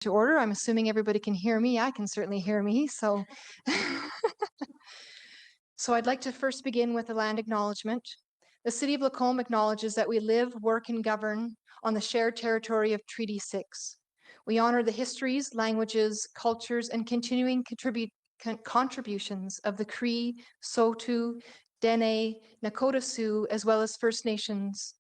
to order. I'm assuming everybody can hear me. I can certainly hear me. So, so I'd like to first begin with a land acknowledgement. The City of Lacombe acknowledges that we live, work, and govern on the shared territory of Treaty 6. We honor the histories, languages, cultures, and continuing contributions of the Cree, Saulteaux, Dene, Nakota Sioux, as well as First Nations,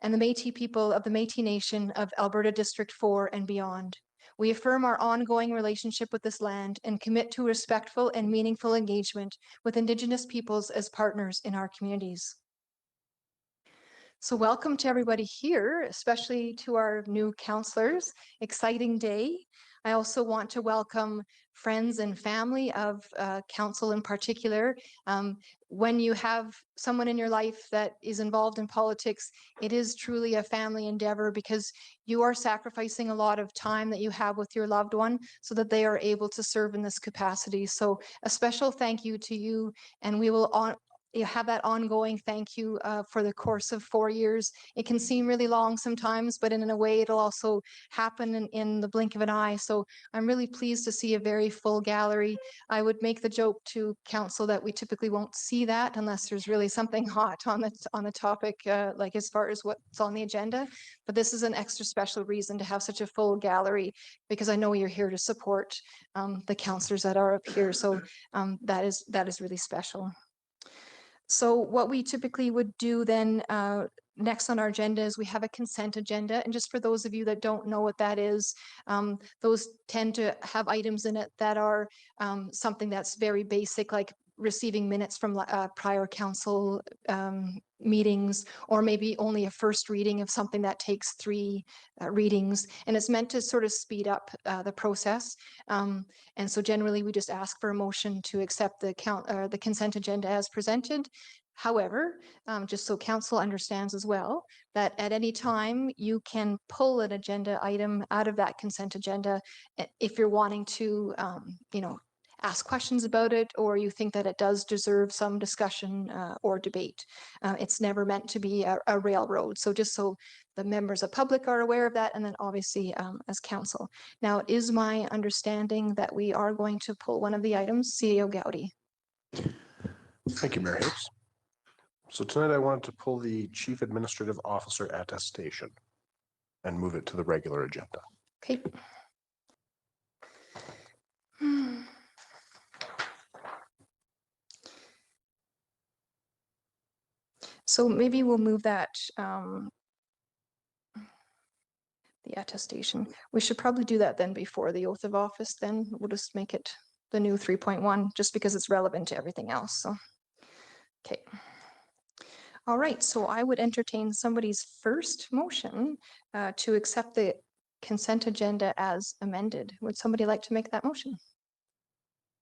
and the Métis people of the Métis Nation of Alberta District 4 and beyond. We affirm our ongoing relationship with this land and commit to respectful and meaningful engagement with Indigenous peoples as partners in our communities. So welcome to everybody here, especially to our new councillors. Exciting day. I also want to welcome friends and family of council in particular. When you have someone in your life that is involved in politics, it is truly a family endeavor because you are sacrificing a lot of time that you have with your loved one so that they are able to serve in this capacity. So a special thank you to you, and we will you have that ongoing thank you for the course of 4 years. It can seem really long sometimes, but in a way it'll also happen in the blink of an eye. So I'm really pleased to see a very full gallery. I would make the joke to council that we typically won't see that unless there's really something hot on the topic, like as far as what's on the agenda. But this is an extra special reason to have such a full gallery because I know you're here to support the councillors that are up here. So that is really special. So what we typically would do then next on our agenda is we have a consent agenda. And just for those of you that don't know what that is, those tend to have items in it that are something that's very basic, like receiving minutes from prior council meetings, or maybe only a first reading of something that takes 3 readings. And it's meant to sort of speed up the process. And so generally we just ask for a motion to accept the consent agenda as presented. However, just so council understands as well, that at any time you can pull an agenda item out of that consent agenda if you're wanting to, ask questions about it, or you think that it does deserve some discussion or debate. It's never meant to be a railroad. So just so the members of public are aware of that, and then obviously as council. Now, it is my understanding that we are going to pull one of the items. CEO Gowdy. Thank you, Mayor Hicks. So tonight I wanted to pull the Chief Administrative Officer attestation and move it to the regular agenda. Okay. So maybe we'll move that, the attestation. We should probably do that then before the oath of office then. We'll just make it the new 3.1 just because it's relevant to everything else. So, okay. All right, so I would entertain somebody's first motion to accept the consent agenda as amended. Would somebody like to make that motion?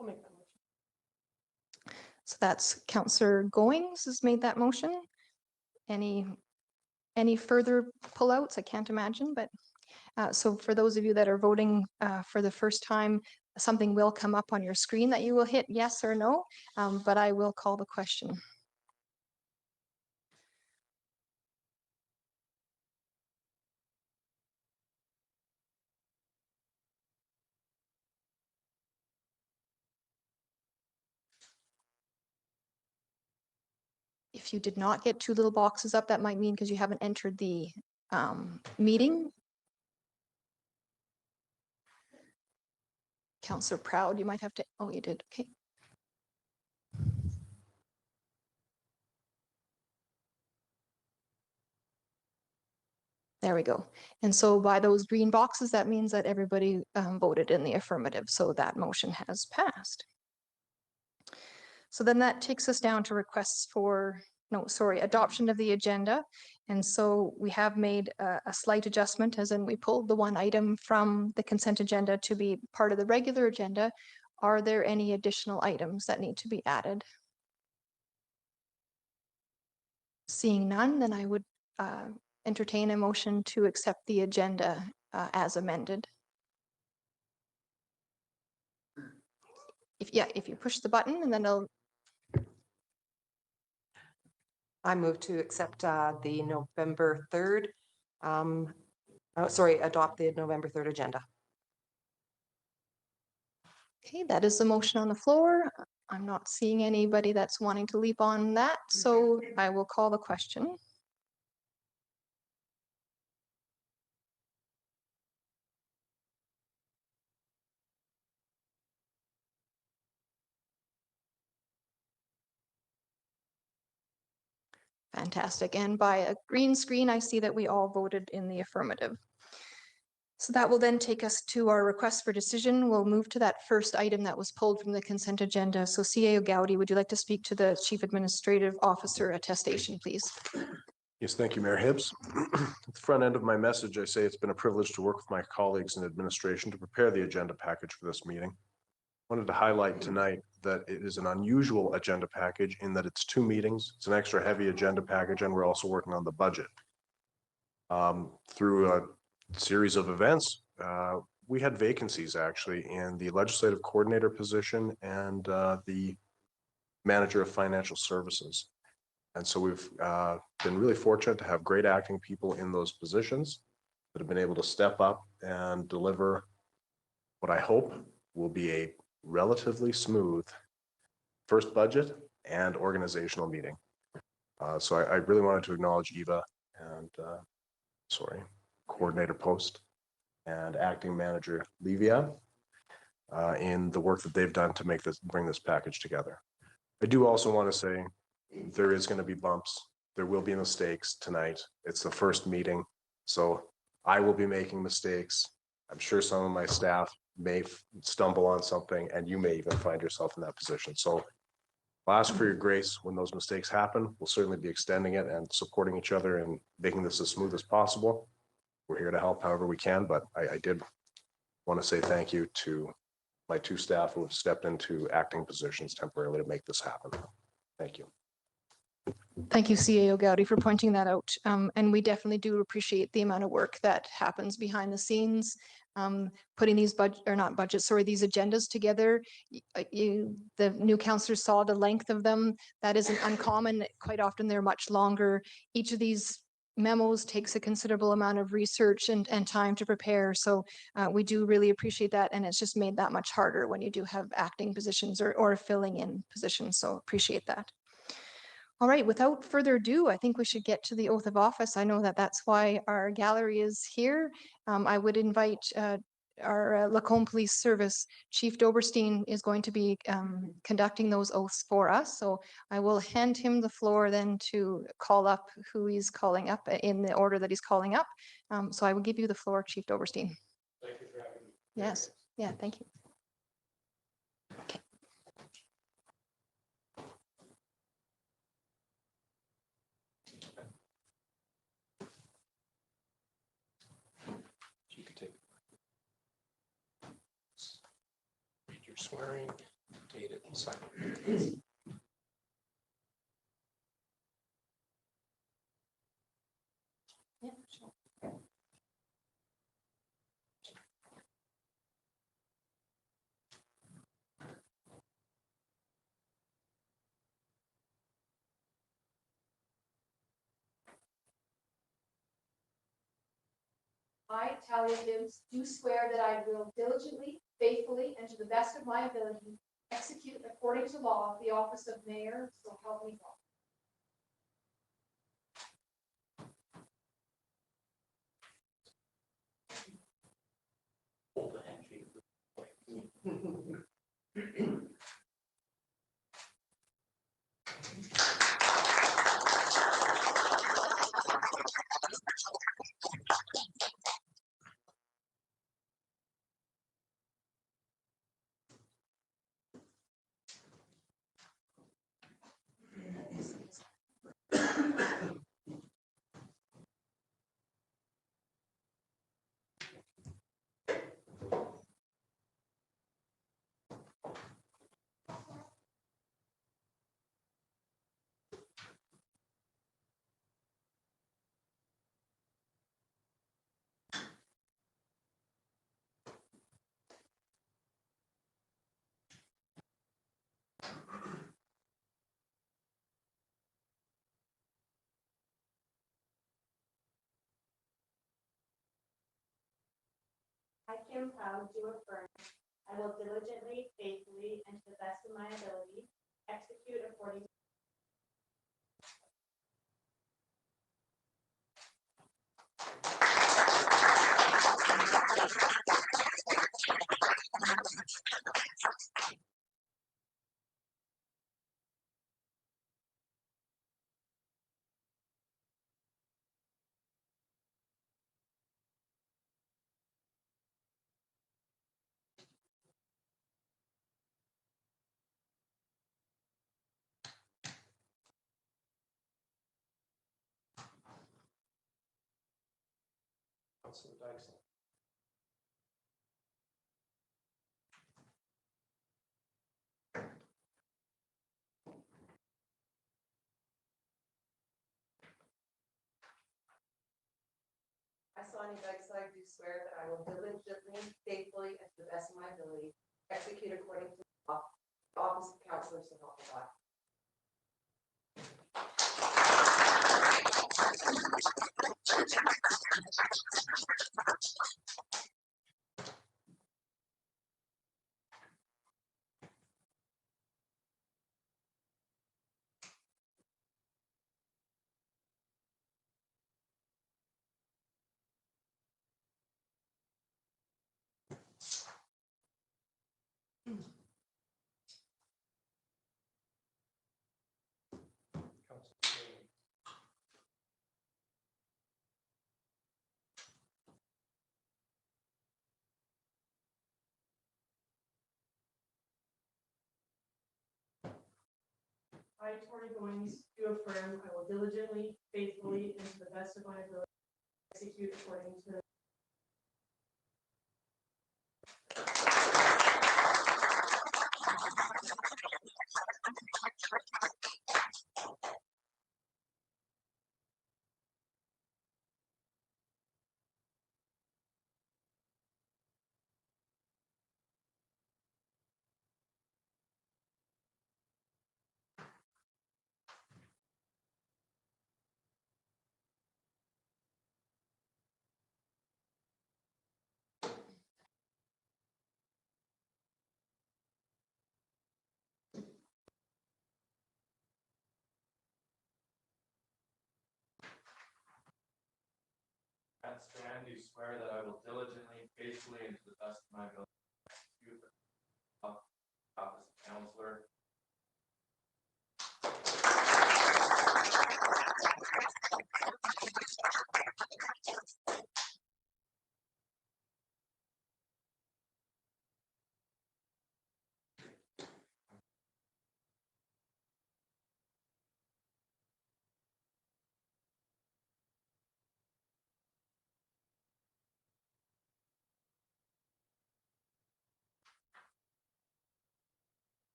I'll make that motion. So that's Councillor Goings has made that motion. Any further pullouts? I can't imagine, but so for those of you that are voting for the first time, something will come up on your screen that you will hit yes or no, but I will call the question. If you did not get 2 little boxes up, that might mean because you haven't entered the meeting. Councillor Proud, you might have to, oh, you did, okay. There we go. And so by those green boxes, that means that everybody voted in the affirmative. So that motion has passed. So then that takes us down to requests for, adoption of the agenda. And so we have made a slight adjustment, as in we pulled the one item from the consent agenda to be part of the regular agenda. Are there any additional items that need to be added? Seeing none, then I would entertain a motion to accept the agenda as amended. If you push the button and then it'll. I move to accept the November 3rd, adopt the November 3rd agenda. Okay, that is the motion on the floor. I'm not seeing anybody that's wanting to leap on that, so I will call the question. Fantastic. And by a green screen, I see that we all voted in the affirmative. So that will then take us to our request for decision. We'll move to that first item that was pulled from the consent agenda. So CAO Gowdy, would you like to speak to the Chief Administrative Officer attestation, please? Yes, thank you, Mayor Hibbs. At the front end of my message, I say it's been a privilege to work with my colleagues in administration to prepare the agenda package for this meeting. Wanted to highlight tonight that it is an unusual agenda package in that it's 2 meetings. It's an extra heavy agenda package, and we're also working on the budget. Through a series of events, we had vacancies actually in the legislative coordinator position and the manager of financial services. And so we've been really fortunate to have great acting people in those positions that have been able to step up and deliver what I hope will be a relatively smooth first budget and organizational meeting. So I really wanted to acknowledge Eva and coordinator Post and acting manager Livia in the work that they've done to bring this package together. I do also want to say there is going to be bumps. There will be mistakes tonight. It's the first meeting, so I will be making mistakes. I'm sure some of my staff may stumble on something, and you may even find yourself in that position. So I'll ask for your grace when those mistakes happen. We'll certainly be extending it and supporting each other and making this as smooth as possible. We're here to help however we can, but I did want to say thank you to my 2 staff who have stepped into acting positions temporarily to make this happen. Thank you. Thank you, CAO Gowdy, for pointing that out. And we definitely do appreciate the amount of work that happens behind the scenes, putting these these agendas together. The new councillors saw the length of them. That isn't uncommon. Quite often they're much longer. Each of these memos takes a considerable amount of research and time to prepare. So we do really appreciate that. And it's just made that much harder when you do have acting positions or filling in positions. So appreciate that. All right, without further ado, I think we should get to the oath of office. I know that that's why our gallery is here. I would invite our Lacombe Police Service Chief Doberstein is going to be conducting those oaths for us. So I will hand him the floor then to call up who he's calling up in the order that he's calling up. So I will give you the floor, Chief Doberstein. Thank you for having me. Yes, yeah, thank you. You can take. Read your swearing, date it, and sign it. Yeah, sure. I, Talia Gibbs, do swear that I will diligently, faithfully, and to the best of my ability execute according to law the office of mayor, so help me God. Hold the handshake. I, Kim Proud, do affirm I will diligently, faithfully, and to the best of my ability execute according to Councilor Dyson. I, Sonia Dykeside, do swear that I will diligently, faithfully, and to the best of my ability execute according to law the office of Councillor to help God. Councilor Swain. I, Tori Goines, do affirm I will diligently, faithfully, and to the best of my ability execute according to the Matt Strand, do swear that I will diligently, faithfully, and to the best of my ability execute the office of counselor.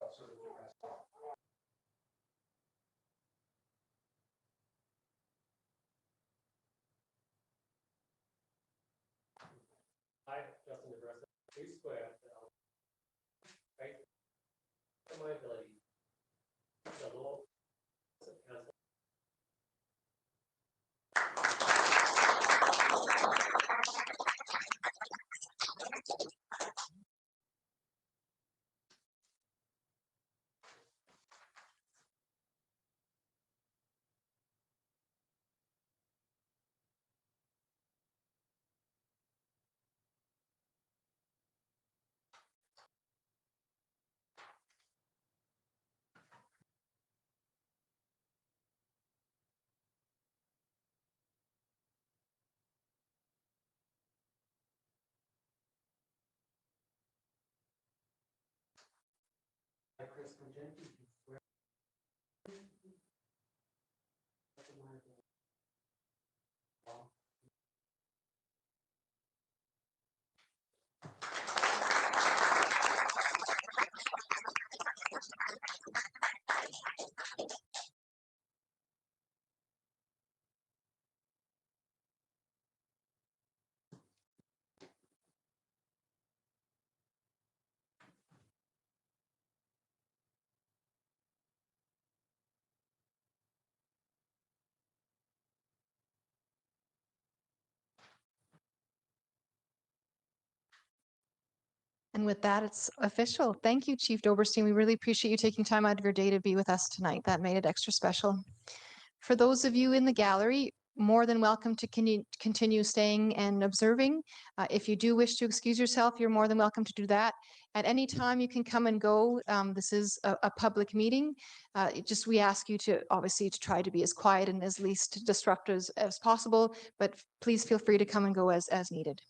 Councilor DeGrasse. I, Justin DeGrasse, do swear that I will fight for my ability the law of council. I, Chris Magenti, do swear that my ability And with that, it's official. Thank you, Chief Doberstein. We really appreciate you taking time out of your day to be with us tonight. That made it extra special. For those of you in the gallery, more than welcome to continue staying and observing. If you do wish to excuse yourself, you're more than welcome to do that. At any time, you can come and go. This is a public meeting. We ask you to obviously to try to be as quiet and as least disruptive as possible, but please feel free to come and go as needed.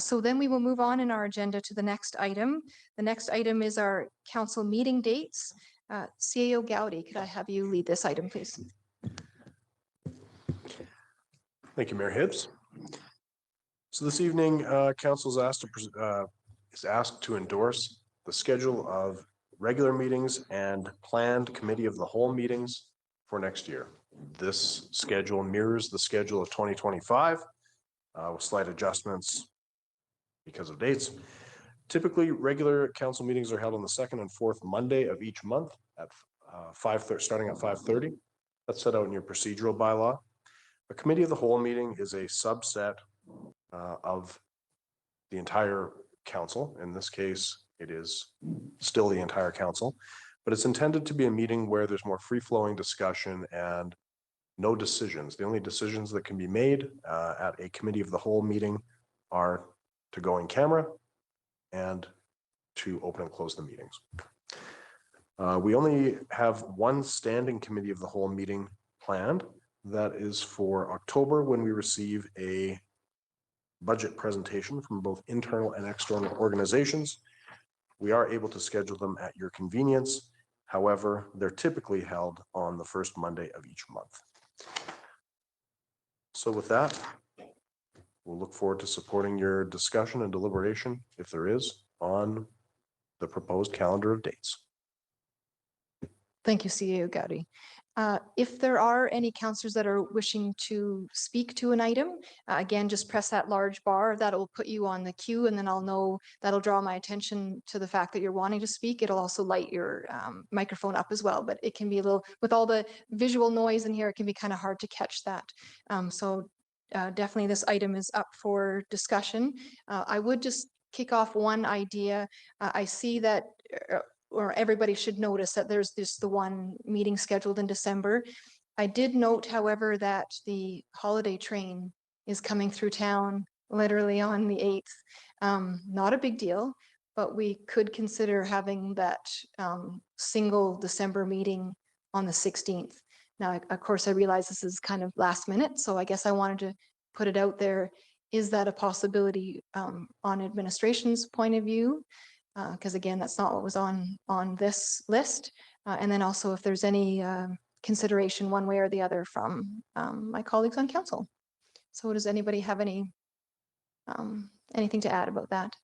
So then we will move on in our agenda to the next item. The next item is our council meeting dates. CAO Gowdy, could I have you lead this item, please? Thank you, Mayor Hibbs. So this evening, council is asked to endorse the schedule of regular meetings and planned committee of the whole meetings for next year. This schedule mirrors the schedule of 2025 with slight adjustments because of dates. Typically, regular council meetings are held on the second and fourth Monday of each month at starting at 5:30. That's set out in your procedural bylaw. A committee of the whole meeting is a subset of the entire council. In this case, it is still the entire council, but it's intended to be a meeting where there's more free-flowing discussion and no decisions. The only decisions that can be made at a committee of the whole meeting are to go in camera and to open and close the meetings. We only have one standing committee of the whole meeting planned. That is for October, when we receive a budget presentation from both internal and external organizations. We are able to schedule them at your convenience. However, they're typically held on the first Monday of each month. So with that, we'll look forward to supporting your discussion and deliberation, if there is, on the proposed calendar of dates. Thank you, CAO Gowdy. If there are any councillors that are wishing to speak to an item, again, just press that large bar. That'll put you on the queue, and then I'll know, that'll draw my attention to the fact that you're wanting to speak. It'll also light your microphone up as well, but it can be a little, with all the visual noise in here, it can be kind of hard to catch that. Definitely this item is up for discussion. I would just kick off one idea. I see that or everybody should notice that there's the one meeting scheduled in December. I did note, however, that the holiday train is coming through town literally on the 8th. Not a big deal, but we could consider having that single December meeting on the 16th. Now, of course, I realize this is kind of last minute, so I guess I wanted to put it out there. Is that a possibility on administration's point of view? Because again, that's not what was on this list. And then also if there's any consideration one way or the other from my colleagues on council. So does anybody have any anything to add about that?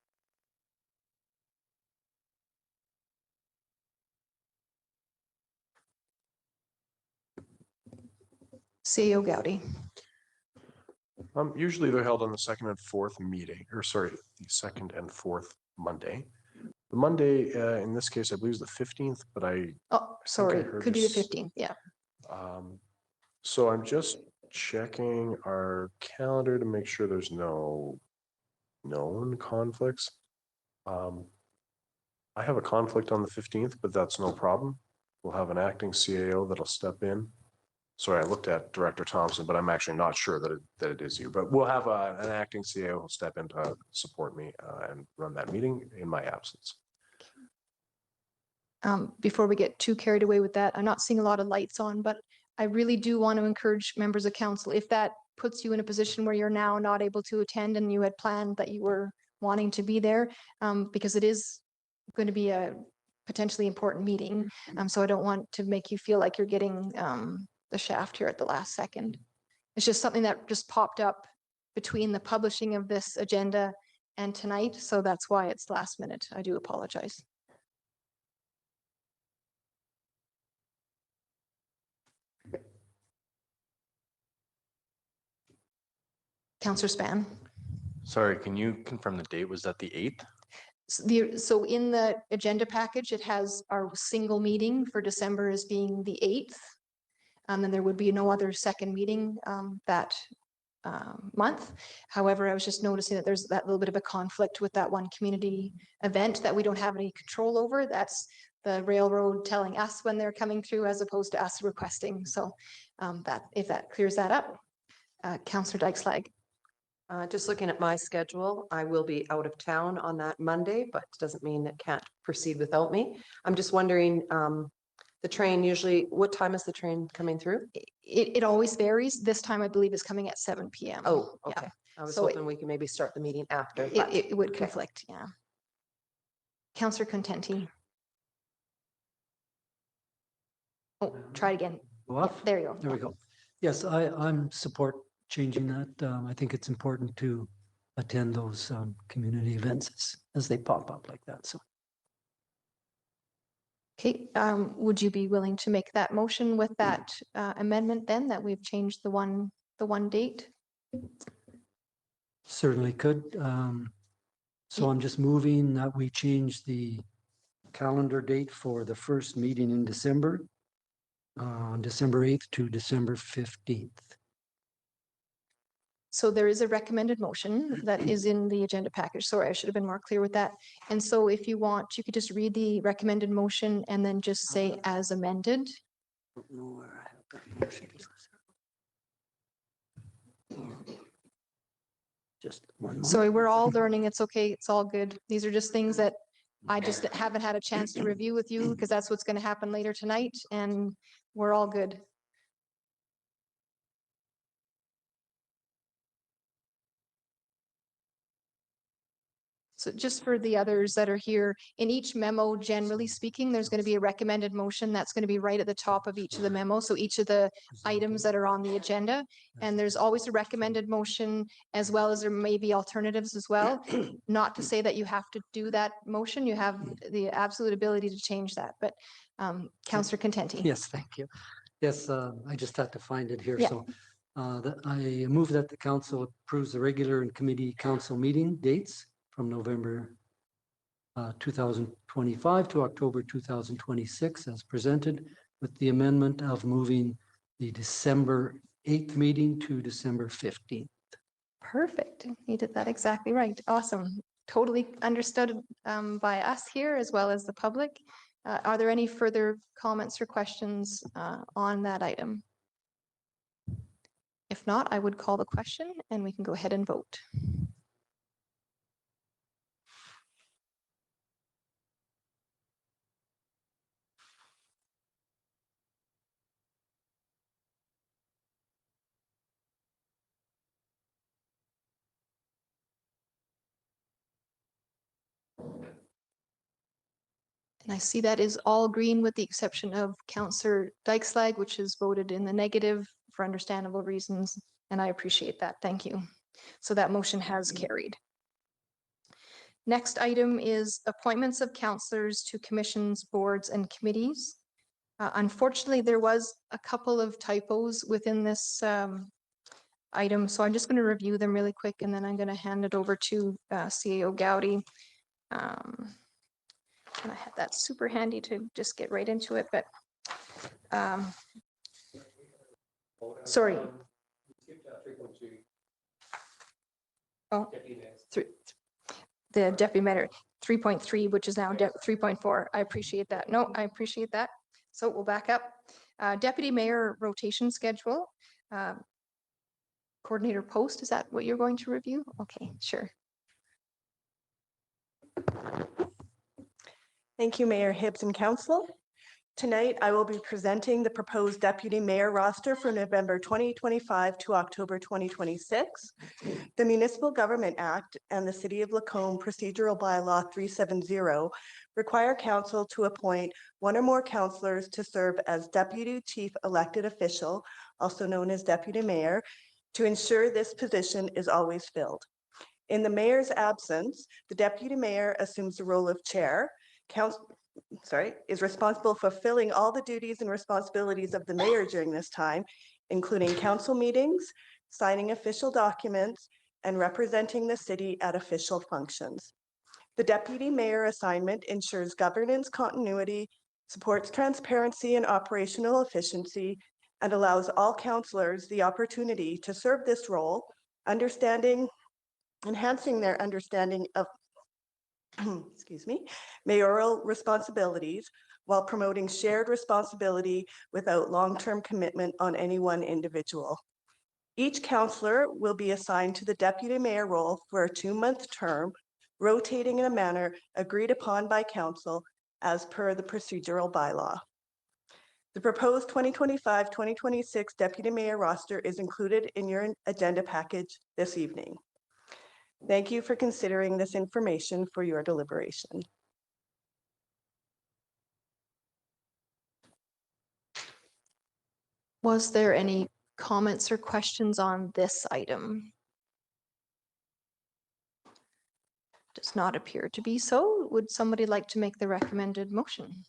CAO Gowdy. Usually they're held on the second and fourth meeting, or sorry, the second and fourth Monday. The Monday, in this case, I believe is the 15th, but oh, sorry, could be the 15th, yeah. So I'm just checking our calendar to make sure there's no known conflicts. I have a conflict on the 15th, but that's no problem. We'll have an acting CAO that'll step in. Sorry, I looked at Director Thompson, but I'm actually not sure that it is you. But we'll have an acting CAO who'll step in to support me and run that meeting in my absence. Before we get too carried away with that, I'm not seeing a lot of lights on, but I really do want to encourage members of council, if that puts you in a position where you're now not able to attend and you had planned that you were wanting to be there, because it is going to be a potentially important meeting. So I don't want to make you feel like you're getting the shaft here at the last second. It's just something that just popped up between the publishing of this agenda and tonight. So that's why it's last minute. I do apologize. Councillor Span. Sorry, can you confirm the date? Was that the 8th? So in the agenda package, it has our single meeting for December as being the 8th. And then there would be no other second meeting that month. However, I was just noticing that there's that little bit of a conflict with that one community event that we don't have any control over. That's the railroad telling us when they're coming through as opposed to us requesting. So that if that clears that up, Councillor Dykeslag. Just looking at my schedule, I will be out of town on that Monday, but doesn't mean it can't proceed without me. I'm just wondering, the train usually, what time is the train coming through? It always varies. This time I believe is coming at 7 p.m. Oh, Yeah. okay. I was So hoping we could maybe start the meeting after. It, but- it would okay. conflict, yeah. Councillor Contenti. Oh, try it again. Go Yeah, off? there you go. There we go. Yes, I'm support changing that. I think it's important to attend those community events as they pop up like that. So Okay, would you be willing to make that motion with that amendment then that we've changed the one date? certainly could. So I'm just moving that we change the calendar date for the first meeting in December, on December 8th to December 15th. So there is a recommended motion that is in the agenda package. Sorry, I should have been more clear with that. And so if you want, you could just read the recommended motion and then just say as amended. Don't know where I have that motion. Just one moment. Sorry, we're all learning. It's okay. It's all good. These are just things that I just haven't had a chance to review with you because that's what's going to happen later tonight and we're all good. So just for the others that are here, in each memo, generally speaking, there's going to be a recommended motion that's going to be right at the top of each of the memos. So each of the items that are on the agenda, and there's always a recommended motion as well as there may be alternatives as well. Not to say that you have to do that motion, you have the absolute ability to change that, but Councillor Contenti. Yes, thank you. Yes, I just had to find it here. Yeah. So I move that the council approves the regular and committee council meeting dates from November 2025 to October 2026 as presented, with the amendment of moving the December 8th meeting to December 15th. Perfect. You did that exactly right. Awesome. Totally understood by us here as well as the public. Are there any further comments or questions on that item? If not, I would call the question and we can go ahead and vote. And I see that is all green with the exception of Councillor Dykeslag, which is voted in the negative for understandable reasons. And I appreciate that. Thank you. So that motion has carried. Next item is appointments of councillors to commissions, boards, and committees. Unfortunately, there was a couple of typos within this item, so I'm just going to review them really quick and then I'm going to hand it over to CAO Gowdy. And I had that super handy to just get right into it, but sorry. Oh, the deputy mayor 3.3, which is now 3.4. I appreciate that. No, I appreciate that. So we'll back up. Deputy mayor rotation schedule. Coordinator post, is that what you're going to review? Okay, sure. Thank you, Mayor Hibbs and Council. Tonight, I will be presenting the proposed deputy mayor roster for November 2025 to October 2026. The Municipal Government Act and the City of Lacombe Procedural Bylaw 370 require council to appoint one or more councillors to serve as deputy chief elected official, also known as deputy mayor, to ensure this position is always filled. In the mayor's absence, the deputy mayor assumes the role of chair, is responsible for fulfilling all the duties and responsibilities of the mayor during this time, including council meetings, signing official documents, and representing the city at official functions. The deputy mayor assignment ensures governance continuity, supports transparency and operational efficiency, and allows all councillors the opportunity to serve this role, enhancing their understanding of excuse me, mayoral responsibilities while promoting shared responsibility without long-term commitment on any one individual. Each councillor will be assigned to the deputy mayor role for a 2-month term, rotating in a manner agreed upon by council as per the procedural bylaw. The proposed 2025-2026 deputy mayor roster is included in your agenda package this evening. Thank you for considering this information for your deliberation. Was there any comments or questions on this item? Does not appear to be so. Would somebody like to make the recommended motion?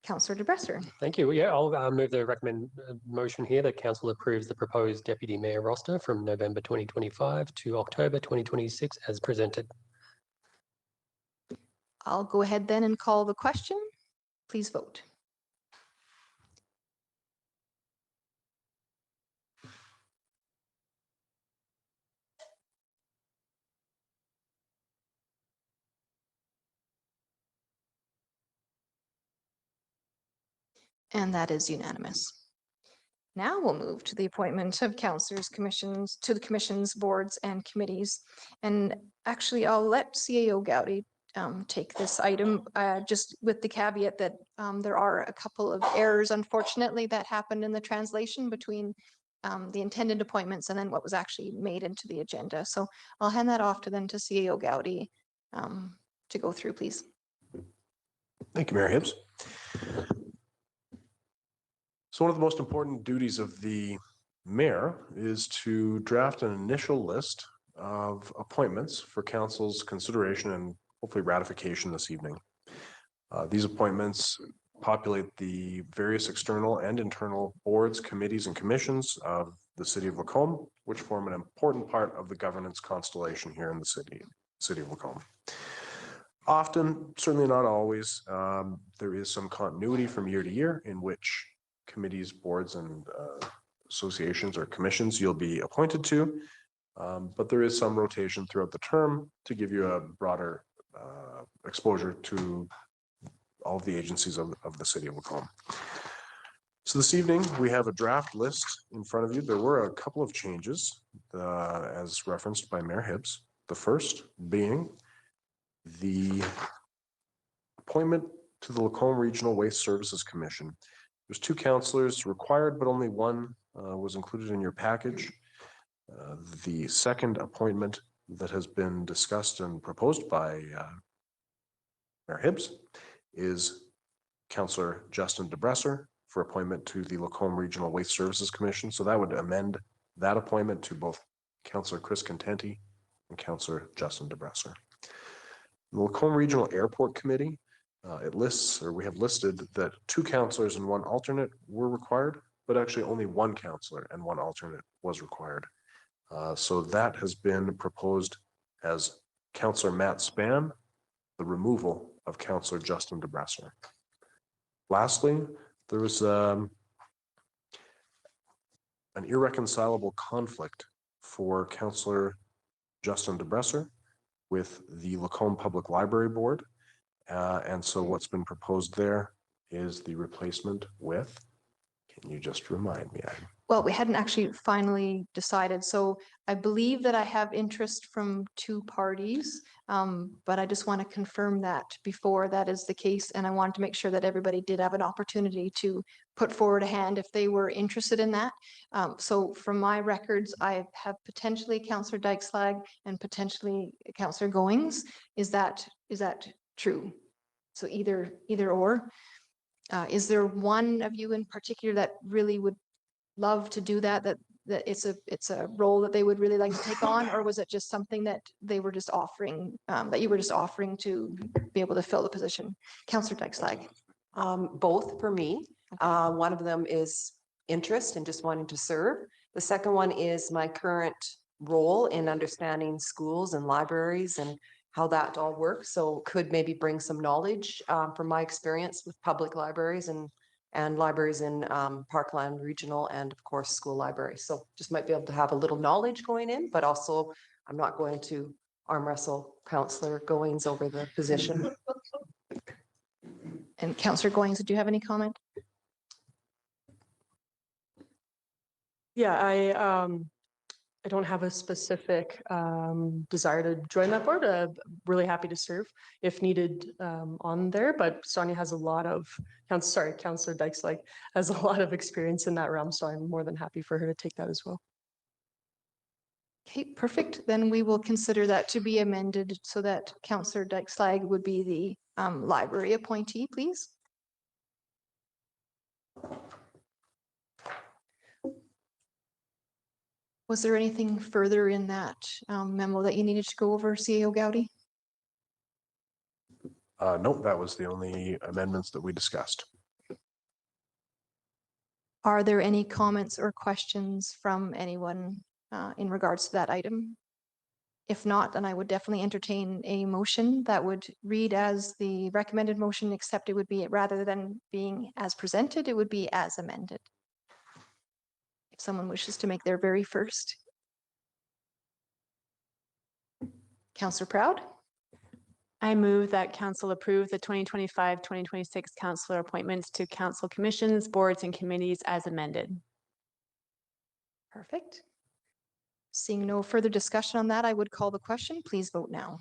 Councillor De Bresser. Thank you. Yeah, I'll move the recommend motion here that council approves the proposed deputy mayor roster from November 2025 to October 2026 as presented. I'll go ahead then and call the question. Please vote. And that is unanimous. Now we'll move to the appointment of councillors, commissions, to the commissions, boards, and committees. And actually, I'll let CAO Gowdy take this item, just with the caveat that there are a couple of errors, unfortunately, that happened in the translation between the intended appointments and then what was actually made into the agenda. So I'll hand that off to CAO Gowdy to go through, please. Thank you, Mayor Hibbs. So one of the most important duties of the mayor is to draft an initial list of appointments for council's consideration and hopefully ratification this evening. These appointments populate the various external and internal boards, committees, and commissions of the city of Lacombe, which form an important part of the governance constellation here in the city of Lacombe. Often, certainly not always, there is some continuity from year to year in which committees, boards, and associations or commissions you'll be appointed to, but there is some rotation throughout the term to give you a broader exposure to all of the agencies of the city of Lacombe. So this evening, we have a draft list in front of you. There were a couple of changes as referenced by Mayor Hibbs. The first being the appointment to the Lacombe Regional Waste Services Commission. There's 2 councillors required, but only one was included in your package. The second appointment that has been discussed and proposed by Mayor Hibbs is Councillor Justin De Bresser for appointment to the Lacombe Regional Waste Services Commission. So that would amend that appointment to both Councillor Chris Contenti and Councillor Justin De Bresser. The Lacombe Regional Airport Committee, we have listed that 2 councillors and 1 alternate were required, but actually only 1 councillor and 1 alternate was required. So that has been proposed as Councillor Matt Spann, the removal of Councillor Justin De Bresser. Lastly, there was an irreconcilable conflict for Councillor Justin De Bresser with the Lacombe Public Library Board. And so what's been proposed there is the replacement with, can you just remind me? Well, we hadn't actually finally decided. So I believe that I have interest from 2 parties, but I just want to confirm that before that is the case. And I wanted to make sure that everybody did have an opportunity to put forward a hand if they were interested in that. So from my records, I have potentially Councillor Dykeslag and potentially Councillor Goings. Is that true? So either or. Is there one of you in particular that really would love to do that it's a role that they would really like to take on, or was it just something that they were just offering, that you were just offering to be able to fill the position? Councillor Dykeslag. Both for me. One of them is interest and just wanting to serve. The second one is my current role in understanding schools and libraries and how that all works. So could maybe bring some knowledge from my experience with public libraries and and libraries in Parkland Regional and of course, school library. So just might be able to have a little knowledge going in, but also I'm not going to arm wrestle Counselor Goings over the position. And Councillor Goings, did you have any comment? Yeah, I don't have a specific desire to join that board. Really happy to serve if needed on there, but Sonia has a lot of, Councillor Dykes has a lot of experience in that realm, so I'm more than happy for her to take that as well. Okay, perfect. Then we will consider that to be amended so that Councillor Dykeslag would be the library appointee, please. Was there anything further in that memo that you needed to go over, CAO Gowdy? Nope, that was the only amendments that we discussed. Are there any comments or questions from anyone in regards to that item? If not, then I would definitely entertain a motion that would read as the recommended motion, except it would be, rather than being as presented, it would be as amended. If someone wishes to make their very first. Councillor Proud? I move that council approve the 2025-2026 councillor appointments to council commissions, boards, and committees as amended. Perfect. Seeing no further discussion on that, I would call the question. Please vote now.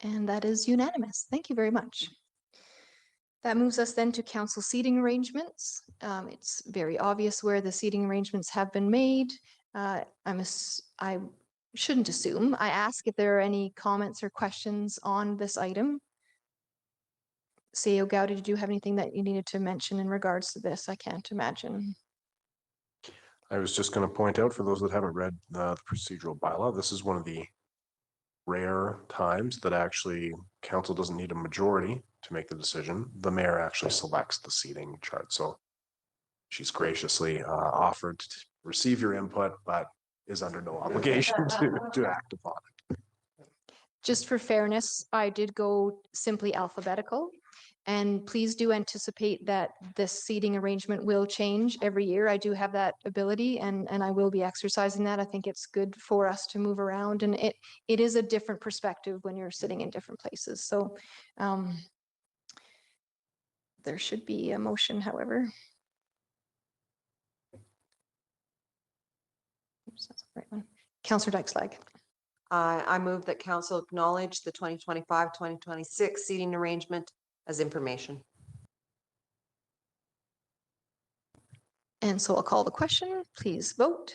And that is unanimous. Thank you very much. That moves us then to council seating arrangements. It's very obvious where the seating arrangements have been made. I shouldn't assume. I ask if there are any comments or questions on this item. CAO Gowdy, did you have anything that you needed to mention in regards to this? I can't imagine. I was just going to point out for those that haven't read the procedural bylaw, this is one of the rare times that actually council doesn't need a majority to make the decision. The mayor actually selects the seating chart. So she's graciously offered to receive your input, but is under no obligation to act upon it. Just for fairness, I did go simply alphabetical. And please do anticipate that this seating arrangement will change every year. I do have that ability and I will be exercising that. I think it's good for us to move around, and it is a different perspective when you're sitting in different places. So there should be a motion, however. Oops, that's the right one. Councillor Dykeslag. I move that council acknowledge the 2025-2026 seating arrangement as information. And so I'll call the question. Please vote.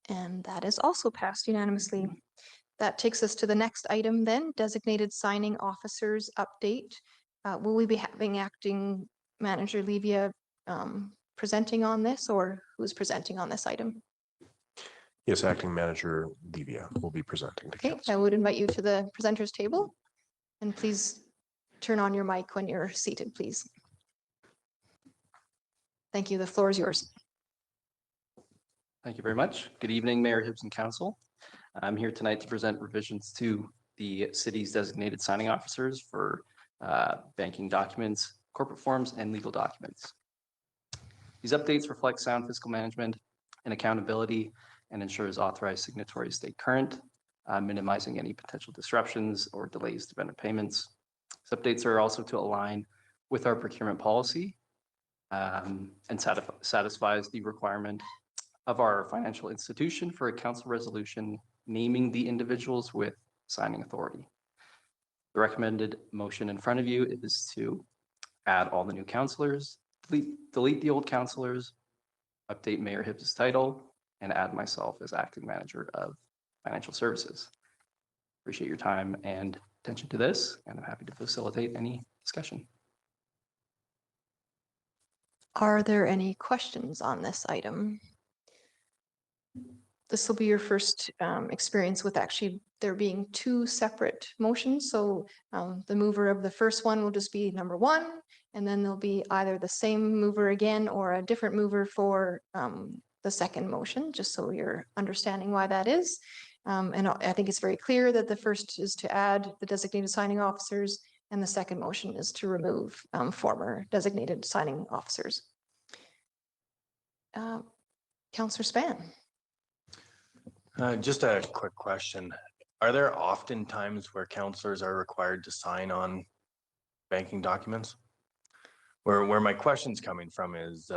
And that is also passed unanimously. That takes us to the next item then, designated signing officers update. Will we be having acting manager Livia presenting on this, or who's presenting on this item? Yes, acting manager Livia will be presenting to Okay, council. I would invite you to the presenters table, and please turn on your mic when you're seated, please. Thank you. The floor is yours. Thank you very much. Good evening, Mayor, Hibbs, and Council. I'm here tonight to present revisions to the city's designated signing officers for banking documents, corporate forms, and legal documents. These updates reflect sound fiscal management and accountability and ensures authorized signatories stay current, minimizing any potential disruptions or delays to vendor payments. These updates are also to align with our procurement policy and satisfies the requirement of our financial institution for a council resolution naming the individuals with signing authority. The recommended motion in front of you is to add all the new councillors, delete the old councillors, update Mayor Hibbs' title, and add myself as acting manager of financial services. Appreciate your time and attention to this, and I'm happy to facilitate any discussion. Are there any questions on this item? This will be your first experience with actually there being two separate motions. So the mover of the first one will just be number one, and then there'll be either the same mover again or a different mover for the second motion, just so you're understanding why that is. And I think it's very clear that the first is to add the designated signing officers, and the second motion is to remove former designated signing officers. Councillor Span. Just a quick question. Are there often times where counselors are required to sign on banking documents? Where my question's coming from is,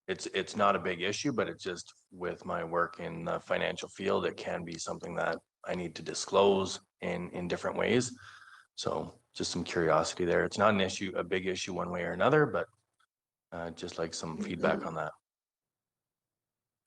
it's not a big issue, but it's just with my work in the financial field, it can be something that I need to disclose in different ways. So just some curiosity there. It's not an issue, a big issue one way or another, but just like some feedback on that.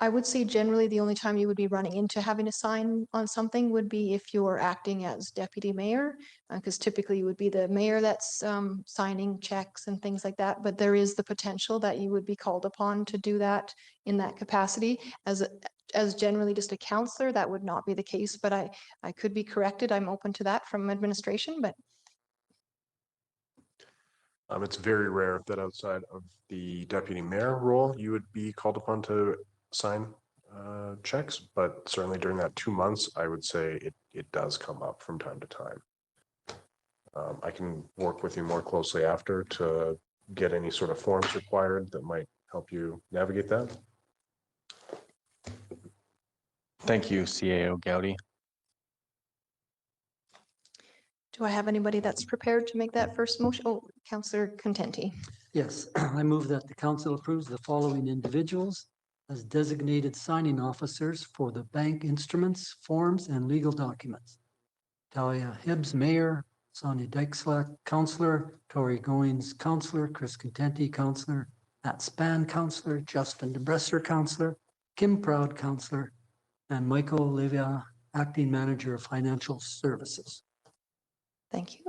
I would say generally the only time you would be running into having to sign on something would be if you're acting as deputy mayor, because typically you would be the mayor that's signing checks and things like that. But there is the potential that you would be called upon to do that in that capacity. As generally just a counselor, that would not be the case, but I could be corrected. I'm open to that from administration, but It's very rare that outside of the deputy mayor role, you would be called upon to sign checks, but certainly during that 2 months, I would say it does come up from time to time. I can work with you more closely after to get any sort of forms required that might help you navigate that. Thank you, CAO Gowdy. do I have anybody that's prepared to make that first motion? Oh, Councillor Contenti. Yes, I move that the council approves the following individuals as designated signing officers for the bank instruments, forms, and legal documents. Talia Hibbs, Mayor; Sonia Dykeslack, Councillor; Tori Goins, Councillor; Chris Contenti, Councillor; Matt Span, Councillor; Justin DeBresser, Councillor; Kim Proud, Councillor; and Michael Olivia, Acting Manager of Financial Services. Thank you.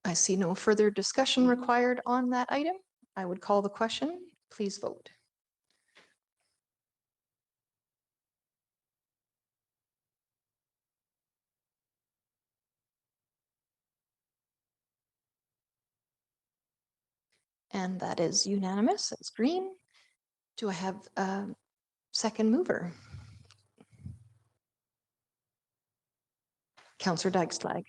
I see no further discussion required on that item. I would call the question. Please vote. And that is unanimous. It's green. Do I have a second mover? Councillor Dykeslag.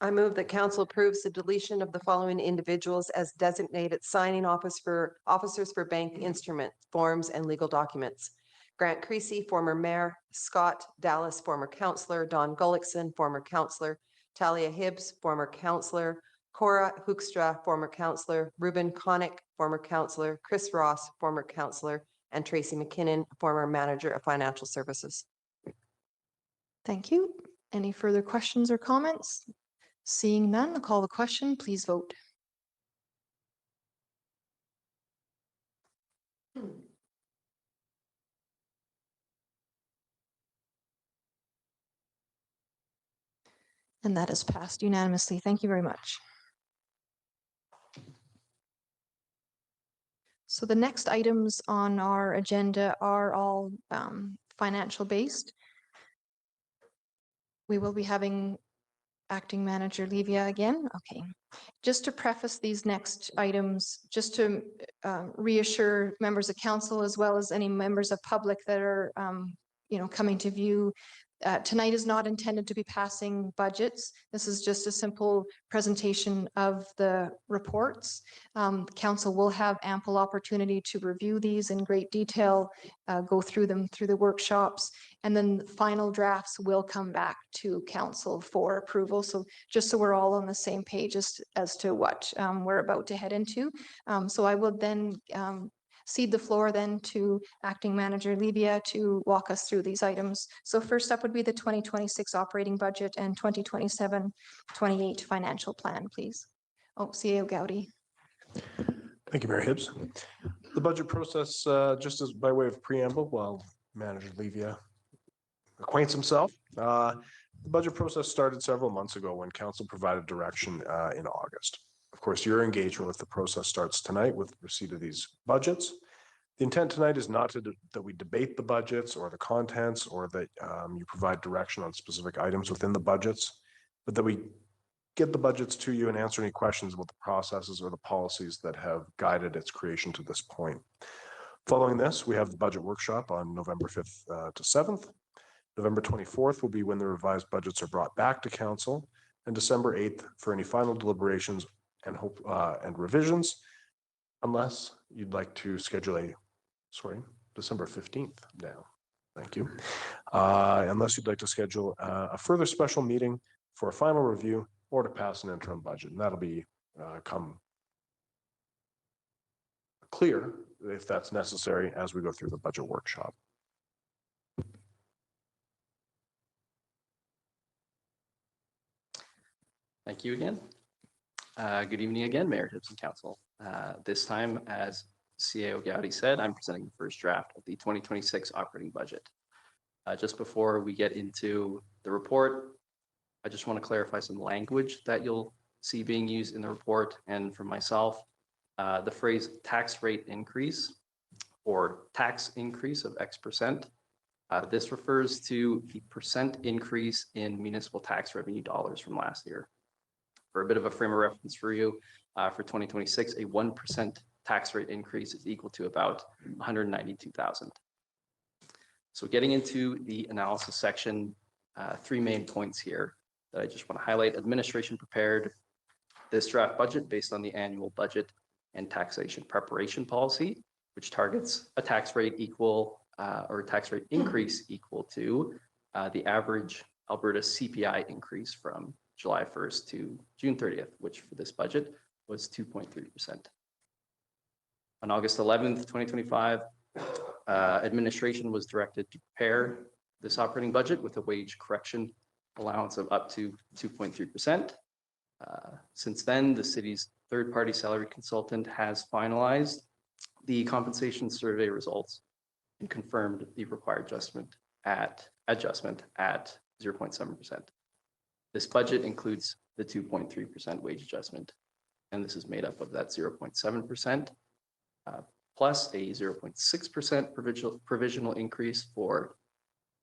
I move that council approves the deletion of the following individuals as designated signing officers for bank instrument forms and legal documents. Grant Creasy, former mayor; Scott Dallas, former councillor; Don Gullickson, former councillor; Talia Hibbs, former councillor; Cora Hoekstra, former councillor; Ruben Connick, former councillor; Chris Ross, former councillor; and Tracy McKinnon, former manager of financial services. Thank you. Any further questions or comments? Seeing none, I'll call the question. Please vote. And that is passed unanimously. Thank you very much. So the next items on our agenda are all financial based. We will be having Acting Manager Livia again. Okay. Just to preface these next items, just to reassure members of council as well as any members of public that are coming to view. Tonight is not intended to be passing budgets. This is just a simple presentation of the reports. Council will have ample opportunity to review these in great detail, go through them through the workshops, and then the final drafts will come back to council for approval. So just so we're all on the same page as to what we're about to head into. So I will then cede the floor then to Acting Manager Livia to walk us through these items. So first up would be the 2026 operating budget and 2027-28 financial plan, please. Oh, CAO Gowdy. Thank you, Mayor Hibbs. The budget process, just as by way of preamble, while Manager Livia acquaints himself, the budget process started several months ago when council provided direction in August. Of course, your engagement with the process starts tonight with receipt of these budgets. The intent tonight is not that we debate the budgets or the contents or that you provide direction on specific items within the budgets, but that we get the budgets to you and answer any questions about the processes or the policies that have guided its creation to this point. Following this, we have the budget workshop on November 5th to 7th. November 24th will be when the revised budgets are brought back to council, and December 8th for any final deliberations and revisions, unless you'd like to schedule December 15th now. Thank you. Unless you'd like to schedule a further special meeting for a final review or to pass an interim budget, and that'll be come clear if that's necessary as we go through the budget workshop. Thank you again. Good evening again, Mayor, Hibbs, and Council. This time, as CAO Gowdy said, I'm presenting the first draft of the 2026 operating budget. Just before we get into the report, I just want to clarify some language that you'll see being used in the report and from myself. The phrase tax rate increase or tax increase of X%. This refers to the percent increase in municipal tax revenue dollars from last year. For a bit of a frame of reference for you, for 2026, a 1% tax rate increase is equal to about 192,000. So getting into the analysis section, three main points here that I just want to highlight. Administration prepared this draft budget based on the annual budget and taxation preparation policy, which targets a tax rate equal or a tax rate increase equal to the average Alberta CPI increase from July 1st to June 30th, which for this budget was 2.3%. On August 11th, 2025, administration was directed to prepare this operating budget with a wage correction allowance of up to 2.3%. Since then, the city's third-party salary consultant has finalized the compensation survey results and confirmed the required adjustment at 0.7%. This budget includes the 2.3% wage adjustment, and this is made up of that 0.7% plus a 0.6% provisional increase for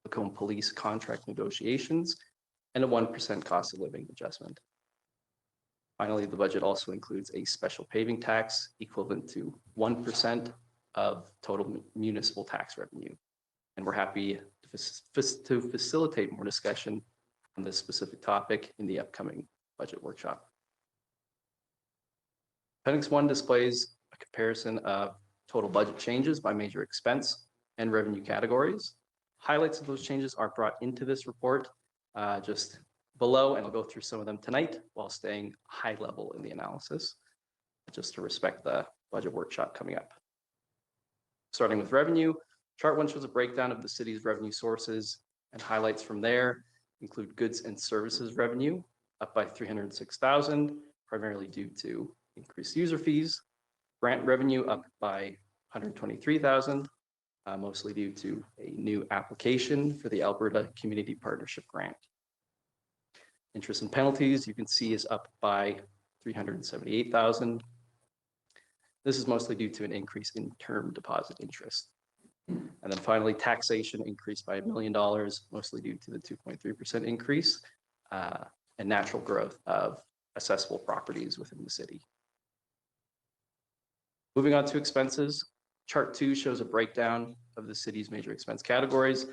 Lacombe Police contract negotiations and a 1% cost of living adjustment. Finally, the budget also includes a special paving tax equivalent to 1% of total municipal tax revenue. And we're happy to facilitate more discussion on this specific topic in the upcoming budget workshop. Appendix 1 displays a comparison of total budget changes by major expense and revenue categories. Highlights of those changes are brought into this report just below, and I'll go through some of them tonight while staying high level in the analysis, just to respect the budget workshop coming up. Starting with revenue, chart 1 shows a breakdown of the city's revenue sources, and highlights from there include goods and services revenue up by 306,000, primarily due to increased user fees. Grant revenue up by 123,000, mostly due to a new application for the Alberta Community Partnership Grant. Interest and penalties, you can see, is up by 378,000. This is mostly due to an increase in term deposit interest. And then finally, taxation increased by $1 million, mostly due to the 2.3% increase and natural growth of accessible properties within the city. Moving on to expenses, chart 2 shows a breakdown of the city's major expense categories,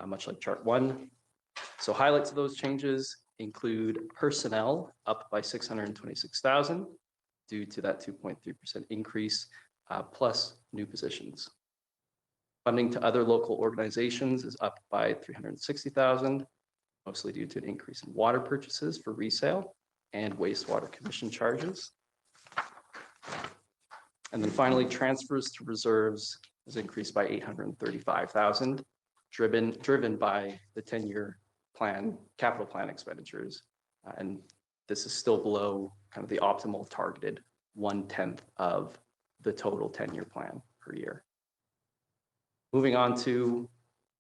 much like chart 1. So highlights of those changes include personnel up by 626,000 due to that 2.3% increase, plus new positions. Funding to other local organizations is up by 360,000, mostly due to an increase in water purchases for resale and wastewater commission charges. And then finally, transfers to reserves is increased by 835,000, driven by the 10-year plan, capital plan expenditures. And this is still below kind of the optimal targeted 1/10 of the total 10-year plan per year. Moving on to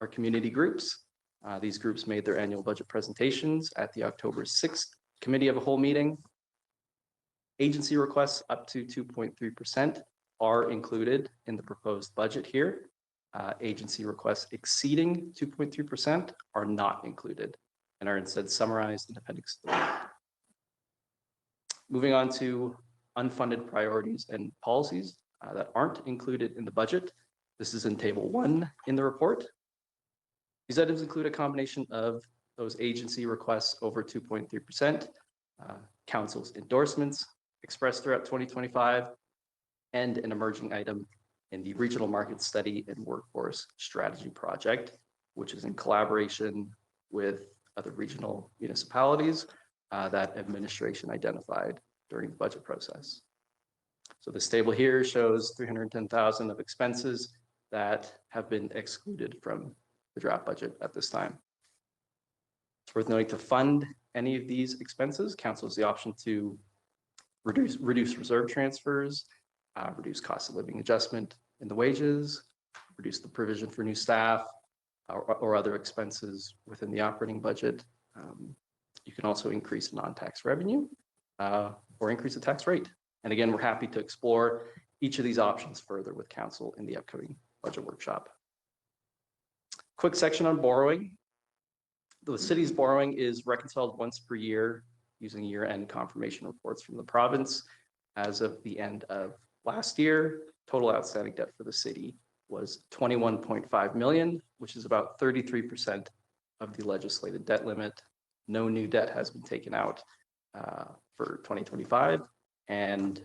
our community groups. These groups made their annual budget presentations at the October 6th Committee of a Whole meeting. Agency requests up to 2.3%, are included in the proposed budget here. Agency requests exceeding 2.3% are not included and are instead summarized in Appendix 3. Moving on to unfunded priorities and policies that aren't included in the budget. This is in Table 1 in the report. These items include a combination of those agency requests over 2.3%, council's endorsements expressed throughout 2025, and an emerging item in the Regional Market Study and Workforce Strategy Project, which is in collaboration with other regional municipalities that administration identified during the budget process. So this table here shows 310,000 of expenses that have been excluded from the draft budget at this time. It's worth noting, to fund any of these expenses, council has the option to reduce reserve transfers, reduce cost of living adjustment in the wages, reduce the provision for new staff, or other expenses within the operating budget. You can also increase non-tax revenue or increase the tax rate. And again, we're happy to explore each of these options further with council in the upcoming budget workshop. Quick section on borrowing. The city's borrowing is reconciled once per year using year-end confirmation reports from the province. As of the end of last year, total outstanding debt for the city was 21.5 million, which is about 33% of the legislated debt limit. No new debt has been taken out for 2025, and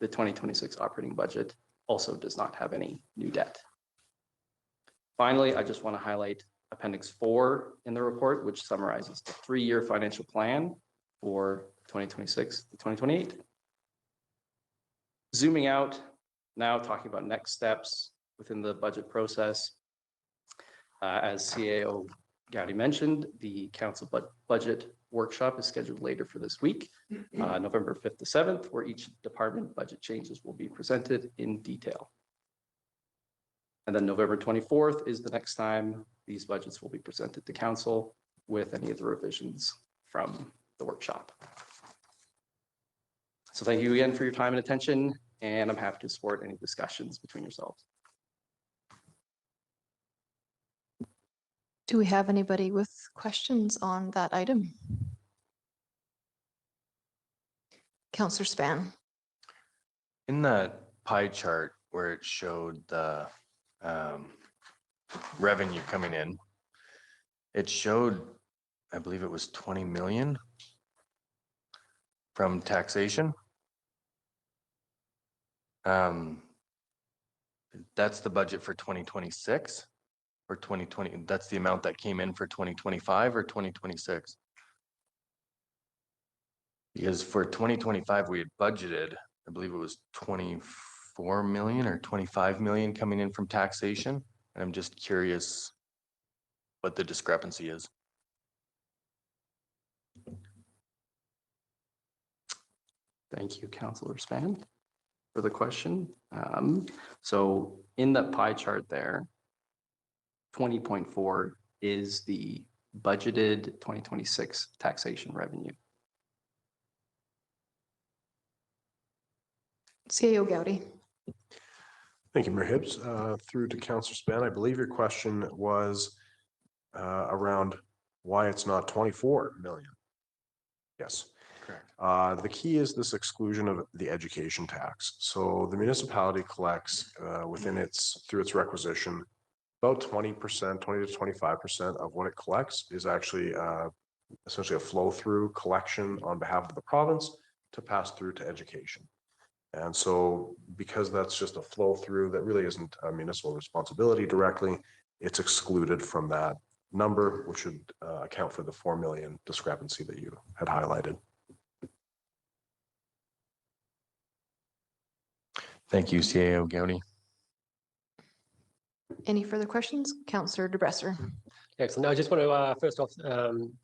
the 2026 operating budget also does not have any new debt. Finally, I just want to highlight Appendix 4 in the report, which summarizes the 3-year financial plan for 2026 to 2028. Zooming out, now talking about next steps within the budget process. As CAO Gowdy mentioned, the council budget workshop is scheduled later for this week, November 5th to 7th, where each department budget changes will be presented in detail. And then November 24th is the next time these budgets will be presented to council with any of the revisions from the workshop. So thank you again for your time and attention, and I'm happy to support any discussions between yourselves. Do we have anybody with questions on that item? Councillor Span. In that pie chart where it showed the revenue coming in, it showed, I believe it was 20 million from taxation. That's the budget for 2026 or 2020. That's the amount that came in for 2025 or 2026. Because for 2025, we had budgeted, I believe it was 24 million or 25 million coming in from taxation. And I'm just curious what the discrepancy is. Thank you, Councillor Span, for the question. So in that pie chart there, 20.4 is the budgeted 2026 taxation revenue. CAO Gowdy. Thank you, Mayor Hibbs. Through to Councillor Span, I believe your question was around why it's not 24 million. Yes. Correct. The key is this exclusion of the education tax. So the municipality collects through its requisition, about 20%, 20 to 25% of what it collects is actually essentially a flow through collection on behalf of the province to pass through to education. And so because that's just a flow through that really isn't a municipal responsibility directly, it's excluded from that number, which should account for the 4 million discrepancy that you had highlighted. Thank you, CAO Gowdy. Any further questions? Councillor De Bresser. Excellent. I just want to first off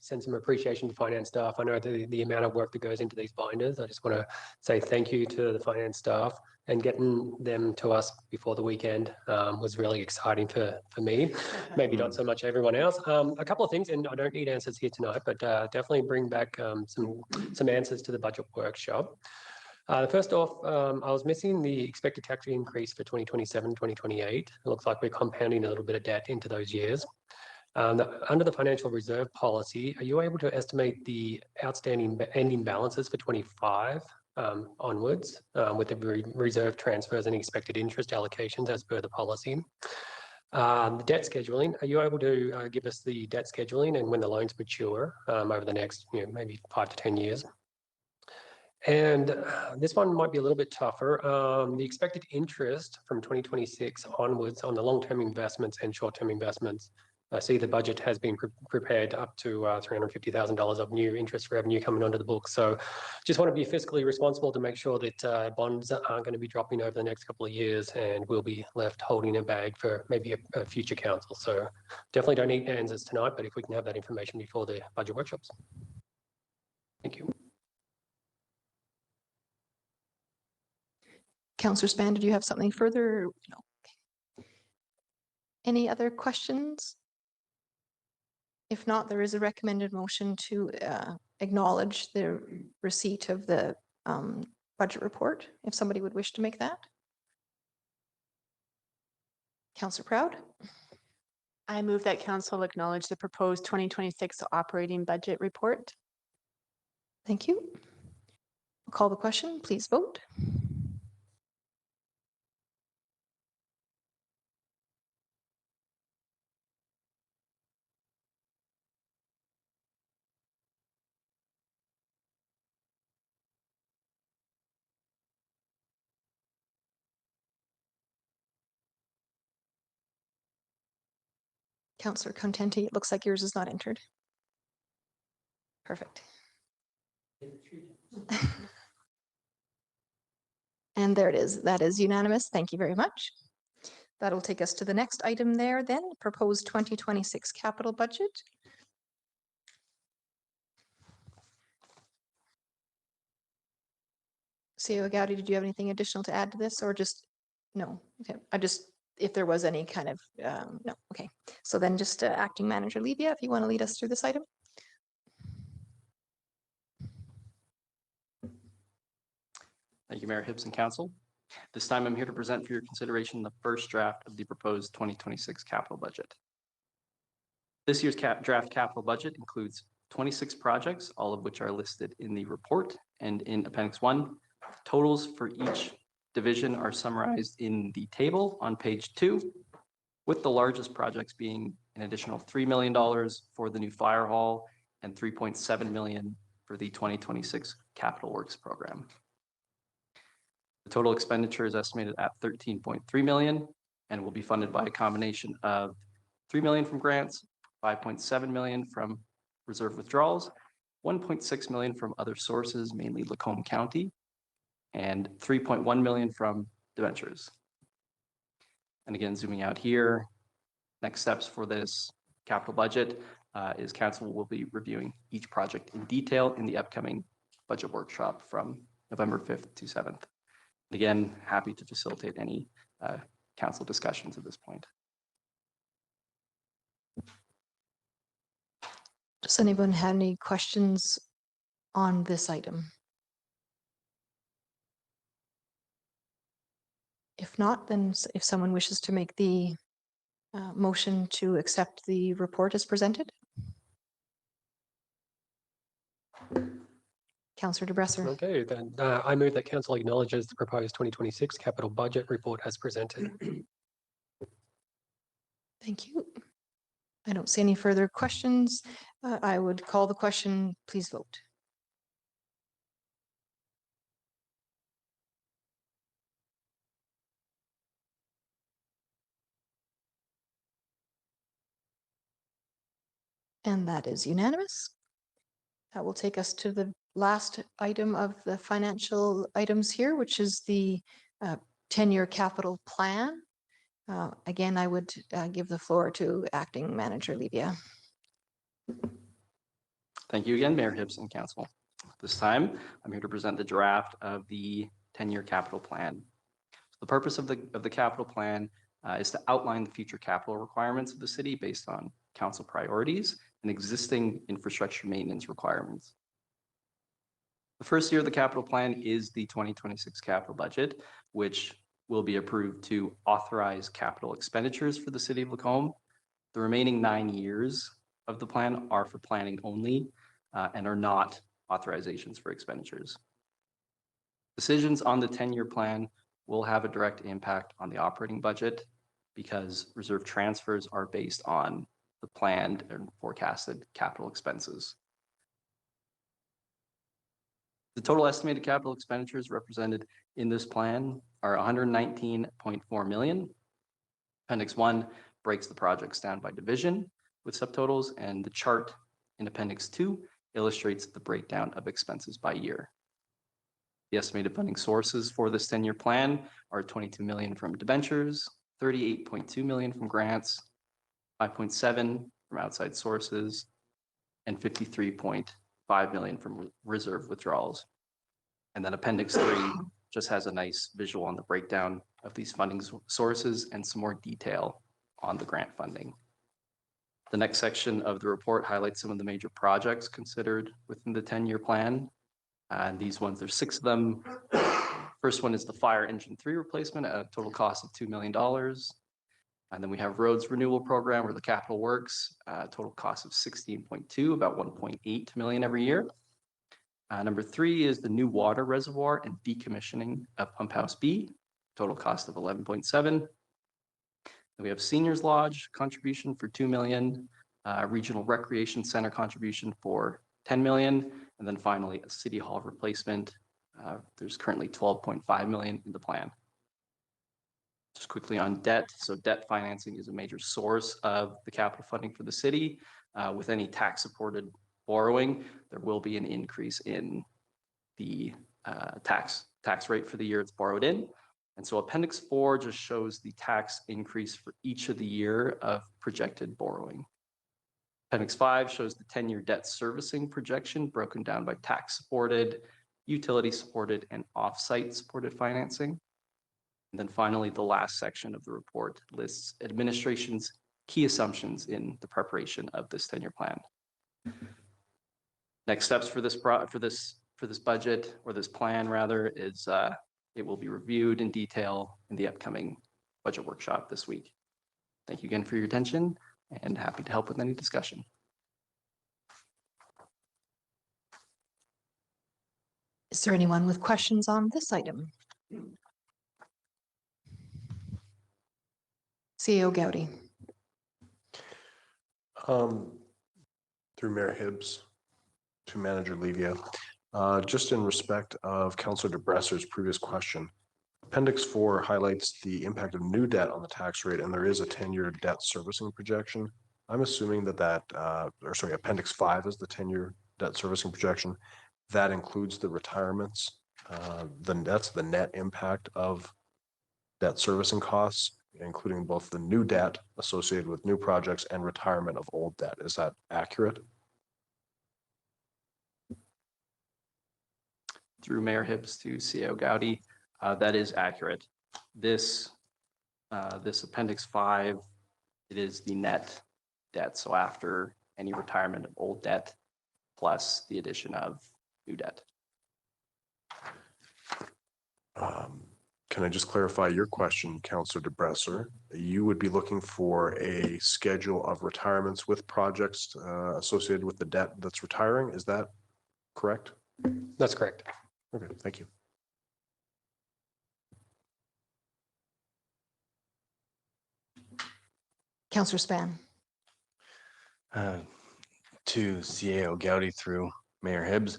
send some appreciation to finance staff. I know the amount of work that goes into these binders. I just want to say thank you to the finance staff, and getting them to us before the weekend was really exciting for me. Maybe not so much everyone else. A couple of things, and I don't need answers here tonight, but definitely bring back some answers to the budget workshop. First off, I was missing the expected tax increase for 2027, 2028. It looks like we're compounding a little bit of debt into those years. Under the financial reserve policy, are you able to estimate the outstanding ending balances for 25 onwards with the reserve transfers and expected interest allocations as per the policy? The debt scheduling, are you able to give us the debt scheduling and when the loans mature over the next, maybe 5 to 10 years? And this one might be a little bit tougher. The expected interest from 2026 onwards on the long-term investments and short-term investments. I see the budget has been prepared up to $350,000 of new interest revenue coming onto the book. So just want to be fiscally responsible to make sure that bonds aren't going to be dropping over the next couple of years and we'll be left holding a bag for maybe a future council. So definitely don't need answers tonight, but if we can have that information before the budget workshops. Thank you. Councillor Span, did you have something further? No. Okay. Any other questions? If not, there is a recommended motion to acknowledge the receipt of the budget report, if somebody would wish to make that. Councillor Proud. I move that council acknowledge the proposed 2026 operating budget report. Thank you. I'll call the question. Please vote. Councillor Contenti, it looks like yours is not entered. Perfect. And there it is. That is unanimous. Thank you very much. That'll take us to the next item there then, proposed 2026 capital budget. CEO Gowdy, did you have anything additional to add to this or just, no? Okay, if there was any kind of, no, okay. So then just Acting Manager Levia, if you want to lead us through this item. Thank you, Mayor Hibbs and Council. This time I'm here to present for your consideration the first draft of the proposed 2026 capital budget. This year's draft capital budget includes 26 projects, all of which are listed in the report and in Appendix 1. Totals for each division are summarized in the table on page 2, with the largest projects being an additional $3 million for the new fire hall and $3.7 million for the 2026 Capital Works program. The total expenditure is estimated at $13.3 million and will be funded by a combination of $3 million from grants, $5.7 million from reserve withdrawals, $1.6 million from other sources, mainly Lacombe County, and $3.1 million from debentures. And again, zooming out here, next steps for this capital budget is council will be reviewing each project in detail in the upcoming budget workshop from November 5th to 7th. Again, happy to facilitate any council discussions at this point. Does anyone have any questions on this item? If not, then if someone wishes to make the motion to accept the report as presented. Councillor De Bresser. Okay, then I move that council acknowledges the proposed 2026 capital budget report as presented. Thank you. I don't see any further questions. I would call the question. Please vote. And that is unanimous. That will take us to the last item of the financial items here, which is the 10-year capital plan. Again, I would give the floor to Acting Manager Levia. Thank you again, Mayor Hibbs and Council. This time, I'm here to present the draft of the 10-year capital plan. The purpose of the capital plan is to outline the future capital requirements of the city based on council priorities and existing infrastructure maintenance requirements. The first year of the capital plan is the 2026 capital budget, which will be approved to authorize capital expenditures for the city of Lacombe. The remaining 9 years of the plan are for planning only and are not authorizations for expenditures. Decisions on the 10-year plan will have a direct impact on the operating budget because reserve transfers are based on the planned and forecasted capital expenses. The total estimated capital expenditures represented in this plan are 119.4 million. Appendix 1 breaks the projects down by division with subtotals, and the chart in Appendix 2 illustrates the breakdown of expenses by year. The estimated funding sources for this 10-year plan are 22 million from debentures, 38.2 million from grants, 5.7 from outside sources, and 53.5 million from reserve withdrawals. And then Appendix 3 just has a nice visual on the breakdown of these funding sources and some more detail on the grant funding. The next section of the report highlights some of the major projects considered within the 10-year plan. And these ones, there's 6 of them. First one is the fire engine 3 replacement at a total cost of $2 million. And then we have roads renewal program or the capital works, total cost of 16.2, about 1.8 million every year. Number 3 is the new water reservoir and decommissioning of Pump House B, total cost of 11.7. We have Seniors Lodge contribution for 2 million, Regional Recreation Center contribution for 10 million, and then finally a City Hall replacement. There's currently 12.5 million in the plan. Just quickly on debt. So debt financing is a major source of the capital funding for the city. With any tax supported borrowing, there will be an increase in the tax rate for the year it's borrowed in. And so Appendix 4 just shows the tax increase for each of the year of projected borrowing. Appendix 5 shows the 10-year debt servicing projection broken down by tax supported, utility supported, and offsite supported financing. And then finally, the last section of the report lists administration's key assumptions in the preparation of this 10-year plan. Next steps for this budget, or this plan rather, is it will be reviewed in detail in the upcoming budget workshop this week. Thank you again for your attention and happy to help with any discussion. Is there anyone with questions on this item? CEO Gowdy. Through Mayor Hibbs to Manager Levia, just in respect of Councillor DeBresser's previous question, Appendix 4 highlights the impact of new debt on the tax rate, and there is a 10-year debt servicing projection. I'm assuming Appendix 5 is the 10-year debt servicing projection. That includes the retirements. That's the net impact of debt servicing costs, including both the new debt associated with new projects and retirement of old debt. Is that accurate? Through Mayor Hibbs to CEO Gowdy, that is accurate. This Appendix 5, it is the net debt. So after any retirement of old debt plus the addition of new debt. Can I just clarify your question, Councillor DeBresser? You would be looking for a schedule of retirements with projects associated with the debt that's retiring. Is that correct? That's correct. Okay, thank you. Councillor Span. To CAO Gowdy through Mayor Hibbs,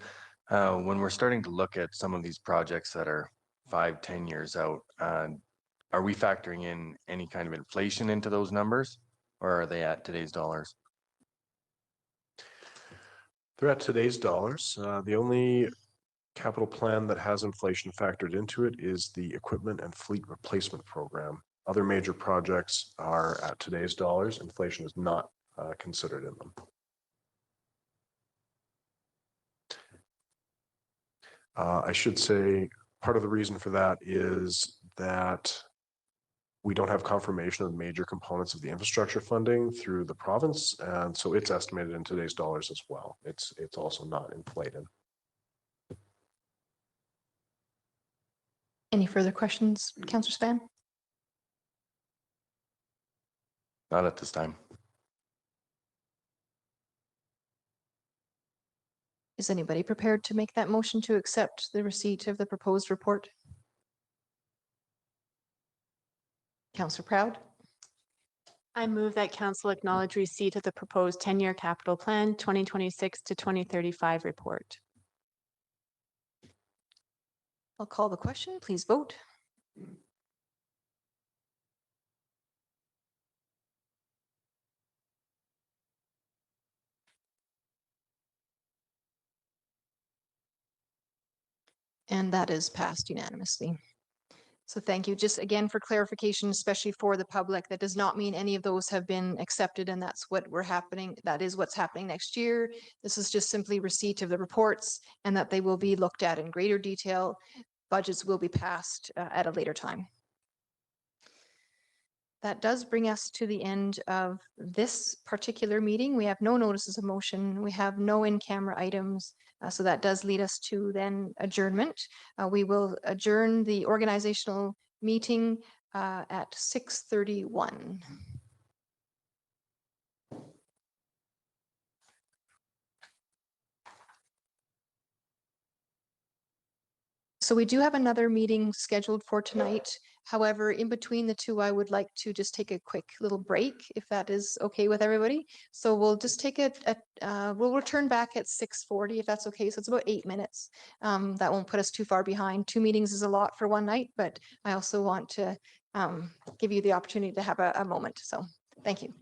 when we're starting to look at some of these projects that are 5-10 years out, are we factoring in any kind of inflation into those numbers, or are they at today's dollars? They're at today's dollars. The only capital plan that has inflation factored into it is the equipment and fleet replacement program. Other major projects are at today's dollars. Inflation is not considered in them. I should say part of the reason for that is that we don't have confirmation of major components of the infrastructure funding through the province, and so it's estimated in today's dollars as well. It's also not inflated. Any further questions, Councillor Span? Not at this time. Is anybody prepared to make that motion to accept the receipt of the proposed report? Councillor Proud, I move that council acknowledge receipt of the proposed 10-year capital plan 2026 to 2035 report. I'll call the question. Please vote. And that is passed unanimously. So thank you. Just again for clarification, especially for the public, that does not mean any of those have been accepted and that's what we're happening. That is what's happening next year. This is just simply receipt of the reports and that they will be looked at in greater detail. Budgets will be passed at a later time. That does bring us to the end of this particular meeting. We have no notices of motion. We have no in-camera items. So that does lead us to then adjournment. We will adjourn the organizational meeting at 6:31. So we do have another meeting scheduled for tonight. However, in between the two, I would like to just take a quick little break, if that is okay with everybody. So we'll just take we'll return back at 6:40, if that's okay. So it's about 8 minutes. That won't put us too far behind. 2 meetings is a lot for one night, but I also want to give you the opportunity to have a moment. So thank you.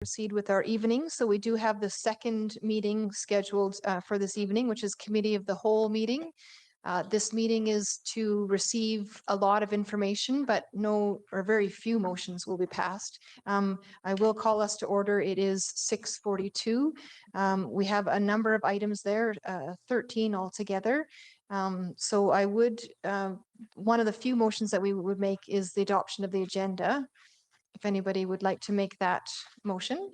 proceed with our evening. So we do have the second meeting scheduled for this evening, which is Committee of the Whole meeting. This meeting is to receive a lot of information, but no or very few motions will be passed. I will call us to order. It is 6:42. We have a number of items there, 13 altogether. So I would, one of the few motions that we would make is the adoption of the agenda. If anybody would like to make that motion.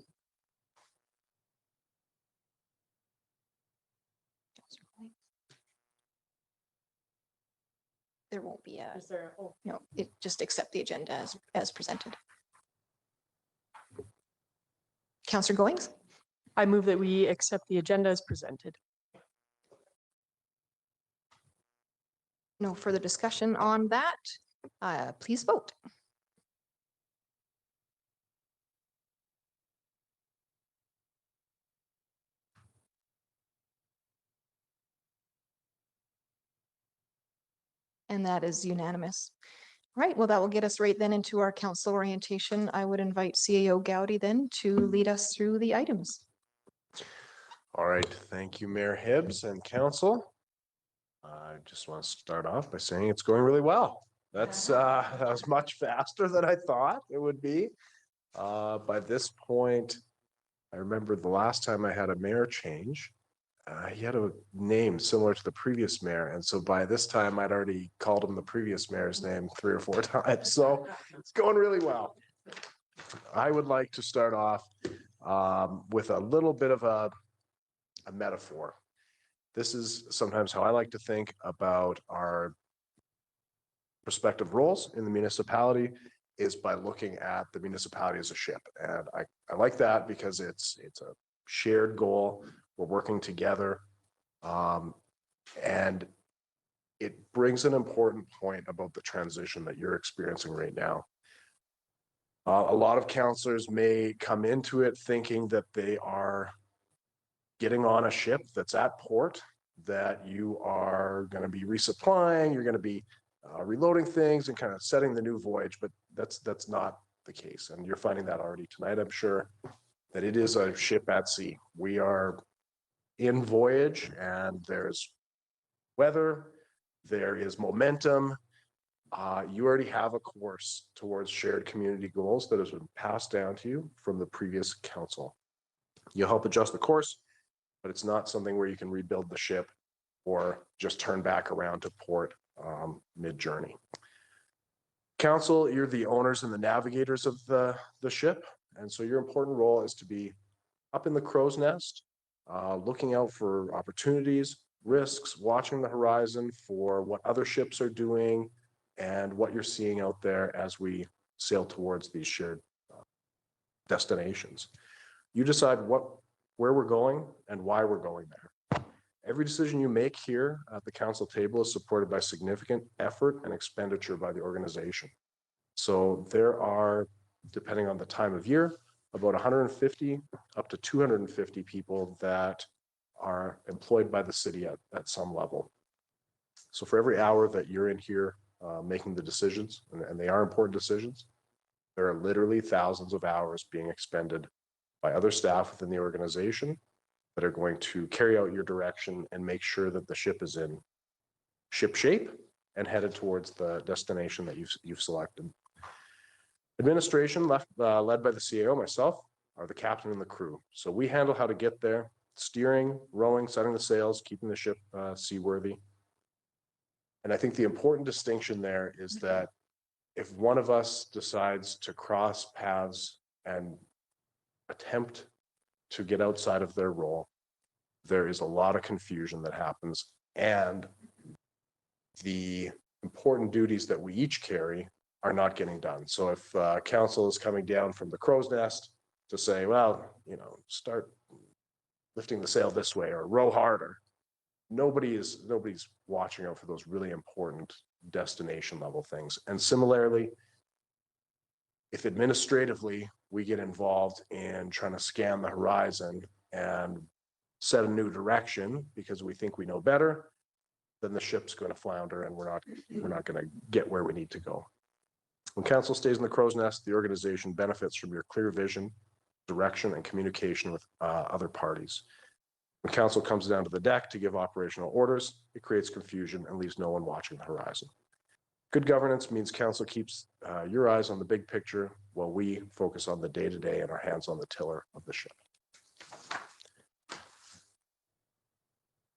There won't be a, no, it just accept the agenda as presented. Councillor Goings? I move that we accept the agenda as presented. No further discussion on that. Please vote. And that is unanimous. Right, well, that will get us right then into our council orientation. I would invite CAO Gowdy then to lead us through the items. All right, thank you, Mayor Hibbs and council. I just want to start off by saying it's going really well. That was much faster than I thought it would be. By this point, I remember the last time I had a mayor change, he had a name similar to the previous mayor. And so by this time, I'd already called him the previous mayor's name 3 or 4 times. So it's going really well. I would like to start off with a little bit of a metaphor. This is sometimes how I like to think about our respective roles in the municipality, is by looking at the municipality as a ship. And I like that because it's a shared goal. We're working together. And it brings an important point about the transition that you're experiencing right now. A lot of councillors may come into it thinking that they are getting on a ship that's at port, that you are going to be resupplying, you're going to be reloading things and kind of setting the new voyage, but that's not the case. And you're finding that already tonight, I'm sure, that it is a ship at sea. We are in voyage, and there's weather, there is momentum. You already have a course towards shared community goals that has been passed down to you from the previous council. You help adjust the course, but it's not something where you can rebuild the ship or just turn back around to port mid-journey. Council, you're the owners and the navigators of the ship. And so your important role is to be up in the crow's nest, looking out for opportunities, risks, watching the horizon for what other ships are doing and what you're seeing out there as we sail towards these shared destinations. You decide where we're going and why we're going there. Every decision you make here at the council table is supported by significant effort and expenditure by the organization. So there are, depending on the time of year, about 150 up to 250 people that are employed by the city at some level. So for every hour that you're in here making the decisions, and they are important decisions, there are literally thousands of hours being expended by other staff within the organization that are going to carry out your direction and make sure that the ship is in ship shape and headed towards the destination that you've selected. Administration led by the CAO, myself, are the captain and the crew. So we handle how to get there, steering, rowing, setting the sails, keeping the ship seaworthy. And I think the important distinction there is that if one of us decides to cross paths and attempt to get outside of their role, there is a lot of confusion that happens, and the important duties that we each carry are not getting done. So if council is coming down from the crow's nest to say, well, start lifting the sail this way or row harder, nobody's watching out for those really important destination level things. And similarly, if administratively we get involved in trying to scan the horizon and set a new direction because we think we know better, then the ship's going to flounder and we're not going to get where we need to go. When council stays in the crow's nest, the organization benefits from your clear vision direction and communication with other parties. When council comes down to the deck to give operational orders, it creates confusion and leaves no one watching the horizon. Good governance means council keeps your eyes on the big picture while we focus on the day-to-day and our hands on the tiller of the ship.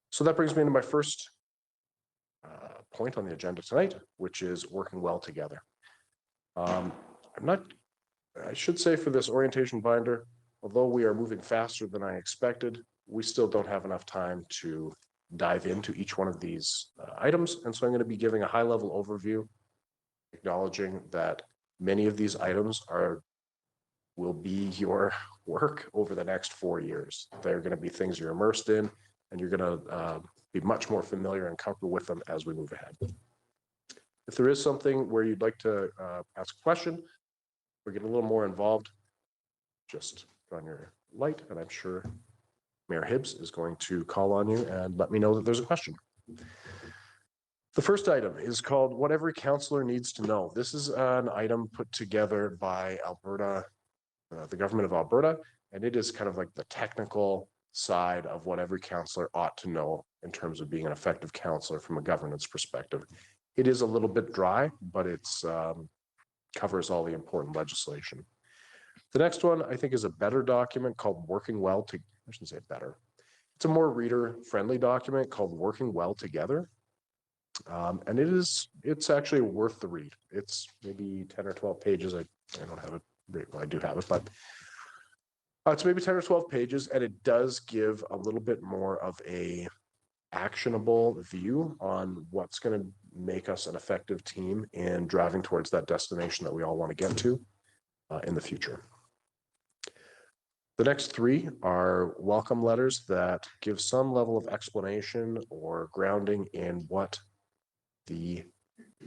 So that brings me to my first point on the agenda tonight, which is working well together. I should say for this orientation binder, although we are moving faster than I expected, we still don't have enough time to dive into each one of these items. And so I'm going to be giving a high-level overview, acknowledging that many of these items will be your work over the next 4 years. They're going to be things you're immersed in, and you're going to be much more familiar and comfortable with them as we move ahead. If there is something where you'd like to ask a question or get a little more involved, just put on your light, and I'm sure Mayor Hibbs is going to call on you and let me know that there's a question. The first item is called What Every Councillor Needs to Know. This is an item put together by Alberta, the government of Alberta, and it is kind of like the technical side of what every councillor ought to know in terms of being an effective councillor from a governance perspective. It is a little bit dry, but it's covers all the important legislation. The next one I think is a better document called Working Well to, I shouldn't say better. It's a more reader-friendly document called Working Well Together. And it's actually worth the read. It's maybe 10 or 12 pages. I don't have it, well, I do have it, but it's maybe 10 or 12 pages, and it does give a little bit more of a actionable view on what's going to make us an effective team in driving towards that destination that we all want to get to in the future. The next three are welcome letters that give some level of explanation or grounding in what the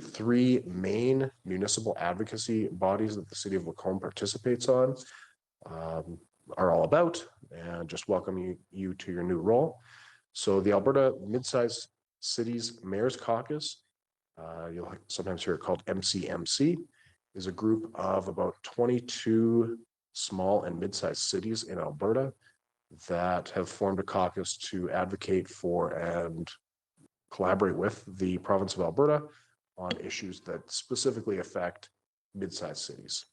three main municipal advocacy bodies that the city of Lacombe participates on are all about, and just welcome you to your new role. So the Alberta Mid-Sized Cities Mayor's Caucus, you'll sometimes hear it called MCMC, is a group of about 22 small and mid-sized cities in Alberta that have formed a caucus to advocate for and collaborate with the province of Alberta on issues that specifically affect mid-sized cities.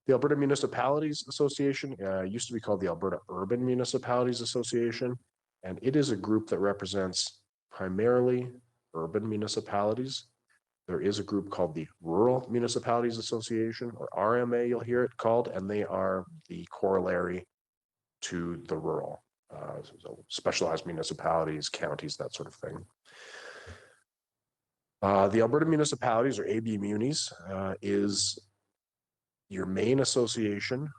The Alberta Municipalities Association used to be called the Alberta Urban Municipalities Association, and it is a group that represents primarily urban municipalities. There is a group called the Rural Municipalities Association, or RMA, you'll hear it called, and they are the corollary to the rural, so specialized municipalities, counties, that sort of thing. The Alberta Municipalities, or AB Munis, is your main association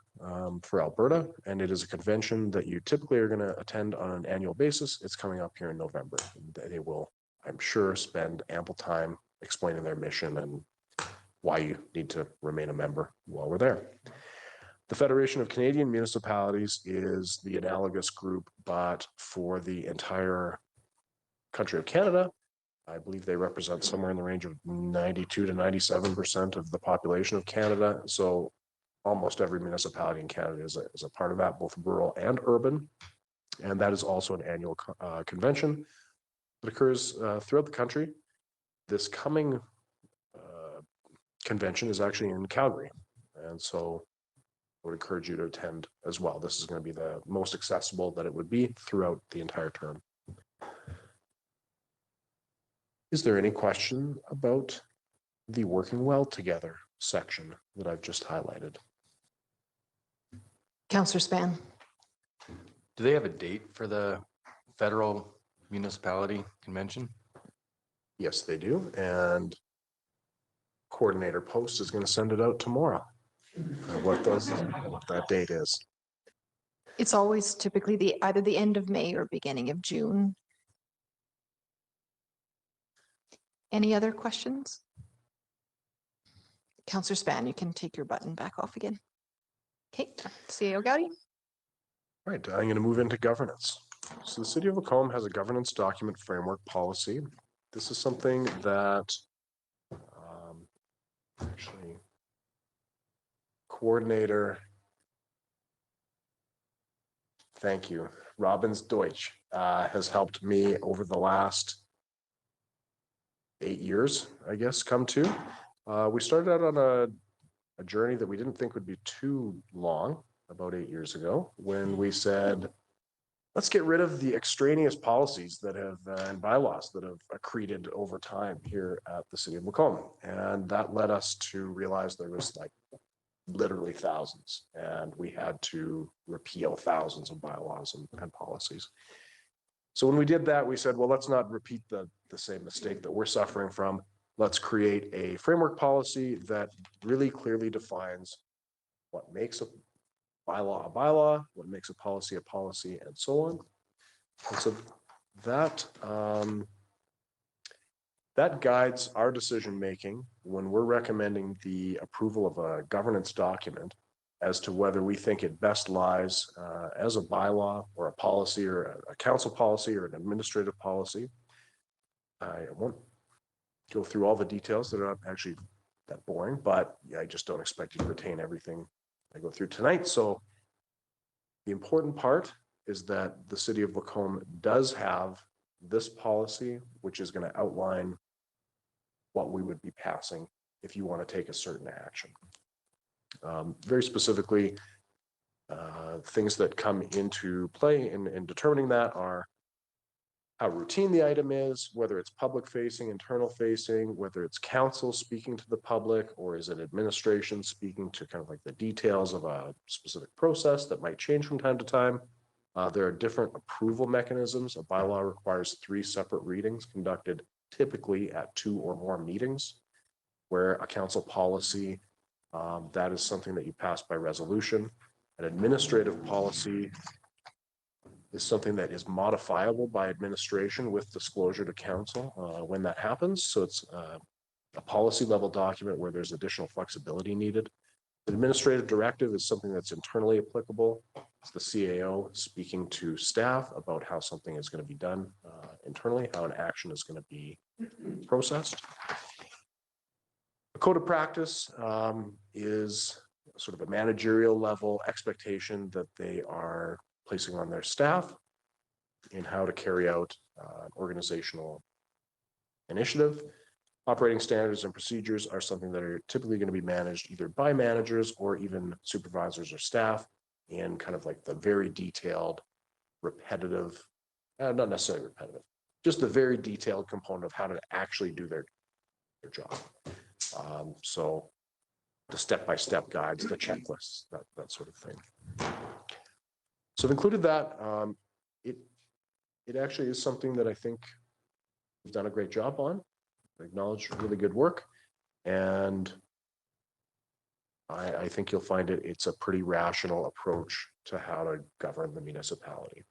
for Alberta, and it is a convention that you typically are going to attend on an annual basis. It's coming up here in November. They will, I'm sure, spend ample time explaining their mission and why you need to remain a member while we're there. The Federation of Canadian Municipalities is the analogous group, but for the entire country of Canada. I believe they represent somewhere in the range of 92 to 97% of the population of Canada. So almost every municipality in Canada is a part of that, both rural and urban. And that is also an annual convention that occurs throughout the country. This coming convention is actually in Calgary. And so I would encourage you to attend as well. This is going to be the most accessible that it would be throughout the entire term. Is there any question about the Working Well Together section that I've just highlighted? Councillor Span. Do they have a date for the federal municipality convention? Yes, they do. And Coordinator Post is going to send it out tomorrow. What that date is. It's always typically either the end of May or beginning of June. Any other questions? Councillor Span, you can take your button back off again. Okay, CAO Gowdy. Right, I'm going to move into governance. So the City of Lacombe has a governance document framework policy. This is something that actually Coordinator Thank you. Robbins Deutsch has helped me over the last 8 years, I guess, come to. We started out on a journey that we didn't think would be too long, about 8 years ago, when we said, let's get rid of the extraneous policies that have and bylaws that have accreted over time here at the city of Macomb. And that led us to realize there was like literally thousands, and we had to repeal thousands of bylaws and policies. So when we did that, we said, well, let's not repeat the same mistake that we're suffering from. Let's create a framework policy that really clearly defines what makes a bylaw, what makes a policy, and so on. And so that that guides our decision-making when we're recommending the approval of a governance document as to whether we think it best lies as a bylaw or a policy or a council policy or an administrative policy. I won't go through all the details. They're not actually that boring, but I just don't expect you to retain everything I go through tonight. So the important part is that the city of Lacombe does have this policy, which is going to outline what we would be passing if you want to take a certain action. Very specifically, things that come into play in determining that are how routine the item is, whether it's public facing, internal facing, whether it's council speaking to the public, or is it administration speaking to kind of like the details of a specific process that might change from time to time. There are different approval mechanisms. A bylaw requires 3 separate readings conducted typically at 2 or more meetings, where a council policy, that is something that you pass by resolution. An administrative policy is something that is modifiable by administration with disclosure to council when that happens. So it's a policy level document where there's additional flexibility needed. The administrative directive is something that's internally applicable. It's the CAO speaking to staff about how something is going to be done internally, how an action is going to be processed. A code of practice is sort of a managerial level expectation that they are placing on their staff in how to carry out an organizational initiative. Operating standards and procedures are something that are typically going to be managed either by managers or even supervisors or staff in kind of like the very detailed, repetitive, not necessarily repetitive, just the very detailed component of how to actually do their job. So the step-by-step guides, the checklists, that sort of thing. So I've included that. It actually is something that I think we've done a great job on. I acknowledge really good work, and I think you'll find it's a pretty rational approach to how to govern the municipality.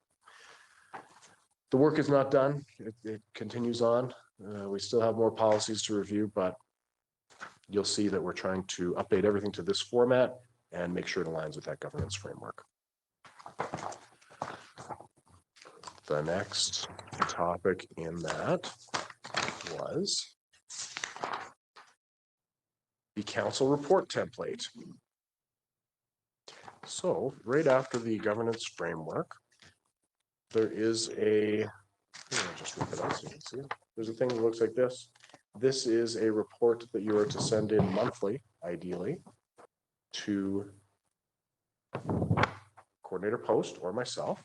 The work is not done. It continues on. We still have more policies to review, but you'll see that we're trying to update everything to this format and make sure it aligns with that governance framework. The next topic in that was the council report template. So right after the governance framework, there is just rip it out so you can see it. There's a thing that looks like this. This is a report that you are to send in monthly, ideally, to Coordinator Post or myself,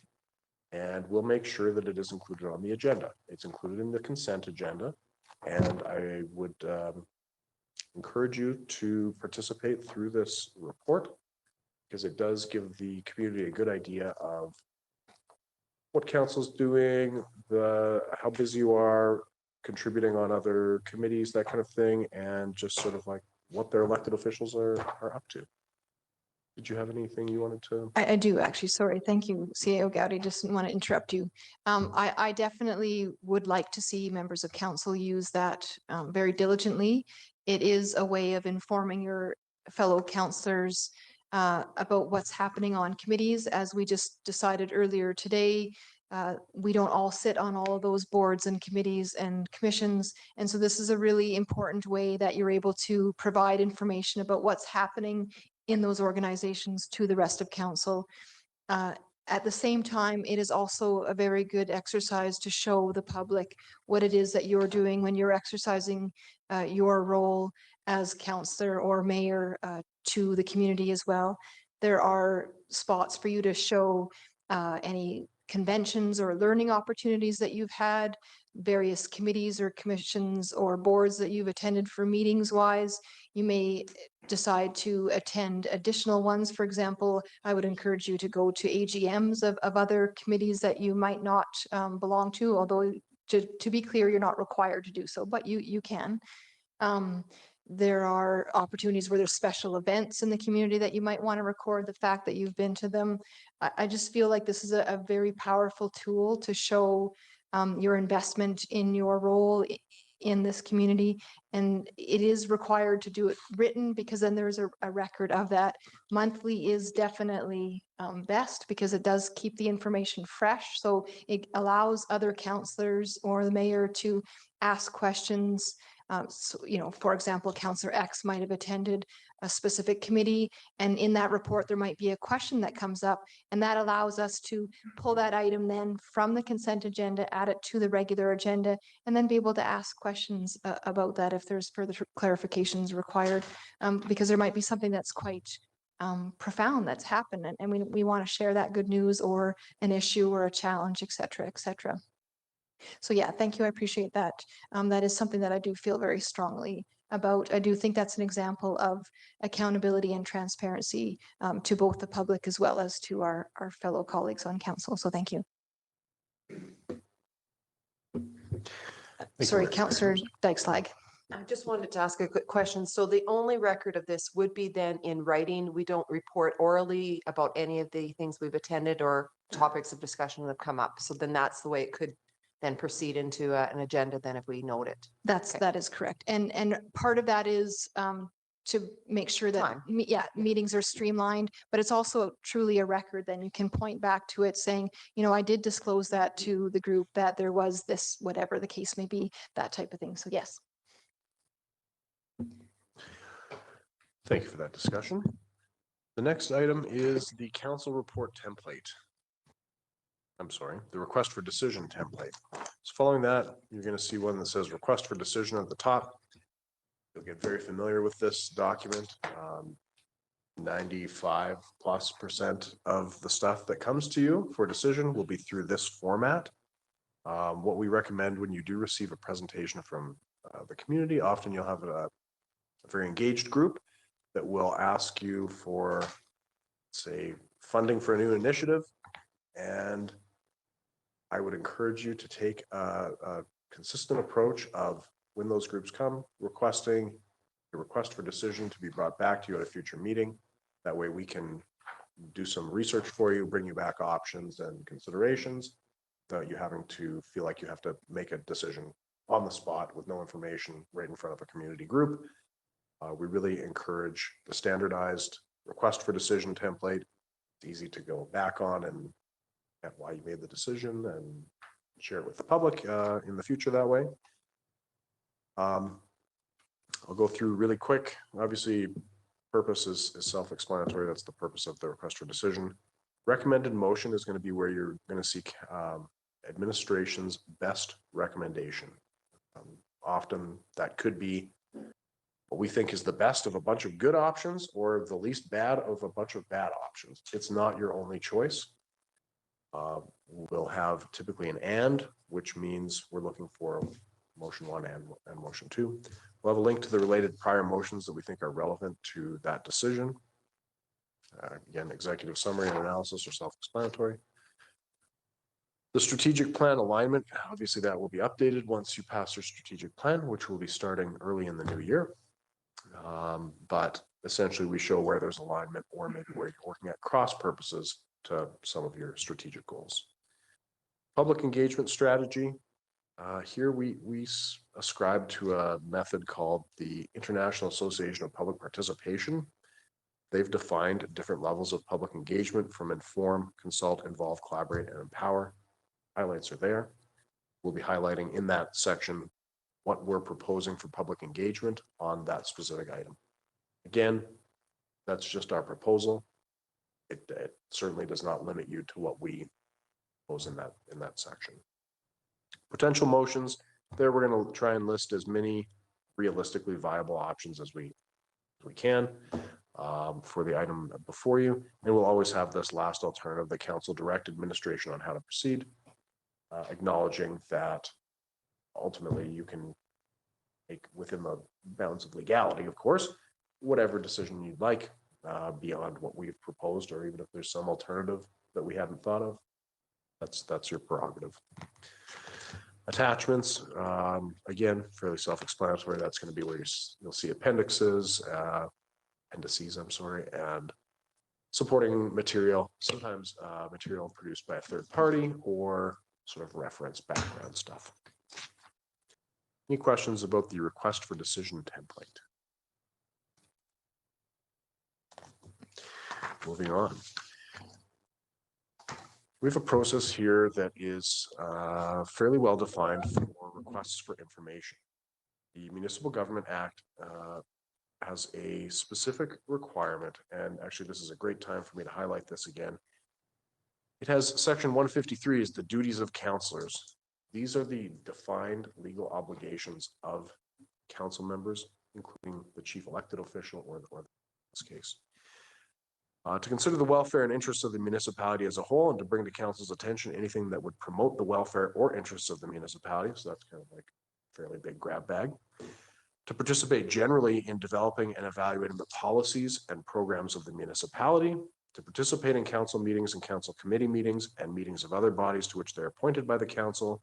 and we'll make sure that it is included on the agenda. It's included in the consent agenda, and I would encourage you to participate through this report because it does give the community a good idea of what council's doing, how busy you are, contributing on other committees, that kind of thing, and just sort of like what their elected officials are up to. Did you have anything you wanted to? I do actually, sorry. Thank you, CAO Gowdy. Just didn't want to interrupt you. I definitely would like to see members of council use that very diligently. It is a way of informing your fellow councillors about what's happening on committees. As we just decided earlier today, we don't all sit on all of those boards and committees and commissions. And so this is a really important way that you're able to provide information about what's happening in those organizations to the rest of council. At the same time, it is also a very good exercise to show the public what it is that you're doing when you're exercising your role as counselor or mayor to the community as well. There are spots for you to show any conventions or learning opportunities that you've had, various committees or commissions or boards that you've attended for meetings wise. You may decide to attend additional ones. For example, I would encourage you to go to AGMs of other committees that you might not belong to, although to be clear, you're not required to do so, but you can. There are opportunities where there's special events in the community that you might want to record the fact that you've been to them. I just feel like this is a very powerful tool to show your investment in your role in this community. And it is required to do it written because then there's a record of that. Monthly is definitely best because it does keep the information fresh. So it allows other counselors or the mayor to ask questions. So, you know, for example, Councillor X might have attended a specific committee, and in that report, there might be a question that comes up, and that allows us to pull that item then from the consent agenda, add it to the regular agenda, and then be able to ask questions about that if there's further clarifications required, because there might be something that's quite profound that's happened, and we want to share that good news or an issue or a challenge, et cetera, et cetera. So yeah, thank you. I appreciate that. That is something that I do feel very strongly about. I do think that's an example of accountability and transparency to both the public as well as to our fellow colleagues on council. So thank you. Sorry, Councillor Dykeslag. I just wanted to ask a quick question. So the only record of this would be then in writing. We don't report orally about any of the things we've attended or topics of discussion that have come up. So then that's the way it could then proceed into an agenda then if we note it. That is correct. And part of that is to make sure that, meetings are streamlined, but it's also truly a record. Then you can point back to it saying, you know, I did disclose that to the group that there was this, whatever the case may be, that type of thing. So yes. Thank you for that discussion. The next item is the council report template. I'm sorry, the request for decision template. So following that, you're going to see one that says request for decision at the top. You'll get very familiar with this document. 95+% of the stuff that comes to you for decision will be through this format. What we recommend when you do receive a presentation from the community, often you'll have a very engaged group that will ask you for, say, funding for a new initiative. And I would encourage you to take a consistent approach of when those groups come, requesting a request for decision to be brought back to you at a future meeting. That way we can do some research for you, bring you back options and considerations without you having to feel like you have to make a decision on the spot with no information right in front of a community group. We really encourage the standardized request for decision template. It's easy to go back on and why you made the decision and share it with the public in the future that way. I'll go through really quick. Obviously, purpose is self-explanatory. That's the purpose of the request for decision. Recommended motion is going to be where you're going to seek administration's best recommendation. Often that could be what we think is the best of a bunch of good options or the least bad of a bunch of bad options. It's not your only choice. We'll have typically an and, which means we're looking for motion one and motion two. We'll have a link to the related prior motions that we think are relevant to that decision. Again, executive summary and analysis are self-explanatory. The strategic plan alignment, obviously that will be updated once you pass your strategic plan, which will be starting early in the new year. But essentially we show where there's alignment or maybe where you're working at cross purposes to some of your strategic goals. Public engagement strategy. Here we ascribe to a method called the International Association of Public Participation. They've defined different levels of public engagement from inform, consult, involve, collaborate, and empower. Highlights are there. We'll be highlighting in that section what we're proposing for public engagement on that specific item. Again, that's just our proposal. it certainly does not limit you to what we propose in that section. Potential motions, there we're going to try and list as many realistically viable options as we can for the item before you. And we'll always have this last alternative, the council direct administration on how to proceed, acknowledging that ultimately you can make within the bounds of legality, of course, whatever decision you'd like beyond what we've proposed, or even if there's some alternative that we hadn't thought of, that's your prerogative. Attachments, again, fairly self-explanatory. That's going to be where you'll see appendices, appendices, I'm sorry, and supporting material, sometimes material produced by a third party or sort of reference background stuff. Any questions about the request for decision template? Moving on. We have a process here that is fairly well defined for requests for information. The Municipal Government Act has a specific requirement, and actually this is a great time for me to highlight this again. It has section 153 is the duties of councillors. These are the defined legal obligations of council members, including the chief elected official or in this case. To consider the welfare and interests of the municipality as a whole, and to bring to council's attention anything that would promote the welfare or interests of the municipality. So that's kind of like a fairly big grab bag. To participate generally in developing and evaluating the policies and programs of the municipality. To participate in council meetings and council committee meetings and meetings of other bodies to which they're appointed by the council.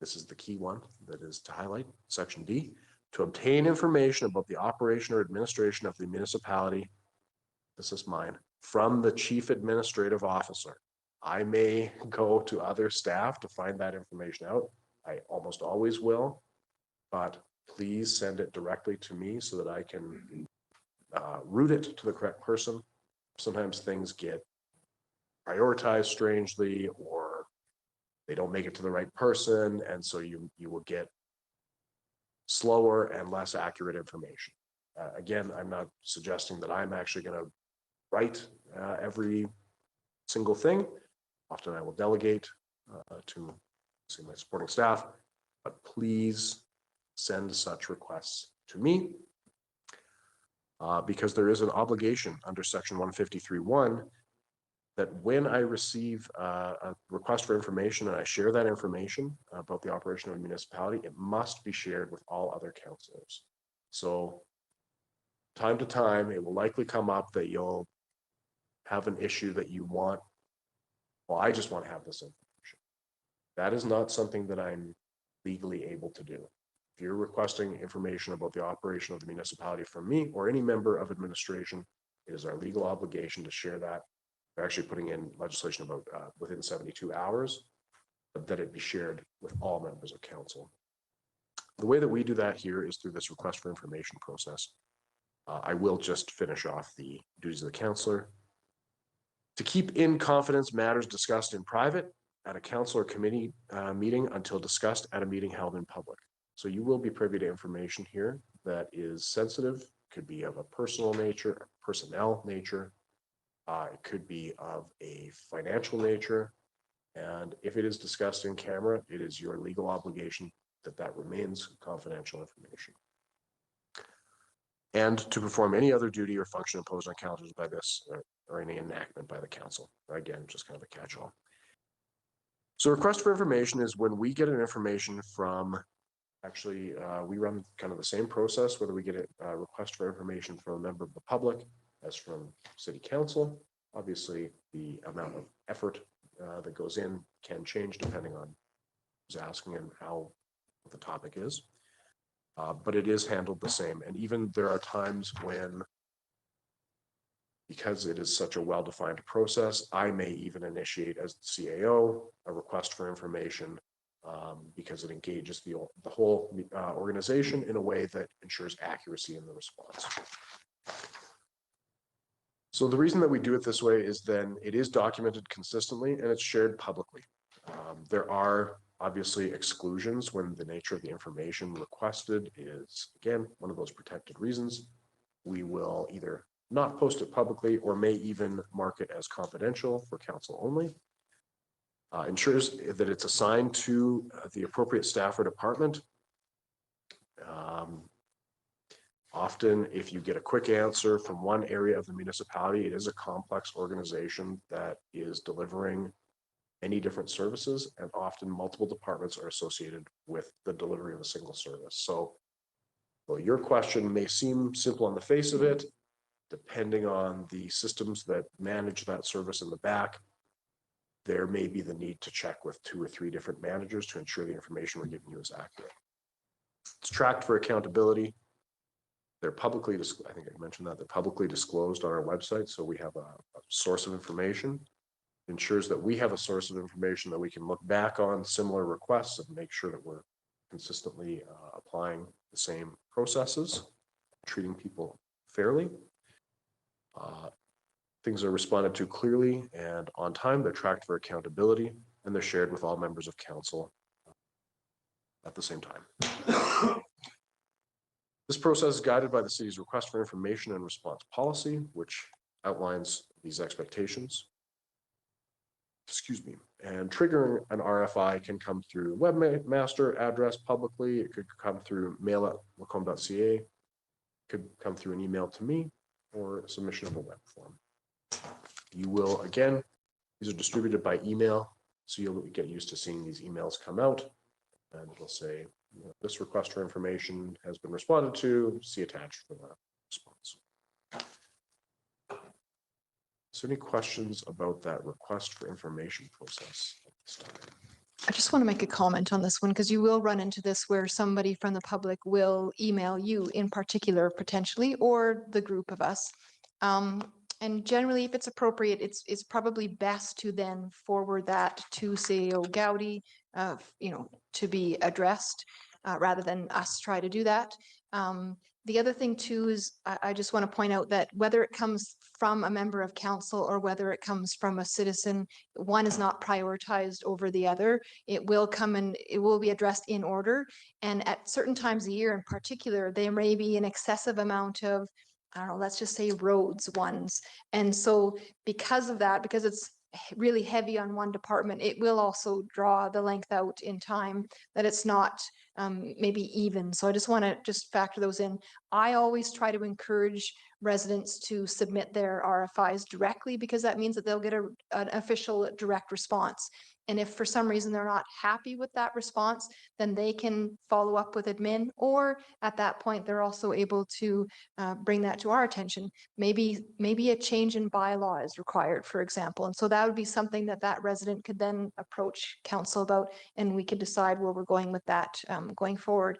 This is the key one that is to highlight, section D. To obtain information about the operation or administration of the municipality. This is mine, from the chief administrative officer. I may go to other staff to find that information out. I almost always will, but please send it directly to me so that I can route it to the correct person. Sometimes things get prioritized strangely, or they don't make it to the right person, and so you will get slower and less accurate information. Again, I'm not suggesting that I'm actually going to write every single thing. Often I will delegate to my supporting staff, but please send such requests to me because there is an obligation under section 153(1) that when I receive a request for information and I share that information about the operation of a municipality, it must be shared with all other councillors. So time to time, it will likely come up that you'll have an issue that you want, well, I just want to have this information. That is not something that I'm legally able to do. If you're requesting information about the operation of the municipality from me or any member of administration, it is our legal obligation to share that. We're actually putting in legislation about within 72 hours, but that it be shared with all members of council. The way that we do that here is through this request for information process. I will just finish off the duties of the councillor. To keep in confidence matters discussed in private at a council or committee meeting until discussed at a meeting held in public. So you will be privy to information here that is sensitive, could be of a personal nature, personnel nature. It could be of a financial nature. And if it is discussed in camera, it is your legal obligation that that remains confidential information. And to perform any other duty or function imposed on councillors by this or any enactment by the council. Again, just kind of a catch-all. So request for information is when we get an information from, actually, we run kind of the same process, whether we get a request for information from a member of the public as from city council. Obviously, the amount of effort that goes in can change depending on who's asking and how the topic is. But it is handled the same. And even there are times when, because it is such a well-defined process, I may even initiate as the CAO a request for information because it engages the whole organization in a way that ensures accuracy in the response. So the reason that we do it this way is then it is documented consistently and it's shared publicly. There are obviously exclusions when the nature of the information requested is, again, one of those protected reasons. We will either not post it publicly, or may even mark it as confidential for council only. Ensures that it's assigned to the appropriate staff or department. Often, if you get a quick answer from one area of the municipality, it is a complex organization that is delivering many different services, and often multiple departments are associated with the delivery of a single service. So, well, your question may seem simple on the face of it, depending on the systems that manage that service in the back. There may be the need to check with 2 or 3 different managers to ensure the information we're giving you is accurate. It's tracked for accountability. They're publicly, I think I mentioned that, they're publicly disclosed on our website. So we have a source of information. It ensures that we have a source of information that we can look back on similar requests and make sure that we're consistently applying the same processes, treating people fairly. Things are responded to clearly and on time. They're tracked for accountability, and they're shared with all members of council at the same time. This process is guided by the city's request for information and response policy, which outlines these expectations. Excuse me. And triggering an RFI can come through webmaster address publicly. It could come through mail@lacombe.ca. Could come through an email to me or submission of a web form. You will, again, these are distributed by email, so you'll get used to seeing these emails come out, and it'll say, you know, this request for information has been responded to, see attached for the response. Is there any questions about that request for information process at this time? I just want to make a comment on this one because you will run into this where somebody from the public will email you in particular, potentially, or the group of us. And generally, if it's appropriate, it's probably best to then forward that to CEO Gowdy, you know, to be addressed rather than us try to do that. The other thing too is I just want to point out that whether it comes from a member of council or whether it comes from a citizen, one is not prioritized over the other. It will come and it will be addressed in order. And at certain times a year in particular, there may be an excessive amount of, I don't know, let's just say roads ones. And so because of that, because it's really heavy on one department, it will also draw the length out in time that it's not maybe even. So I just want to just factor those in. I always try to encourage residents to submit their RFIs directly because that means that they'll get an official direct response. And if for some reason they're not happy with that response, then they can follow up with admin, or at that point, they're also able to bring that to our attention. Maybe a change in bylaw is required, for example. And so that would be something that that resident could then approach council about, and we could decide where we're going with that going forward.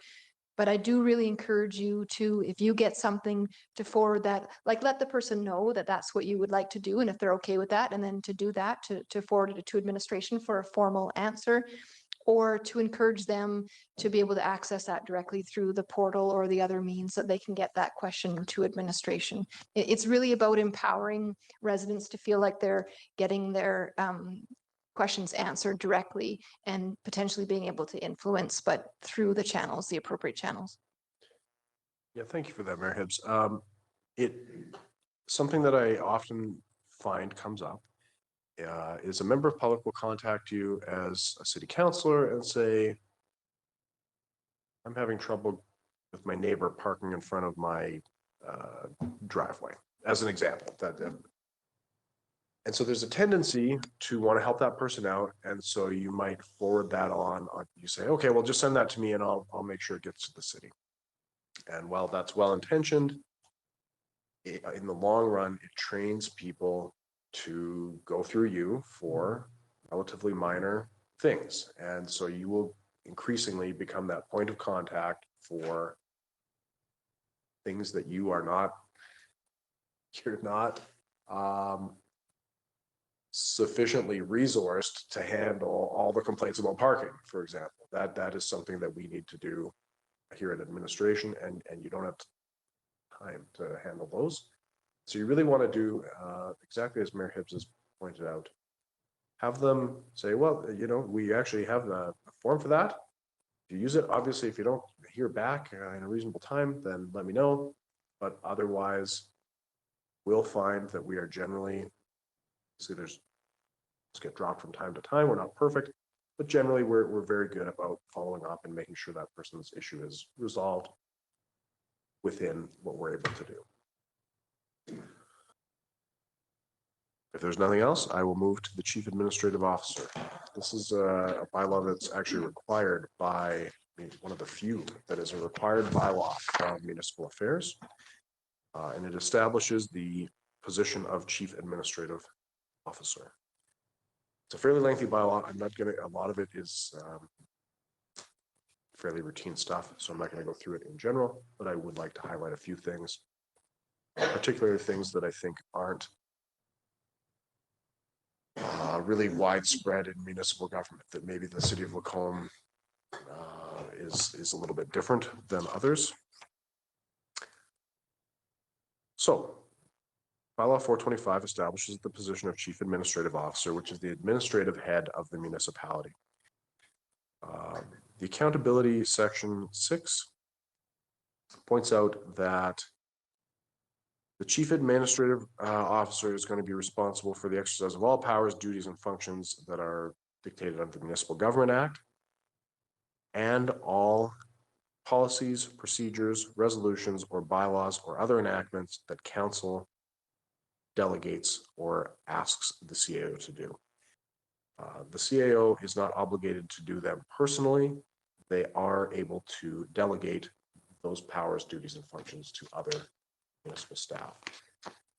But I do really encourage you to, if you get something, to forward that, like let the person know that that's what you would like to do. And if they're okay with that, and then to do that, to forward it to administration for a formal answer, or to encourage them to be able to access that directly through the portal or the other means that they can get that question to administration. It's really about empowering residents to feel like they're getting their questions answered directly and potentially being able to influence, but through the channels, the appropriate channels. Yeah, thank you for that, Mayor Hibbs. Something that I often find comes up is a member of public will contact you as a city councillor and say, I'm having trouble with my neighbor parking in front of my driveway, as an example. And so there's a tendency to want to help that person out. And so you might forward that on. You say, okay, well, just send that to me and I'll make sure it gets to the city. And while that's well-intentioned, in the long run, it trains people to go through you for relatively minor things. And so you will increasingly become that point of contact for things that you're not sufficiently resourced to handle all the complaints about parking, for example. That is something that we need to do here at administration, and you don't have time to handle those. So you really want to do exactly as Mayor Hibbs has pointed out. Have them say, well, you know, we actually have a form for that. If you use it, obviously, if you don't hear back in a reasonable time, then let me know. But otherwise, will find that we are generally, see there's, get dropped from time to time. We're not perfect, but generally we're very good about following up and making sure that person's issue is resolved within what we're able to do. If there's nothing else, I will move to the Chief Administrative Officer. This is a bylaw that's actually required by, one of the few that is a required bylaw of municipal affairs. And it establishes the position of Chief Administrative Officer. It's a fairly lengthy bylaw. I'm not going to, a lot of it is fairly routine stuff, so I'm not going to go through it in general, but I would like to highlight a few things, particularly things that I think aren't really widespread in municipal government, that maybe the city of Lacombe is a little bit different than others. So, bylaw 425 establishes the position of Chief Administrative Officer, which is the administrative head of the municipality. The accountability section 6 points out that the Chief Administrative Officer is going to be responsible for the exercise of all powers, duties, and functions that are dictated under the Municipal Government Act, and all policies, procedures, resolutions, or bylaws or other enactments that council delegates or asks the CAO to do. The CAO is not obligated to do them personally. They are able to delegate those powers, duties, and functions to other municipal staff.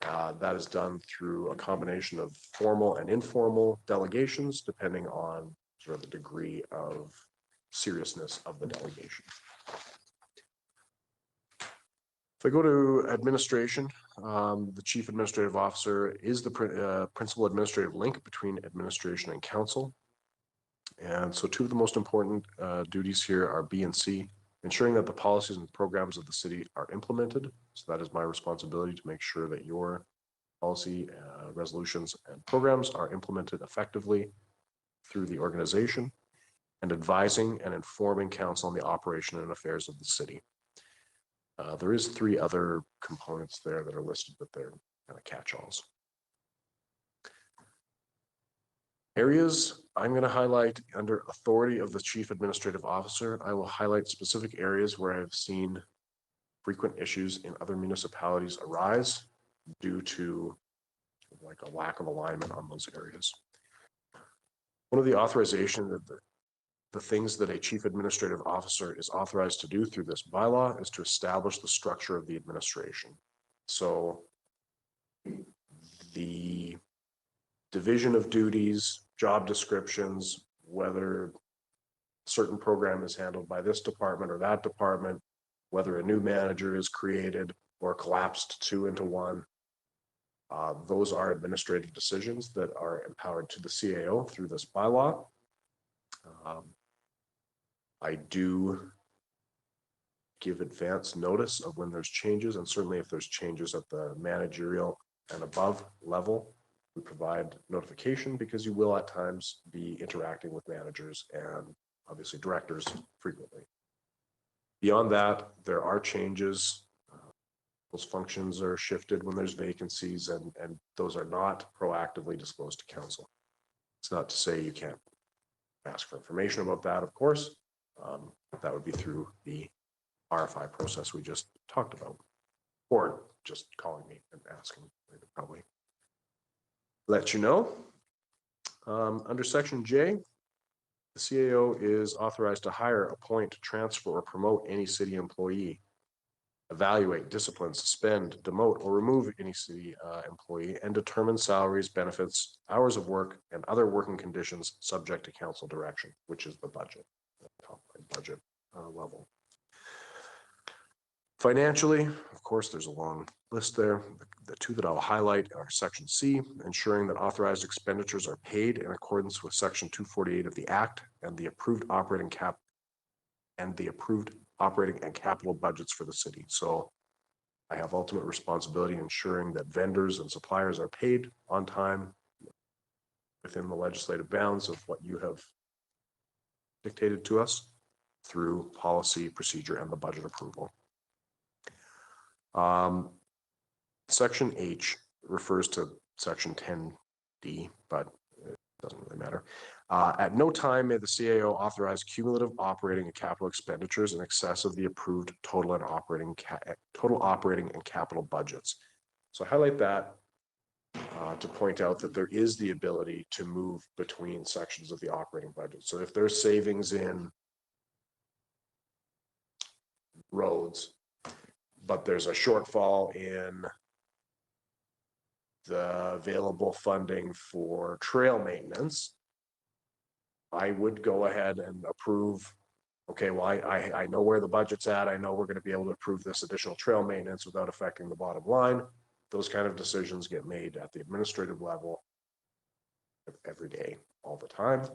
That is done through a combination of formal and informal delegations, depending on sort of the degree of seriousness of the delegation. If I go to administration, the Chief Administrative Officer is the principal administrative link between administration and council. And so two of the most important duties here are B and C, ensuring that the policies and programs of the city are implemented. So that is my responsibility to make sure that your policy, resolutions, and programs are implemented effectively through the organization, and advising and informing council on the operation and affairs of the city. There is 3 other components there that are listed, but they're kind of catch-alls. Areas I'm going to highlight under authority of the Chief Administrative Officer. I will highlight specific areas where I've seen frequent issues in other municipalities arise due to like a lack of alignment on those areas. One of the authorization that the things that a Chief Administrative Officer is authorized to do through this bylaw is to establish the structure of the administration. So the division of duties, job descriptions, whether a certain program is handled by this department or that department, whether a new manager is created or collapsed 2 into 1. Those are administrative decisions that are empowered to the CAO through this bylaw. I do give advance notice of when there's changes, and certainly if there's changes at the managerial and above level, we provide notification, because you will at times be interacting with managers and obviously directors frequently. Beyond that, there are changes. Those functions are shifted when there's vacancies, and those are not proactively disclosed to council. It's not to say you can't ask for information about that, of course. That would be through the RFI process we just talked about, or just calling me and asking. They would probably let you know. Under section J, the CAO is authorized to hire, appoint, transfer, or promote any city employee, evaluate, discipline, suspend, demote, or remove any city employee, and determine salaries, benefits, hours of work, and other working conditions subject to council direction, which is the budget, top budget level. Financially, of course, there's a long list there. The 2 that I'll highlight are section C, ensuring that authorized expenditures are paid in accordance with section 248 of the Act and the approved operating and capital budgets for the city. So I have ultimate responsibility ensuring that vendors and suppliers are paid on time within the legislative bounds of what you have dictated to us through policy, procedure, and the budget approval. Section H refers to section 10D, but it doesn't really matter. At no time may the CAO authorize cumulative operating and capital expenditures in excess of the approved total and total operating and capital budgets. So highlight that to point out that there is the ability to move between sections of the operating budget. So if there's savings in roads, but there's a shortfall in the available funding for trail maintenance, I would go ahead and approve. Okay, well, I know where the budget's at. I know we're going to be able to approve this additional trail maintenance without affecting the bottom line. Those kind of decisions get made at the administrative level every day, all the time.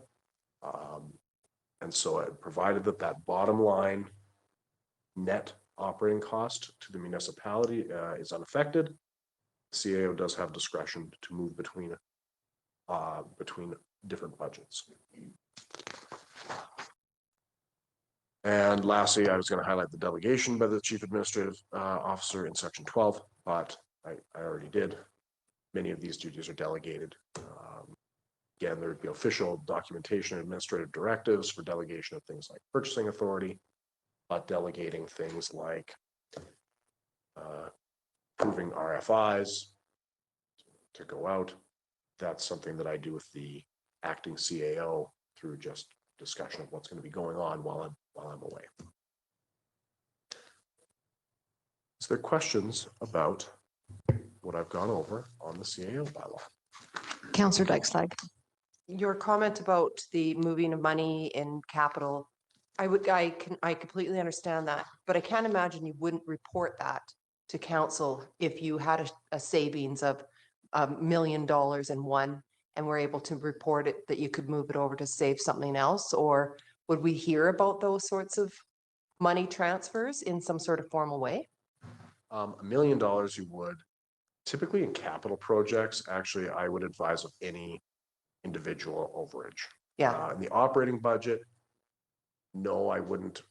And so it provided that that bottom line net operating cost to the municipality is unaffected, CAO does have discretion to move between different budgets. And lastly, I was going to highlight the delegation by the chief administrative officer in section 12, but I already did. Many of these duties are delegated. Again, there would be official documentation, administrative directives for delegation of things like purchasing authority, but delegating things like approving RFIs to go out. That's something that I do with the acting CAO through just discussion of what's going to be going on while I'm away. Is there questions about what I've gone over on the CAO bylaw? Councillor Dyksdag. Your comment about the moving of money in capital, I completely understand that, but I can't imagine you wouldn't report that to council if you had a savings of $1 million in one and were able to report it, that you could move it over to save something else? Or would we hear about those sorts of money transfers in some sort of formal way? $1 million you would. Typically in capital projects, actually, I would advise of any individual overage. Yeah. In the operating budget, no, I wouldn't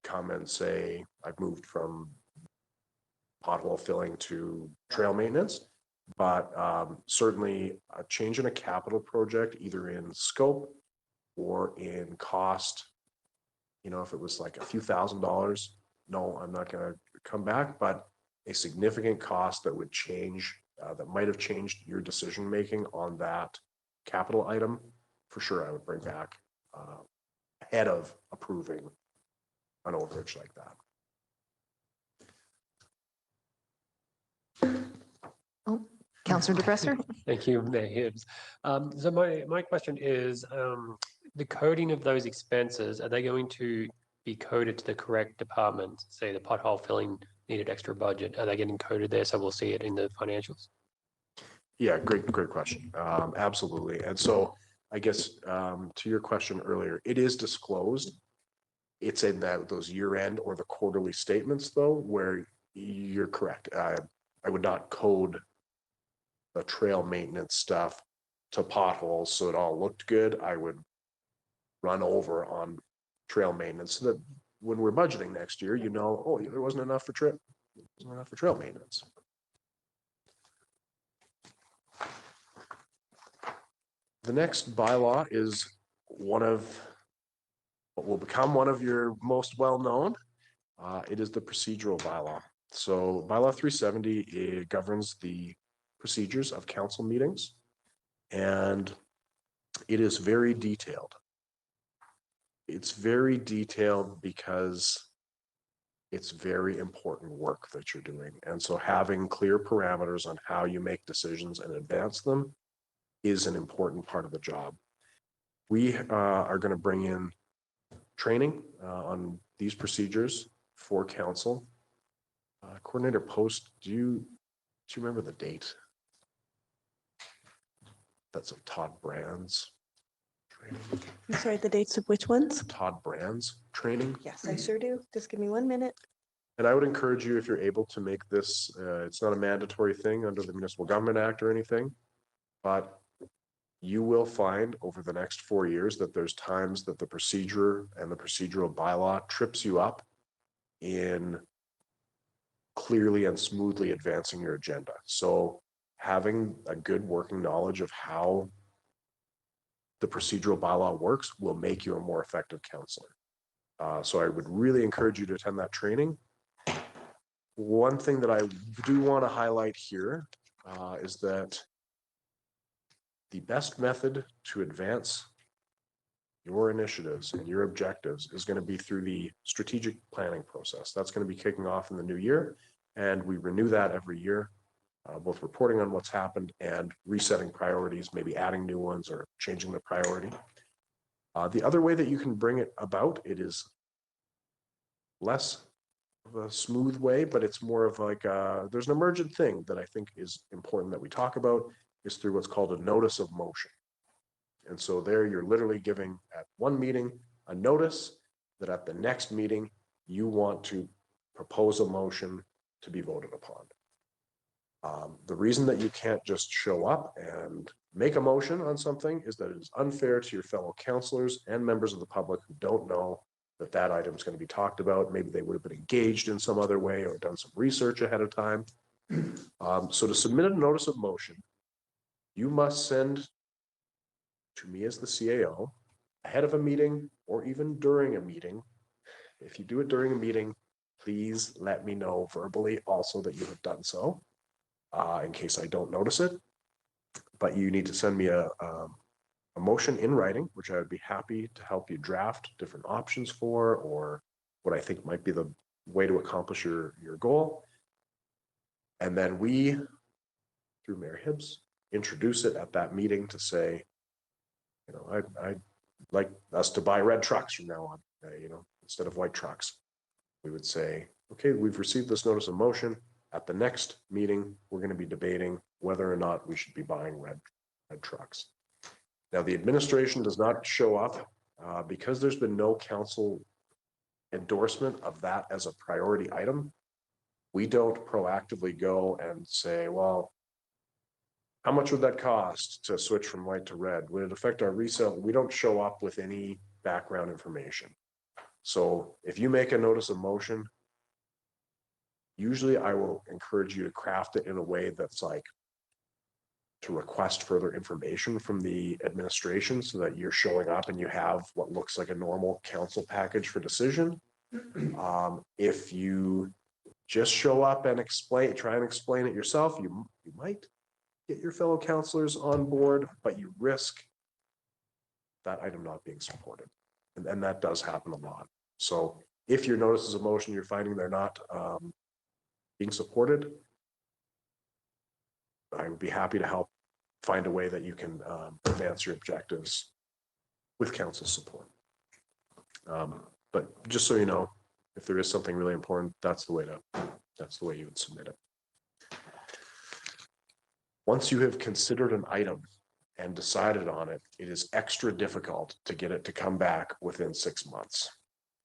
come and say I've moved from pothole filling to trail maintenance, but certainly a change in a capital project, either in scope or in cost, you know, if it was like a few $1,000s, no, I'm not going to come back, but a significant cost that would change, that might have changed your decision making on that capital item, for sure I would bring back ahead of approving an overage like that. Oh, Councillor DeBresser. Thank you, Mayor Hibbs. So my question is, the coding of those expenses, are they going to be coded to the correct department? Say the pothole filling needed extra budget, are they getting coded there so we'll see it in the financials? Yeah, great question. Absolutely. And so I guess to your question earlier, it is disclosed. It's in those year-end or the quarterly statements, though, where you're correct. I would not code the trail maintenance stuff to potholes so it all looked good. I would run over on trail maintenance so that when we're budgeting next year, you know, oh, there wasn't enough for trail maintenance. The next bylaw is one of what will become one of your most well-known. It is the procedural bylaw. So bylaw 370, it governs the procedures of council meetings, and it is very detailed. It's very detailed because it's very important work that you're doing. And so having clear parameters on how you make decisions and advance them is an important part of the job. We are going to bring in training on these procedures for council. Coordinator Post, do you remember the date? That's of Todd Brand's training. I'm sorry, the dates of which ones? Todd Brand's training. Yes, I sure do. Just give me 1 minute. And I would encourage you, if you're able to make this, it's not a mandatory thing under the Municipal Government Act or anything, but you will find over the next 4 years that there's times that the procedure and the procedural bylaw trips you up in clearly and smoothly advancing your agenda. So having a good working knowledge of how the procedural bylaw works will make you a more effective counselor. So I would really encourage you to attend that training. One thing that I do want to highlight here is that the best method to advance your initiatives and your objectives is going to be through the strategic planning process. That's going to be kicking off in the new year, and we renew that every year, both reporting on what's happened and resetting priorities, maybe adding new ones or changing the priority. The other way that you can bring it about, it is less of a smooth way, but it's more of like there's an emergent thing that I think is important that we talk about, is through what's called a notice of motion. And so there you're literally giving at one meeting a notice that at the next meeting you want to propose a motion to be voted upon. The reason that you can't just show up and make a motion on something is that it is unfair to your fellow councillors and members of the public who don't know that that item is going to be talked about. Maybe they would have been engaged in some other way or done some research ahead of time. So to submit a notice of motion, you must send to me as the CAO ahead of a meeting or even during a meeting. If you do it during a meeting, please let me know verbally also that you have done so, in case I don't notice it. But you need to send me a motion in writing, which I would be happy to help you draft different options for, or what I think might be the way to accomplish your goal. And then we, through Mayor Hibbs, introduce it at that meeting to say, you know, I'd like us to buy red trucks from now on, you know, instead of white trucks. We would say, okay, we've received this notice of motion. At the next meeting, we're going to be debating whether or not we should be buying red trucks. Now, the administration does not show up because there's been no council endorsement of that as a priority item. We don't proactively go and say, well, how much would that cost to switch from white to red? Would it affect our resale? We don't show up with any background information. So if you make a notice of motion, usually I will encourage you to craft it in a way that's like to request further information from the administration so that you're showing up and you have what looks like a normal council package for decision. If you just show up and try and explain it yourself, you might get your fellow councillors on board, but you risk that item not being supported. And that does happen a lot. So if your notices of motion, you're finding they're not being supported, I would be happy to help find a way that you can advance your objectives with council support. But just so you know, if there is something really important, that's the way you would submit it. Once you have considered an item and decided on it, it is extra difficult to get it to come back within 6 months.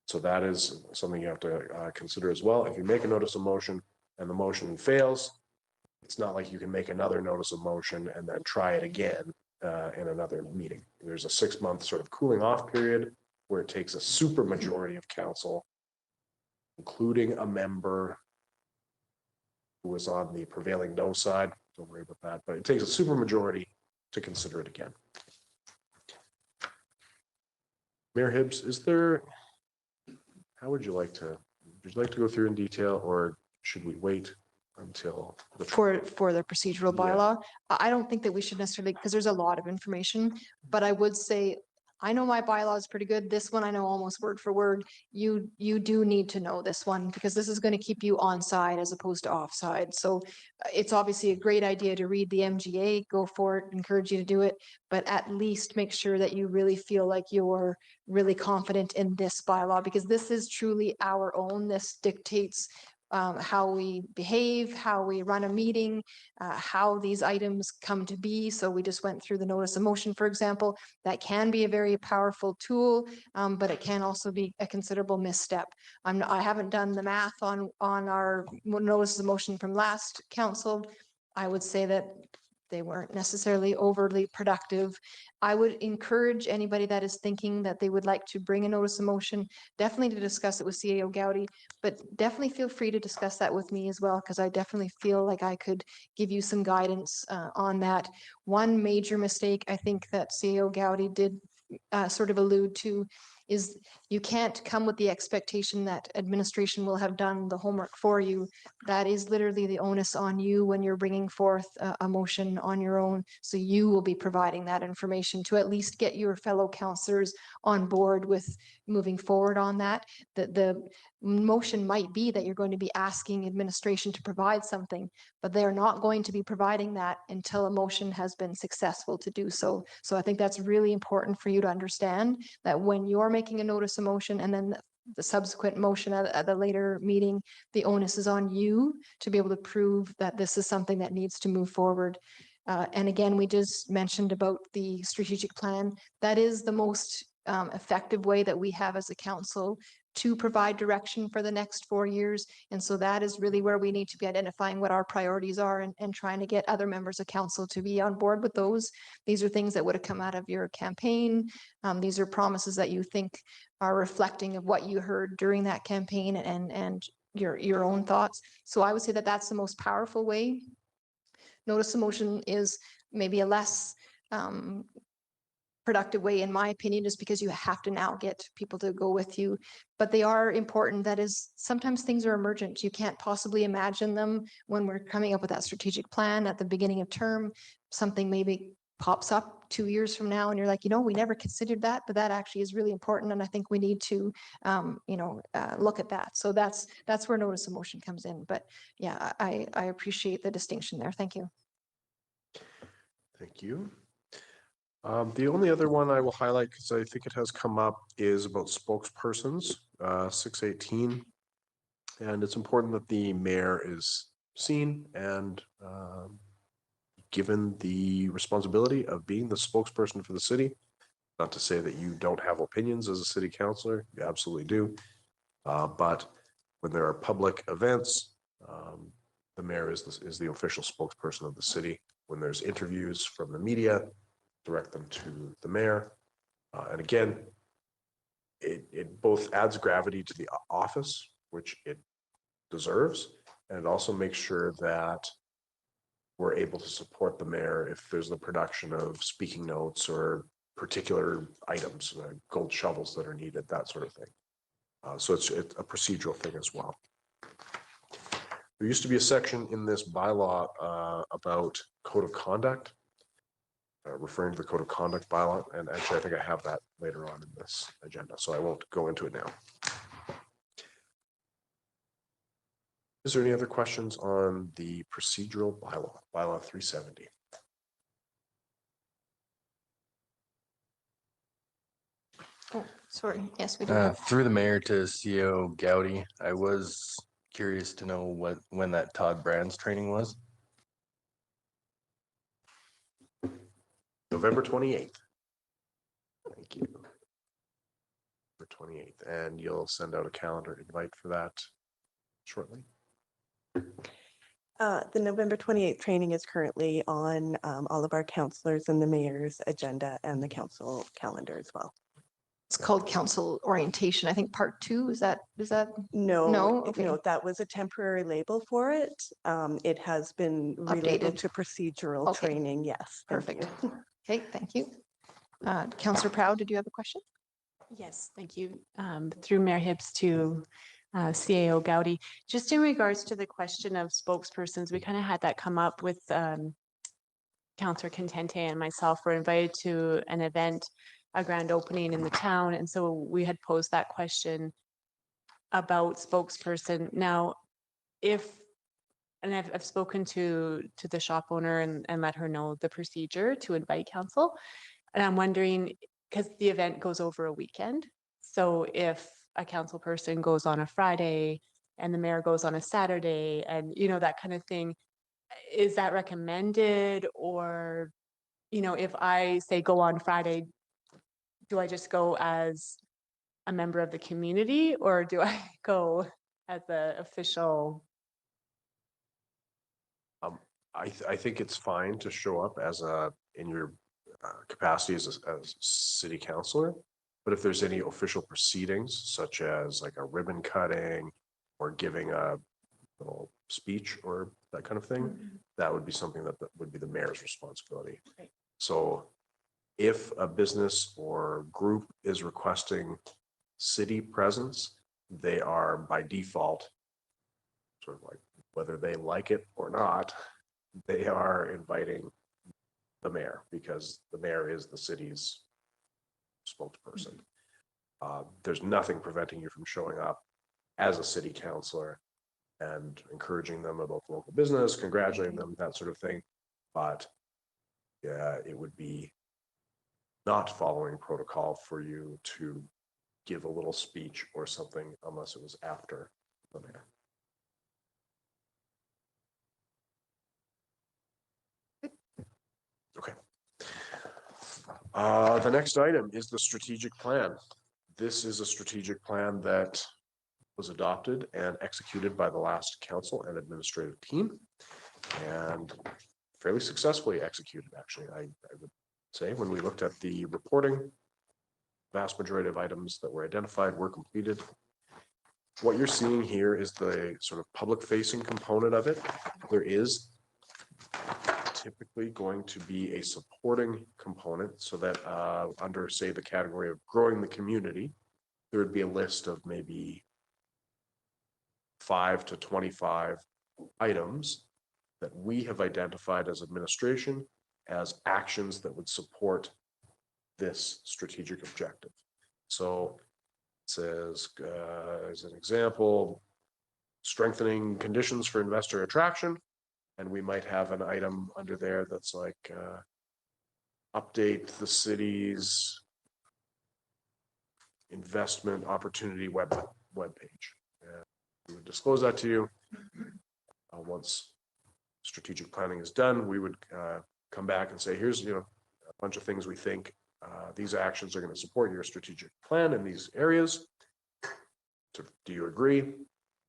So that is something you have to consider as well. If you make a notice of motion and the motion fails, it's not like you can make another notice of motion and then try it again in another meeting. There's a 6-month sort of cooling off period where it takes a super majority of council, including a member who was on the prevailing no side. Don't worry about that, but it takes a super majority to consider it again. Mayor Hibbs, how would you like to go through in detail, or should we wait until For the procedural bylaw? I don't think that we should necessarily, because there's a lot of information, but I would say, I know my bylaw is pretty good. This one I know almost word for word. You do need to know this one because this is going to keep you on side as opposed to off side. So it's obviously a great idea to read the MGA, go for it, encourage you to do it, but at least make sure that you really feel like you're really confident in this bylaw because this is truly our own. This dictates how we behave, how we run a meeting, how these items come to be. So we just went through the notice of motion, for example. That can be a very powerful tool, but it can also be a considerable misstep. I haven't done the math on our notice of motion from last council. I would say that They weren't necessarily overly productive. I would encourage anybody that is thinking that they would like to bring a notice of motion, definitely to discuss it with CAO Gowdy, but definitely feel free to discuss that with me as well, because I definitely feel like I could give you some guidance on that. One major mistake I think that CAO Gowdy did sort of allude to is you can't come with the expectation that administration will have done the homework for you. That is literally the onus on you when you're bringing forth a motion on your own. So you will be providing that information to at least get your fellow councillors on board with moving forward on that. The motion might be that you're going to be asking administration to provide something, but they're not going to be providing that until a motion has been successful to do so. So I think that's really important for you to understand that when you're making a notice of motion and then the subsequent motion at the later meeting, the onus is on you to be able to prove that this is something that needs to move forward. And again, we just mentioned about the strategic plan. That is the most effective way that we have as a council to provide direction for the next 4 years. And so that is really where we need to be identifying what our priorities are and trying to get other members of council to be on board with those. These are things that would have come out of your campaign. These are promises that you think are reflecting of what you heard during that campaign and your own thoughts. So I would say that that's the most powerful way. Notice of motion is maybe a less productive way, in my opinion, just because you have to now get people to go with you. But they are important. That is, sometimes things are emergent. You can't possibly imagine them when we're coming up with that strategic plan at the beginning of term. Something maybe pops up 2 years from now and you're like, we never considered that, but that actually is really important. And I think we need to, look at that. So that's where notice of motion comes in. But yeah, I appreciate the distinction there. Thank you. Thank you. The only other one I will highlight, because I think it has come up, is about spokespersons, 618. And it's important that the mayor is seen and given the responsibility of being the spokesperson for the city. Not to say that you don't have opinions as a city councillor, you absolutely do. But when there are public events, the mayor is the official spokesperson of the city. When there's interviews from the media, direct them to the mayor. And again, it both adds gravity to the office, which it deserves, and it also makes sure that we're able to support the mayor if there's the production of speaking notes or particular items, gold shovels that are needed, that sort of thing. So it's a procedural thing as well. There used to be a section in this bylaw about code of conduct, referring to the code of conduct bylaw, and actually I think I have that later on in this agenda, so I won't go into it now. Is there any other questions on the procedural bylaw 370? Oh, sorry. Yes, we do. have- Through the mayor to CEO Gowdy, I was curious to know when that Todd Brands training was. November 28th. Thank you. November 28th, and you'll send out a calendar invite for that shortly. The November 28th training is currently on all of our councillors and the mayor's agenda and the council calendar as well. It's called council orientation. I think part 2, is that? No, No? Okay. no, that was a temporary label for it. It has been Updated. relabeled to procedural Okay. training. Yes. thank Perfect. you. Okay, thank you. Councillor Proud, did you have a question? Yes, thank you. Through Mayor Hibbs to CAO Gowdy. Just in regards to the question of spokespersons, we kind of had that come up with Councillor Contente and myself were invited to an event, a grand opening in the town. And so we had posed that question about spokesperson. Now, I've spoken to the shop owner and let her know the procedure to invite council. And I'm wondering, because the event goes over a weekend, so if a council person goes on a Friday and the mayor goes on a Saturday and, that kind of thing, is that recommended? Or, if I say go on Friday, do I just go as a member of the community or do I go as the official? I think it's fine to show up as in your capacity as a city councillor. But if there's any official proceedings, such as like a ribbon cutting or giving a little speech or that kind of thing, that would be something that would be the mayor's responsibility. Right. So if a business or group is requesting city presence, they are by default, sort of like whether they like it or not, they are inviting the mayor because the mayor is the city's spokesperson. There's nothing preventing you from showing up as a city councillor and encouraging them about local business, congratulating them, that sort of thing. But yeah, it would be not following protocol for you to give a little speech or something unless it was after the mayor. Okay. The next item is the strategic plan. This is a strategic plan that was adopted and executed by the last council and administrative team and fairly successfully executed, actually. I would say when we looked at the reporting, vast majority of items that were identified were completed. What you're seeing here is the sort of public facing component of it. There is typically going to be a supporting component so that under, say, the category of growing the community, there would be a list of maybe 5 to 25 items that we have identified as administration as actions that would support this strategic objective. So it says, as an example, strengthening conditions for investor attraction. And we might have an item under there that's like update the city's investment opportunity webpage. We would disclose that to you. Once strategic planning is done, we would come back and say, here's a bunch of things we think these actions are going to support your strategic plan in these areas. So, do you agree?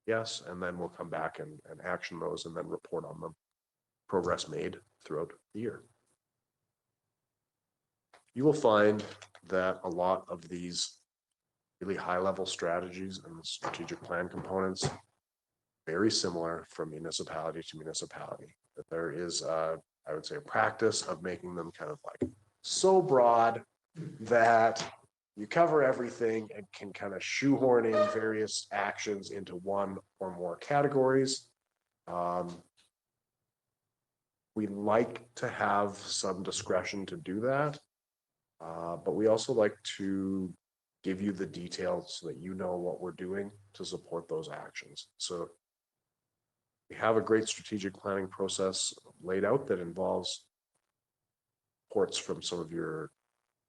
Yes, and then we'll come back and action those and then report on them. Progress made throughout the year. You will find that a lot of these really high-level strategies and strategic plan components very similar from municipality to municipality. That there is, I would say, a practice of making them kind of like so broad that you cover everything and can kind of shoehorn in various actions into one or more categories. We like to have some discretion to do that, but we also like to give you the details so that you know what we're doing to support those actions. So we have a great strategic planning process laid out that involves reports from some of your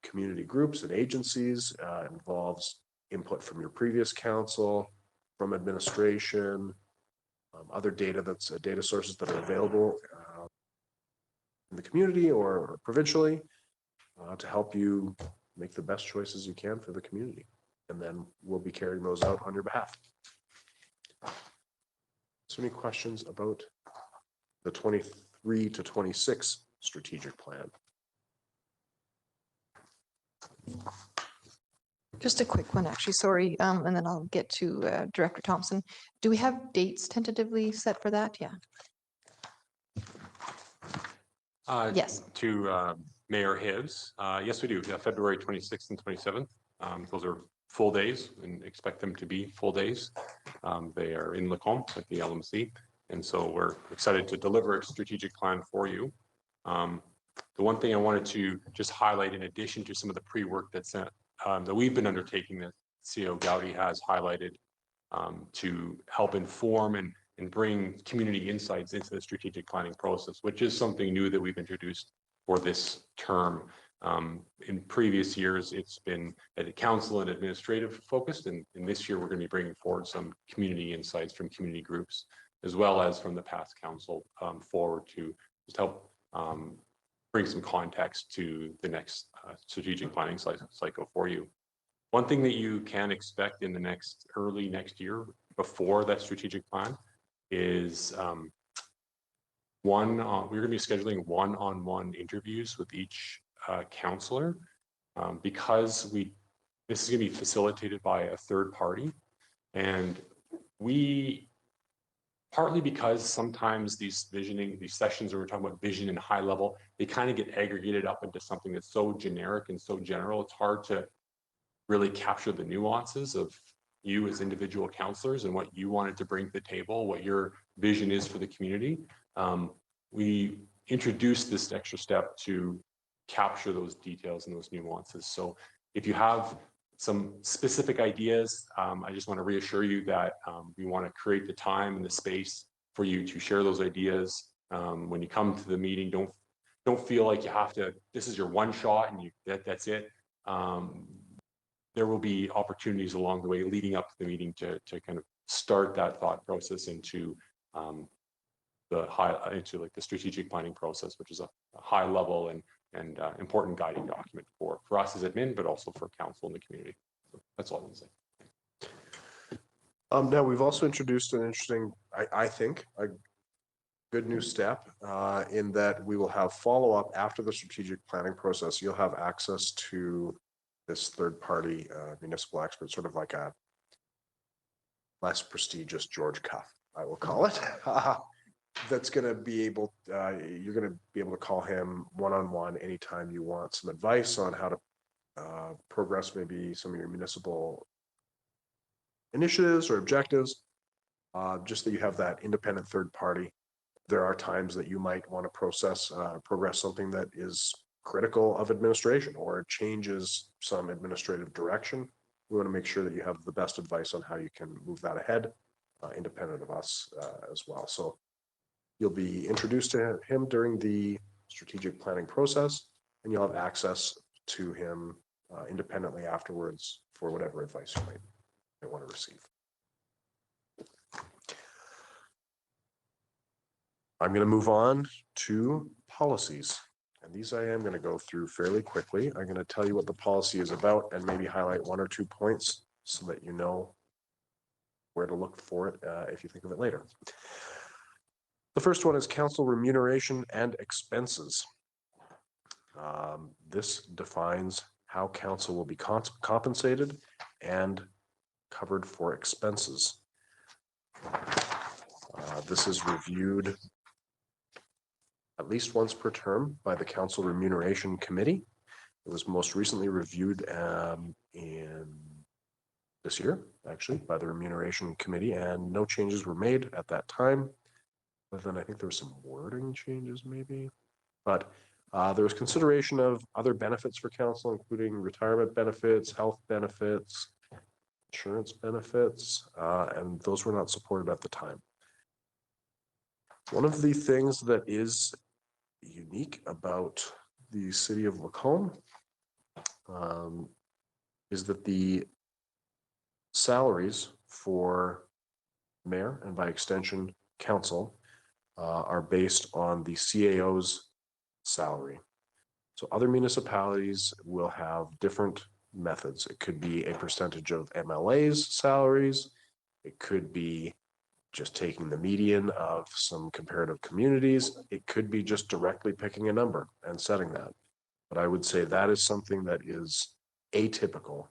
community groups and agencies, involves input from your previous council, from administration, other data data sources that are available in the community or provincially to help you make the best choices you can for the community. And then we'll be carrying those out on your behalf. So any questions about the 23 to 26 strategic plan? Just a quick one, actually, sorry, and then I'll get to Director Thompson. Do we have dates tentatively set for that? Yeah. Yes. To Mayor Hibbs, yes, we do. February 26th and 27th. Those are full days and expect them to be full days. They are in Lacombe at the LMC. And so we're excited to deliver a strategic plan for you. The one thing I wanted to just highlight, in addition to some of the pre-work that we've been undertaking, that CEO Gowdy has highlighted to help inform and bring community insights into the strategic planning process, which is something new that we've introduced for this term. In previous years, it's been at a council and administrative focused, and this year we're going to be bringing forward some community insights from community groups, as well as from the past council forward to just help bring some context to the next strategic planning cycle for you. One thing that you can expect in the early next year before that strategic plan is we're going to be scheduling one-on-one interviews with each counselor because this is going to be facilitated by a third party. And partly because sometimes these sessions where we're talking about vision and high level, they kind of get aggregated up into something that's so generic and so general. It's hard to really capture the nuances of you as individual counselors and what you wanted to bring to the table, what your vision is for the community. We introduced this extra step to capture those details and those nuances. So if you have some specific ideas, I just want to reassure you that we want to create the time and the space for you to share those ideas. When you come to the meeting, don't feel like you have to, this is your one shot and that's it. There will be opportunities along the way leading up to the meeting to kind of start that thought process into like the strategic planning process, which is a high level and important guiding document for us as admin, but also for council and the community. So that's all I'm going to say. Now we've also introduced an interesting, I think, a good new step in that we will have follow-up after the strategic planning process. You'll have access to this third-party municipal expert, sort of like a less prestigious George Cuff, I will call it. That's going to be able, you're going to be able to call him one-on-one anytime you want some advice on how to progress maybe some of your municipal initiatives or objectives, just that you have that independent third party. There are times that you might want to progress something that is critical of administration or changes some administrative direction. We want to make sure that you have the best advice on how you can move that ahead, independent of us as well. So you'll be introduced to him during the strategic planning process, and you'll have access to him independently afterwards for whatever advice you might want to receive. I'm going to move on to policies. And these I am going to go through fairly quickly. I'm going to tell you what the policy is about and maybe highlight 1 or 2 points so that you know where to look for it if you think of it later. The first one is council remuneration and expenses. This defines how council will be compensated and covered for expenses. This is reviewed at least once per term by the Council Remuneration Committee. It was most recently reviewed in this year, actually, by the Remuneration Committee, and no changes were made at that time. But then I think there were some wording changes maybe, but there was consideration of other benefits for council, including retirement benefits, health benefits, insurance benefits, and those were not supported at the time. One of the things that is unique about the city of Lacombe is that the salaries for mayor and by extension council are based on the CAO's salary. So other municipalities will have different methods. It could be a percentage of MLA's salaries. It could be just taking the median of some comparative communities. It could be just directly picking a number and setting that. But I would say that is something that is atypical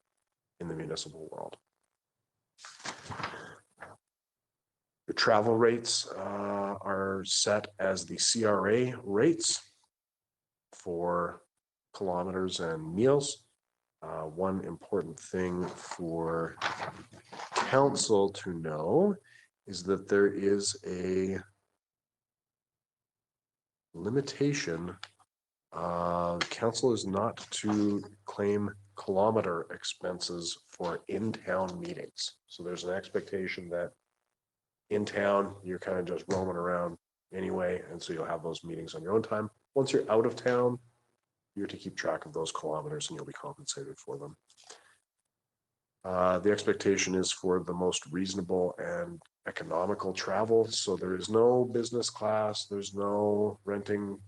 in the municipal world. Your travel rates are set as the CRA rates for kilometers and meals. One important thing for council to know is that there is a limitation. Council is not to claim kilometer expenses for in-town meetings. So there's an expectation that in town, you're kind of just roaming around anyway. And so you'll have those meetings on your own time. Once you're out of town, you're to keep track of those kilometers and you'll be compensated for them. The expectation is for the most reasonable and economical travel. So there is no business class. There's no renting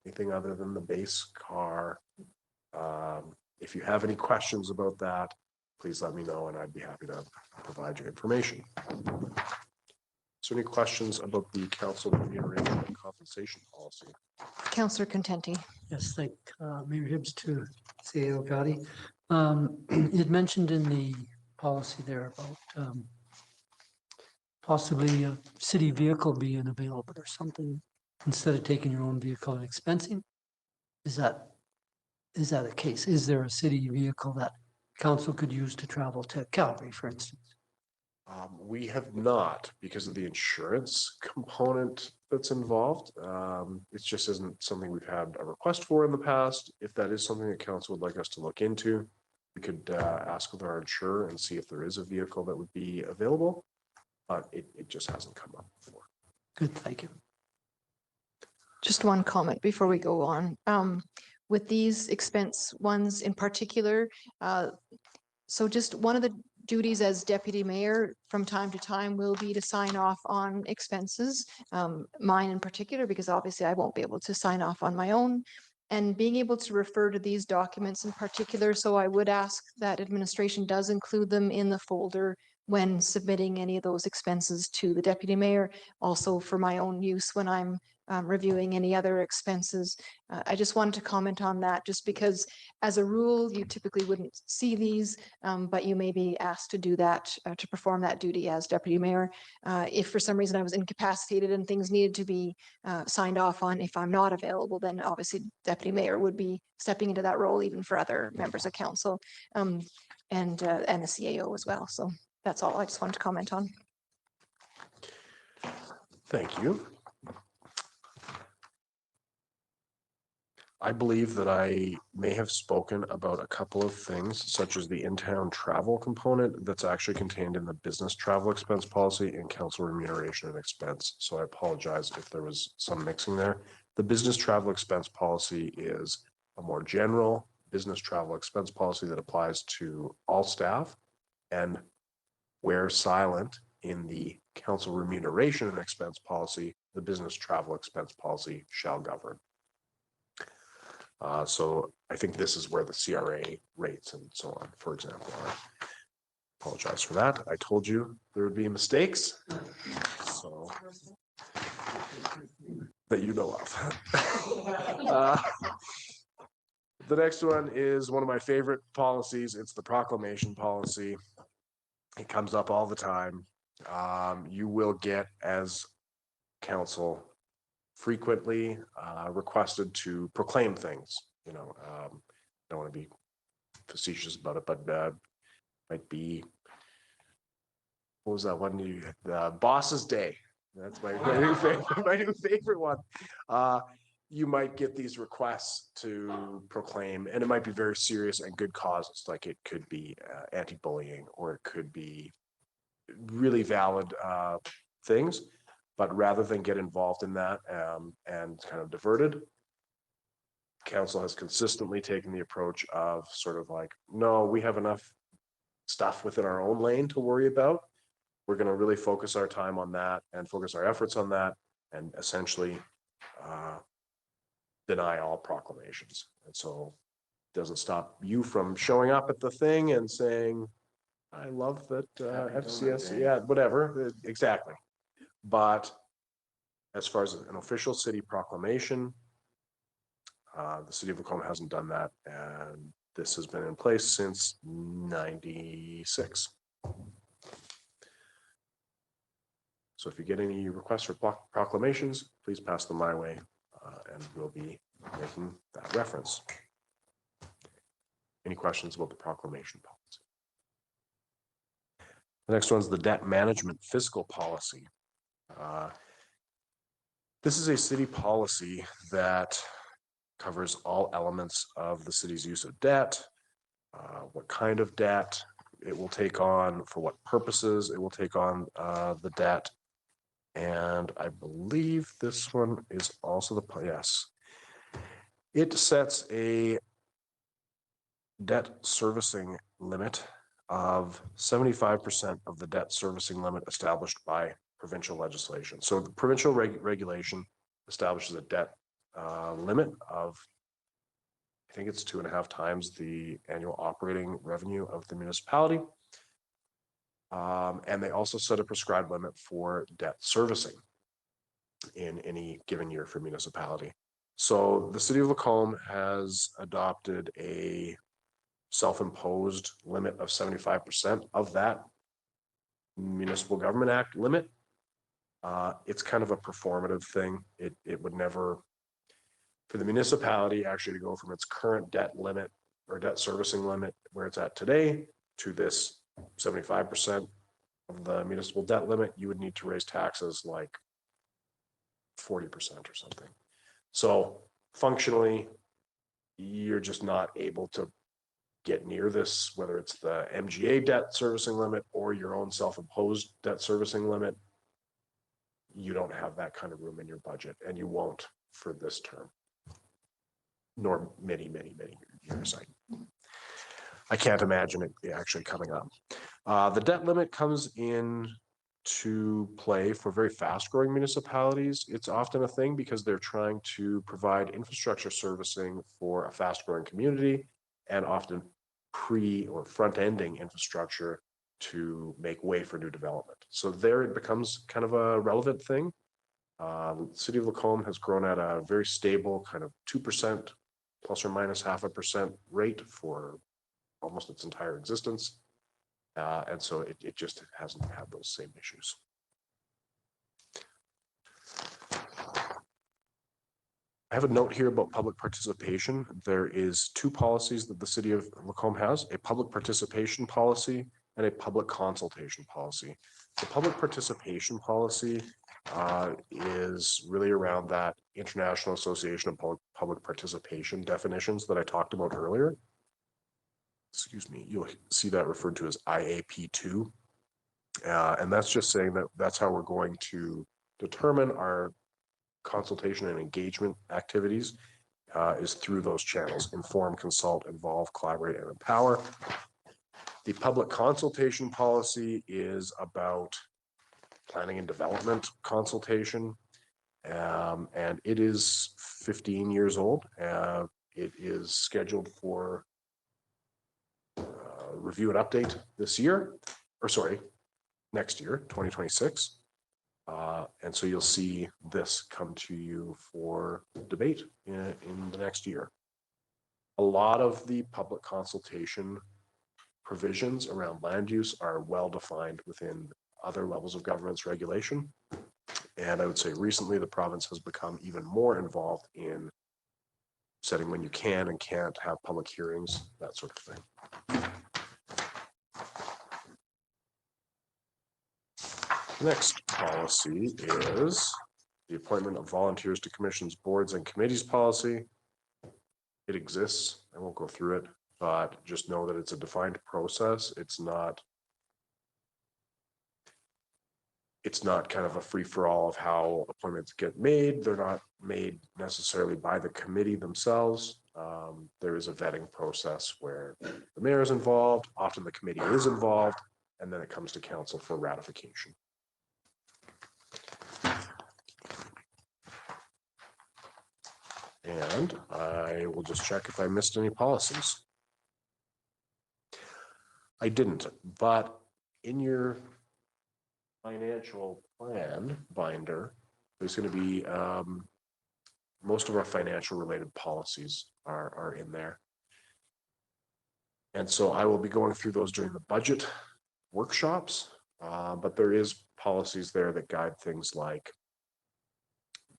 anything other than the base car. If you have any questions about that, please let me know and I'd be happy to provide you information. So any questions about the council remuneration and compensation policy? Councillor Contenti. Yes, thank Mayor Hibbs to CAO Gotti. You'd mentioned in the policy there about possibly a city vehicle being available or something instead of taking your own vehicle and expensing. Is that a case? Is there a city vehicle that council could use to travel to Calgary, for instance? We have not because of the insurance component that's involved. It just isn't something we've had a request for in the past. If that is something that council would like us to look into, we could ask with our insurer and see if there is a vehicle that would be available, but it just hasn't come up before. Good, thank you. Just one comment before we go on. With these expense ones in particular, so just one of the duties as deputy mayor from time to time will be to sign off on expenses, mine in particular, because obviously I won't be able to sign off on my own. And being able to refer to these documents in particular, so I would ask that administration does include them in the folder when submitting any of those expenses to the deputy mayor, also for my own use when I'm reviewing any other expenses. I just wanted to comment on that just because as a rule, you typically wouldn't see these, but you may be asked to do that, to perform that duty as deputy mayor. If for some reason I was incapacitated and things needed to be signed off on, if I'm not available, then obviously deputy mayor would be stepping into that role even for other members of council and the CAO as well. So that's all I just wanted to comment on. Thank you. I believe that I may have spoken about a couple of things, such as the in-town travel component that's actually contained in the business travel expense policy and council remuneration and expense. So I apologize if there was some mixing there. The business travel expense policy is a more general business travel expense policy that applies to all staff, and where silent in the council remuneration and expense policy, the business travel expense policy shall govern. So I think this is where the CRA rates and so on, for example, are. Apologize for that. I told you there would be mistakes. So that you know of. The next one is one of my favorite policies. It's the proclamation policy. It comes up all the time. You will get, as council, frequently requested to proclaim things. You know, don't want to be facetious about it, but might be, what was that one? Boss's Day. That's my new favorite, my new favorite one. You might get these requests to proclaim, and it might be very serious and good causes. Like it could be anti-bullying, or it could be really valid things. But rather than get involved in that and kind of diverted, council has consistently taken the approach of sort of like, no, we have enough stuff within our own lane to worry about. We're going to really focus our time on that and focus our efforts on that, and essentially deny all proclamations. And so it doesn't stop you from showing up at the thing and saying, I love that FCS, yeah, whatever, exactly. But as far as an official city proclamation, the city of Lacombe hasn't done that, and this has been in place since '96. So if you get any requests for proclamations, please pass them my way, and we'll be making that reference. Any questions about the proclamation policy? The next one's the debt management fiscal policy. This is a city policy that covers all elements of the city's use of debt, what kind of debt it will take on, for what purposes it will take on the debt. And I believe this one is also yes. It sets a debt servicing limit of 75% of the debt servicing limit established by provincial legislation. So the provincial regulation establishes a debt limit of, I think it's 2.5 times the annual operating revenue of the municipality. And they also set a prescribed limit for debt servicing in any given year for municipality. So the city of Lacombe has adopted a self-imposed limit of 75% of that Municipal Government Act limit. It's kind of a performative thing. It would never, for the municipality actually to go from its current debt limit or debt servicing limit where it's at today to this 75% of the municipal debt limit, you would need to raise taxes like 40% or something. So functionally, you're just not able to get near this, whether it's the MGA debt servicing limit or your own self-imposed debt servicing limit. You don't have that kind of room in your budget, and you won't for this term, nor many, many, many years. I can't imagine it actually coming up. The debt limit comes in to play for very fast growing municipalities. It's often a thing because they're trying to provide infrastructure servicing for a fast growing community, and often pre or front ending infrastructure to make way for new development. So there it becomes kind of a relevant thing. The city of Lacombe has grown at a very stable kind of 2% plus or minus 0.5% rate for almost its entire existence. And so it just hasn't had those same issues. I have a note here about public participation. There is two policies that the city of Lacombe has: a public participation policy and a public consultation policy. The public participation policy is really around that International Association of Public Participation definitions that I talked about earlier. Excuse me, you'll see that referred to as IAP2. And that's just saying that that's how we're going to determine our consultation and engagement activities is through those channels: inform, consult, involve, collaborate, and empower. The public consultation policy is about planning and development consultation, and it is 15 years old. It is scheduled for review and update this year, or sorry, next year, 2026. And so you'll see this come to you for debate in the next year. A lot of the public consultation provisions around land use are well defined within other levels of government's regulation. And I would say recently the province has become even more involved in setting when you can and can't have public hearings, that sort of thing. Next policy is the appointment of volunteers to commissions, boards, and committees policy. It exists. I won't go through it, but just know that it's a defined process. It's not kind of a free-for-all of how appointments get made. They're not made necessarily by the committee themselves. There is a vetting process where the mayor is involved, often the committee is involved, and then it comes to council for ratification. And I will just check if I missed any policies. I didn't, but in your financial plan binder, there's going to be most of our financial related policies are in there. And so I will be going through those during the budget workshops, but there is policies there that guide things like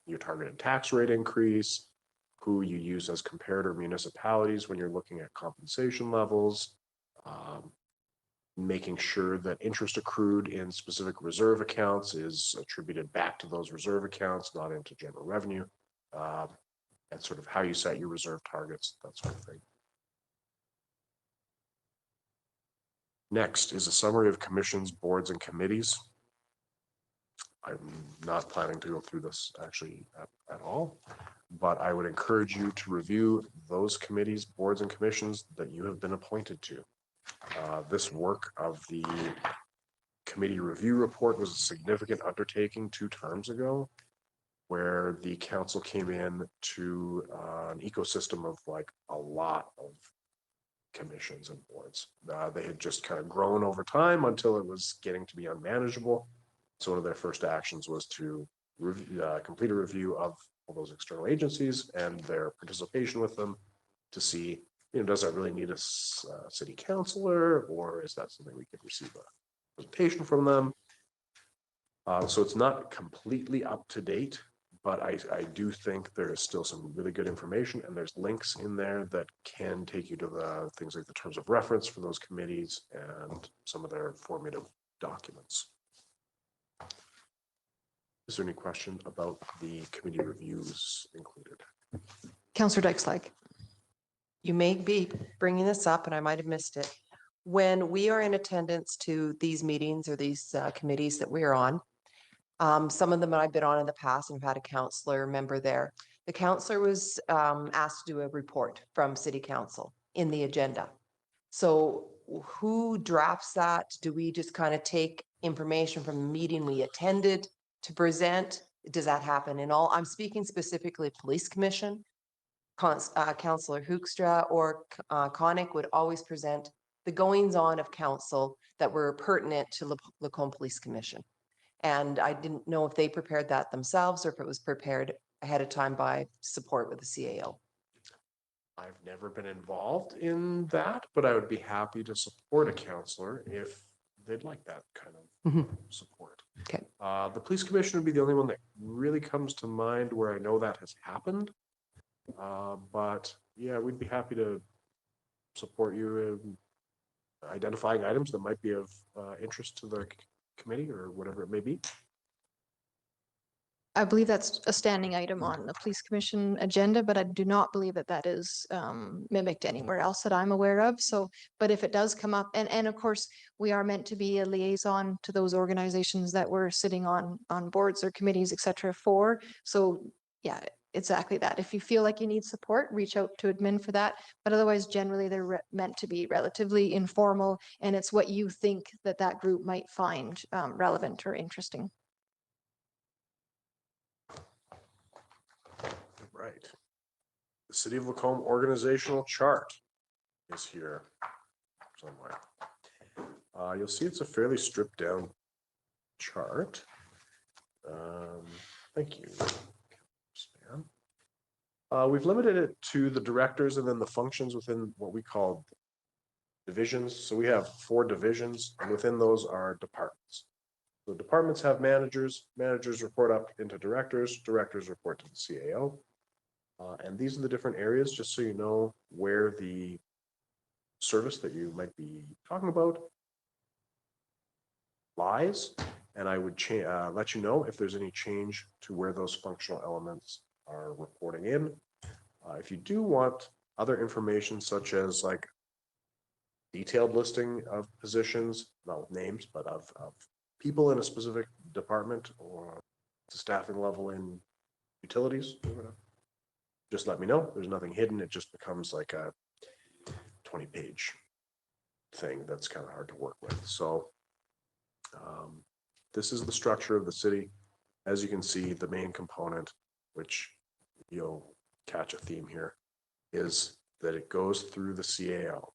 your targeted tax rate increase, who you use as comparator municipalities when you're looking at compensation levels, making sure that interest accrued in specific reserve accounts is attributed back to those reserve accounts, not into general revenue, and sort of how you set your reserve targets, that sort of thing. Next is a summary of commissions, boards, and committees. I'm not planning to go through this actually at all, but I would encourage you to review those committees, boards, and commissions that you have been appointed to. This work of the committee review report was a significant undertaking 2 terms ago, where the council came in to an ecosystem of like a lot of commissions and boards. They had just kind of grown over time until it was getting to be unmanageable. So one of their first actions was to complete a review of all those external agencies and their participation with them to see, does that really need a city councillor, or is that something we could receive a presentation from them? So it's not completely up to date, but I do think there is still some really good information, and there's links in there that can take you to the things like the terms of reference for those committees and some of their formative documents. Is there any question about the committee reviews included? Councillor Dykslæg. You may be bringing this up and I might have missed it. When we are in attendance to these meetings or these committees that we're on, some of them I've been on in the past and have had a councillor member there. The councillor was asked to do a report from city council in the agenda. So who drafts that? Do we just kind of take information from the meeting we attended to present? Does that happen in all? I'm speaking specifically Police Commission. Councillor Hoekstra or Connick would always present the goings on of council that were pertinent to Lacombe Police Commission. And I didn't know if they prepared that themselves or if it was prepared ahead of time by support with the CAO. I've never been involved in that, but I would be happy to support a counselor if they'd like that kind of support. Okay. The police commission would be the only one that really comes to mind where I know that has happened. But yeah, we'd be happy to support you in identifying items that might be of interest to the committee or whatever it may be. I believe that's a standing item on the police commission agenda, but I do not believe that that is mimicked anywhere else that I'm aware of. So, but if it does come up, and of course, we are meant to be a liaison to those organizations that we're sitting on boards or committees, et cetera, for. So yeah, exactly that. If you feel like you need support, reach out to admin for that. But otherwise, generally, they're meant to be relatively informal, and it's what you think that that group might find relevant or interesting. Right. The City of Lacombe organizational chart is here somewhere. You'll see it's a fairly stripped down chart. Thank you. We've limited it to the directors and then the functions within what we call divisions. So we have 4 divisions, and within those are departments. So departments have managers, managers report up into directors, directors report to the CAO. And these are the different areas, just so you know where the service that you might be talking about lies. And I would let you know if there's any change to where those functional elements are reporting in. If you do want other information, such as like detailed listing of positions, not with names, but of people in a specific department or the staffing level in utilities, just let me know. There's nothing hidden. It just becomes like a 20-page thing that's kind of hard to work with. So this is the structure of the city. As you can see, the main component, which you'll catch a theme here, is that it goes through the CAO.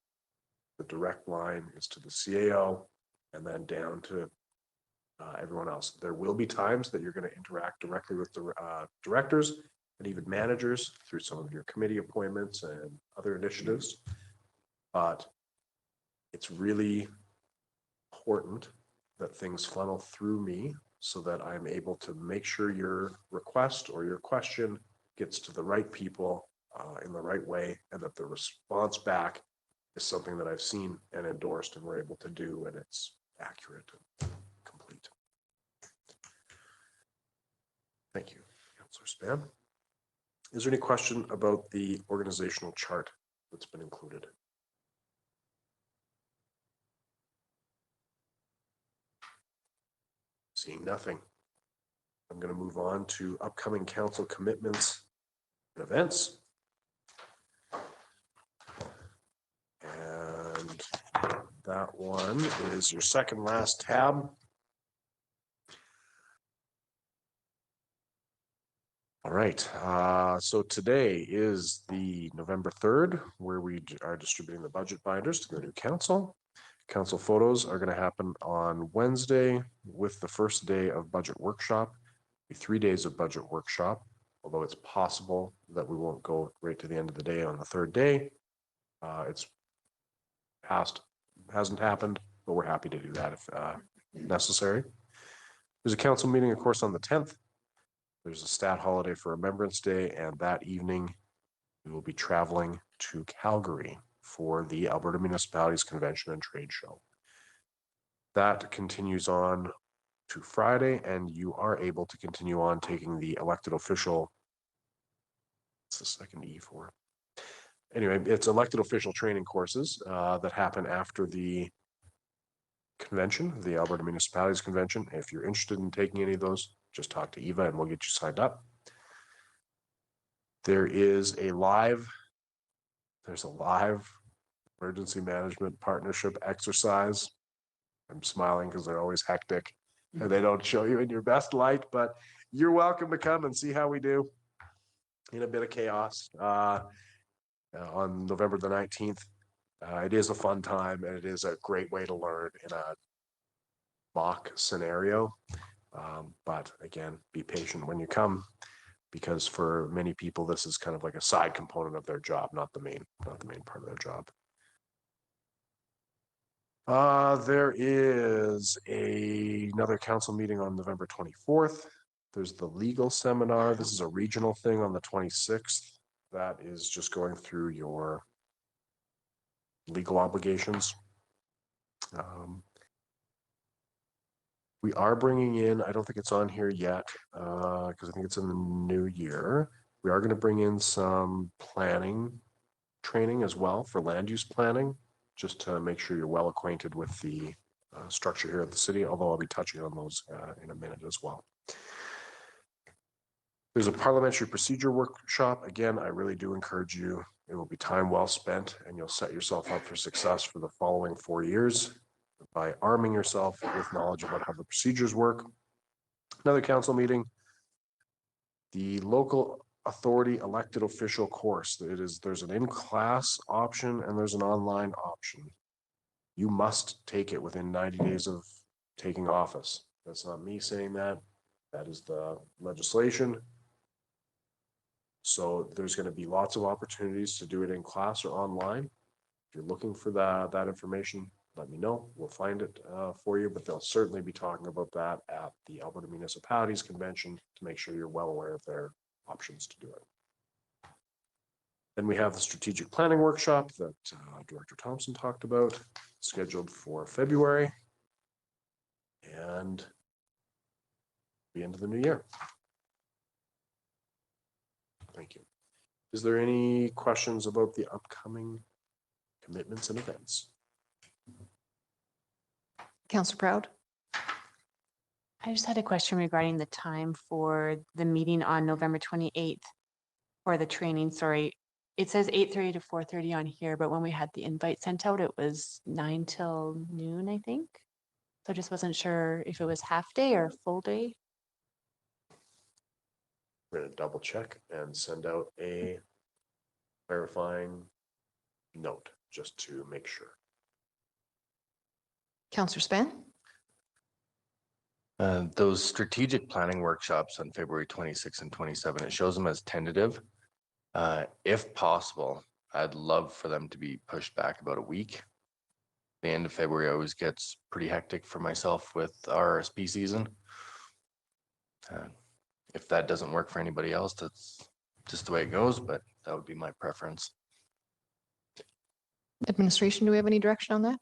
The direct line is to the CAO and then down to everyone else. There will be times that you're going to interact directly with the directors and even managers through some of your committee appointments and other initiatives. But it's really important that things funnel through me so that I'm able to make sure your request or your question gets to the right people in the right way, and that the response back is something that I've seen and endorsed and we're able to do, and it's accurate and complete. Thank you, Councillor Spann. Is there any question about the organizational chart that's been included? Seeing nothing, I'm going to move on to upcoming council commitments and events. And that one is your second last tab. All right, so today is the November 3rd, where we are distributing the budget binders to the new council. Council photos are going to happen on Wednesday with the first day of budget workshop, 3 days of budget workshop, although it's possible that we won't go right to the end of the day on the third day. It's hasn't happened, but we're happy to do that if necessary. There's a council meeting, of course, on the 10th. There's a stat holiday for Remembrance Day, and that evening we will be traveling to Calgary for the Alberta Municipalities Convention and Trade Show. That continues on to Friday, and you are able to continue on taking the elected official. What's the second E for? Anyway, it's elected official training courses that happen after the convention, the Alberta Municipalities Convention. If you're interested in taking any of those, just talk to Eva and we'll get you signed up. There's a live emergency management partnership exercise. I'm smiling because they're always hectic and they don't show you in your best light, but you're welcome to come and see how we do in a bit of chaos on November the 19th. It is a fun time and it is a great way to learn in a mock scenario. But again, be patient when you come, because for many people, this is kind of like a side component of their job, not the main part of their job. There is another council meeting on November 24th. There's the legal seminar. This is a regional thing on the 26th. That is just going through your legal obligations. We are bringing in, I don't think it's on here yet, because I think it's in the new year. We are going to bring in some planning training as well for land use planning, just to make sure you're well acquainted with the structure here at the city, although I'll be touching on those in a minute as well. There's a parliamentary procedure workshop. Again, I really do encourage you. It will be time well spent and you'll set yourself up for success for the following 4 years by arming yourself with knowledge about how the procedures work. Another council meeting, the local authority elected official course. There's an in-class option and there's an online option. You must take it within 90 days of taking office. That's not me saying that. That is the legislation. So there's going to be lots of opportunities to do it in class or online. If you're looking for that information, let me know. We'll find it for you, but they'll certainly be talking about that at the Alberta Municipalities Convention to make sure you're well aware of their options to do it. Then we have the strategic planning workshop that Director Thompson talked about, scheduled for February and the end of the new year. Thank you. Is there any questions about the upcoming commitments and events? Councillor Proud. I just had a question regarding the time for the meeting on November 28th for the training. Sorry, it says 8:30 to 4:30 on here, but when we had the invite sent out, it was 9 till noon, I think. So I just wasn't sure if it was half day or full day. We're going to double check and send out a clarifying note just to make sure. Councillor Span. Those strategic planning workshops on February 26 and 27, it shows them as tentative. If possible, I'd love for them to be pushed back about a week. The end of February always gets pretty hectic for myself with RSP season. If that doesn't work for anybody else, that's just the way it goes, but that would be my preference. Administration, do we have any direction on that?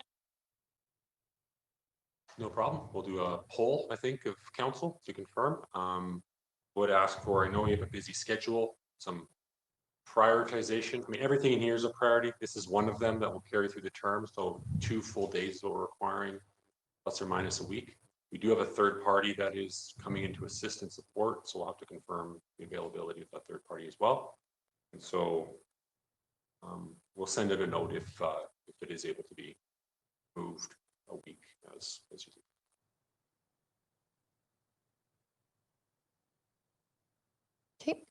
No problem. We'll do a poll, I think, of council to confirm. Would ask for, I know you have a busy schedule, some prioritization. I mean, everything in here is a priority. This is one of them that will carry through the term. So 2 full days that we're requiring, plus or minus a week. We do have a third party that is coming in to assist and support. So we'll have to confirm the availability of that third party as well. And so we'll send it a note if it is able to be moved a week as you do. Okay,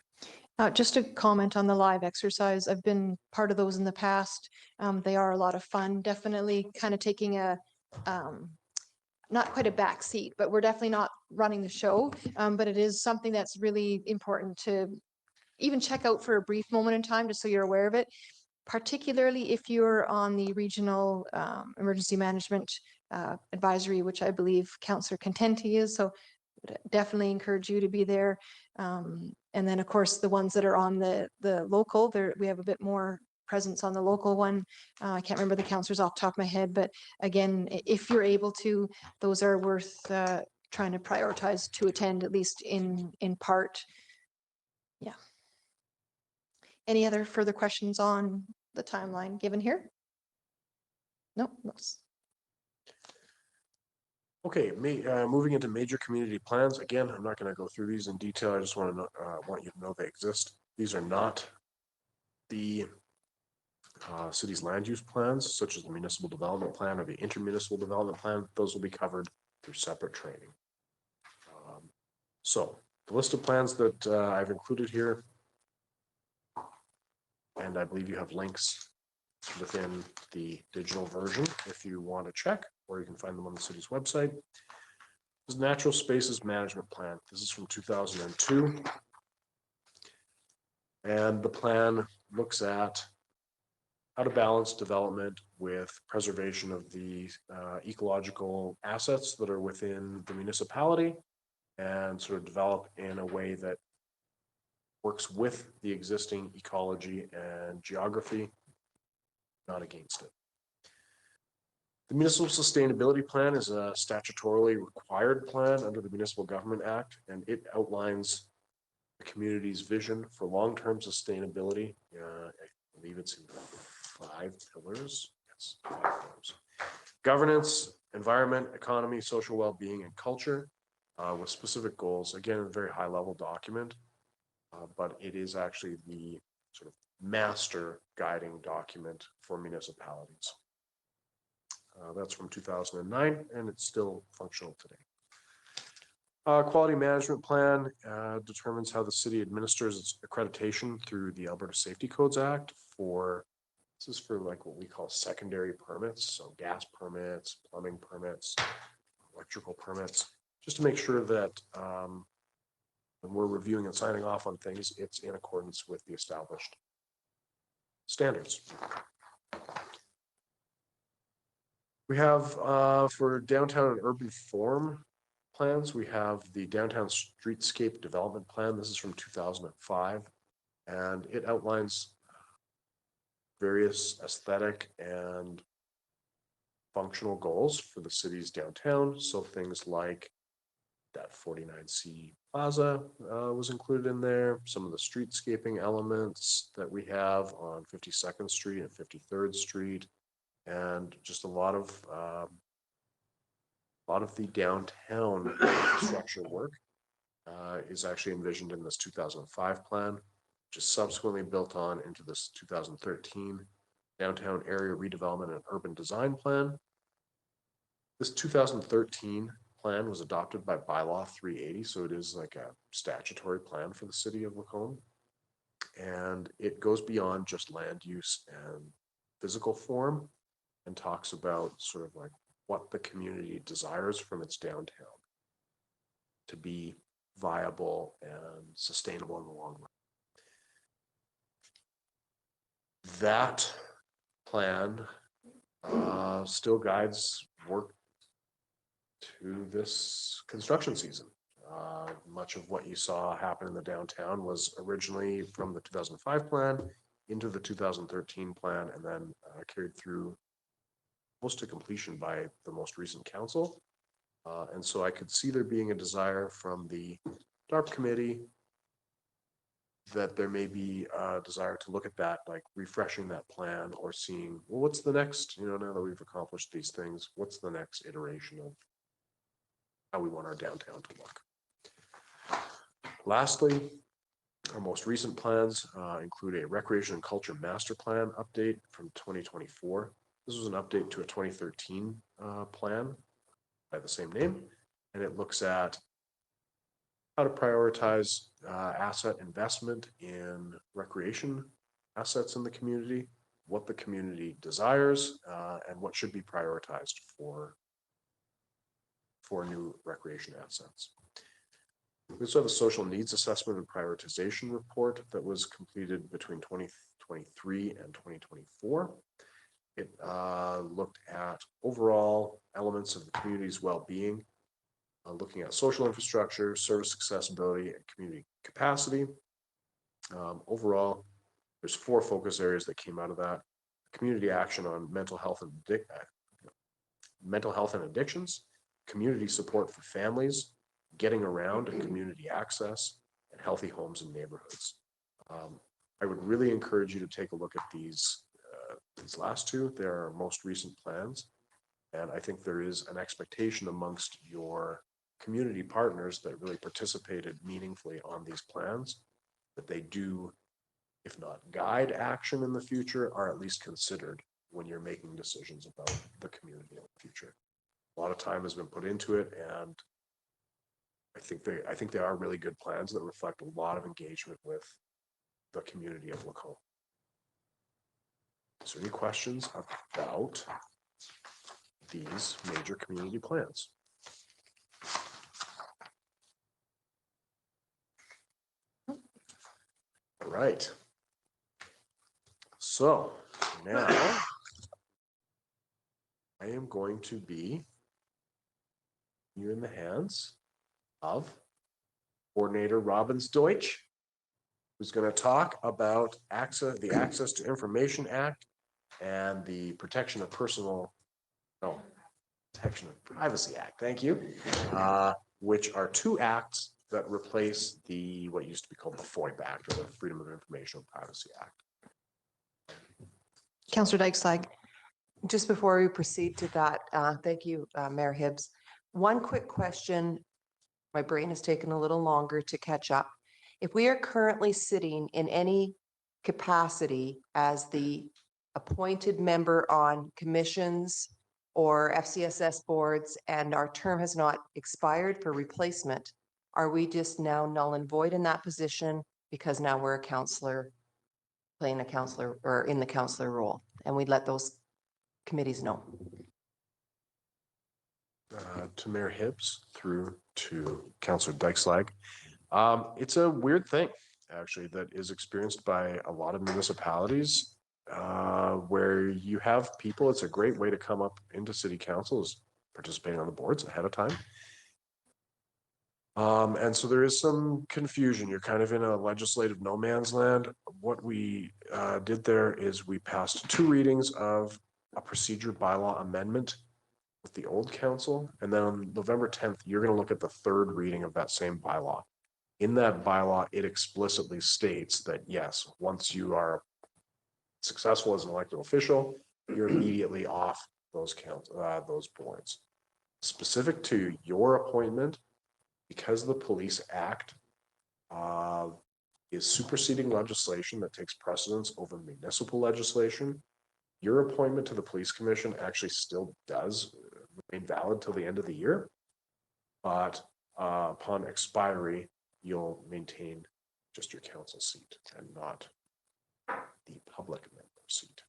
Just to comment on the live exercise, I've been part of those in the past. They are a lot of fun, definitely kind of taking a, not quite a back seat, but we're definitely not running the show. But it is something that's really important to even check out for a brief moment in time, just so you're aware of it. Particularly if you're on the regional emergency management advisory, which I believe Councillor Contenti is. So definitely encourage you to be there. And then, of course, the ones that are on the local, there we have a bit more presence on the local one. I can't remember the councillors off the top of my head, but again, if you're able to, those are worth trying to prioritize to attend, at least in part. Yeah. Any other further questions on the timeline given here? No. Okay, moving into major community plans. Again, I'm not going to go through these in detail. I just want to want you to know they exist. These are not the city's land use plans, such as the municipal development plan or the intermunicipal development plan. Those will be covered through separate training. So the list of plans that I've included here, and I believe you have links within the digital version if you want to check, or you can find them on the city's website. This is Natural Spaces Management Plan. This is from 2002. And the plan looks at how to balance development with preservation of the ecological assets that are within the municipality, and sort of develop in a way that works with the existing ecology and geography, not against it. The Municipal Sustainability Plan is a statutorily required plan under the Municipal Government Act, and it outlines the community's vision for long-term sustainability. I believe it's in 5 pillars. Yes, 5 pillars. Governance, environment, economy, social well-being, and culture, with specific goals. Again, a very high-level document, but it is actually the sort of master guiding document for municipalities. That's from 2009, and it's still functional today. Quality Management Plan determines how the city administers its accreditation through the Alberta Safety Codes Act this is for like what we call secondary permits, so gas permits, plumbing permits, electrical permits, just to make sure that when we're reviewing and signing off on things, it's in accordance with the established standards. We have for downtown and urban form plans, we have the Downtown Streetscape Development Plan. This is from 2005, and it outlines various aesthetic and functional goals for the city's downtown. So things like that 49C Plaza was included in there. Some of the streetscaping elements that we have on 52nd Street and 53rd Street, and just a lot of the downtown infrastructure work is actually envisioned in this 2005 plan, which is subsequently built on into this 2013 Downtown Area Redevelopment and Urban Design Plan. This 2013 plan was adopted by Bylaw 380, so it is like a statutory plan for the city of Lacombe. And it goes beyond just land use and physical form, and talks about sort of like what the community desires from its downtown to be viable and sustainable in the long run. That plan still guides work to this construction season. Much of what you saw happen in the downtown was originally from the 2005 plan into the 2013 plan, and then carried through close to completion by the most recent council. And so I could see there being a desire from the DARP committee that there may be a desire to look at that, like refreshing that plan or seeing, well, what's the next, now that we've accomplished these things, what's the next iteration of how we want our downtown to look. Lastly, our most recent plans include a recreation and culture master plan update from 2024. This was an update to a 2013 plan by the same name, and it looks at how to prioritize asset investment in recreation assets in the community, what the community desires, and what should be prioritized for new recreation assets. We also have a social needs assessment and prioritization report that was completed between 2023 and 2024. It looked at overall elements of the community's well-being, looking at social infrastructure, service accessibility, and community capacity. Overall, there's 4 focus areas that came out of that. Community action on mental health and addictions, community support for families, getting around and community access, and healthy homes and neighborhoods. I would really encourage you to take a look at these last 2. They're our most recent plans. And I think there is an expectation amongst your community partners that really participated meaningfully on these plans, that they do, if not guide action in the future, are at least considered when you're making decisions about the community in the future. A lot of time has been put into it, and I think they are really good plans that reflect a lot of engagement with the community of Lacombe. Is there any questions about these major community plans? All right. So now I am going to be you in the hands of Coordinator Robbins Deutsch, who's going to talk about the Access to Information Act and the Protection of Privacy Act. Thank you. Which are 2 acts that replace what used to be called the FOIP Act, or the Freedom of Information and Privacy Act. Councillor Dyke-Slag. Just before we proceed to that, thank you, Mayor Hibbs. One quick question. My brain has taken a little longer to catch up. If we are currently sitting in any capacity as the appointed member on commissions or FCSS boards, and our term has not expired for replacement, are we just now null and void in that position because now we're a councillor, playing a councillor or in the councillor role, and we let those committees know? To Mayor Hibbs through to Councillor Dyke-Slag. It's a weird thing, actually, that is experienced by a lot of municipalities where you have people. It's a great way to come up into city councils, participating on the boards ahead of time. And so there is some confusion. You're kind of in a legislative no man's land. What we did there is we passed 2 readings of a procedure bylaw amendment with the old council. And then on November 10th, you're going to look at the 3rd reading of that same bylaw. In that bylaw, it explicitly states that, yes, once you are successful as an elected official, you're immediately off those boards. Specific to your appointment, because the Police Act is superseding legislation that takes precedence over municipal legislation, your appointment to the Police Commission actually still does remain valid till the end of the year. But upon expiry, you'll maintain just your council seat and not the public member seat.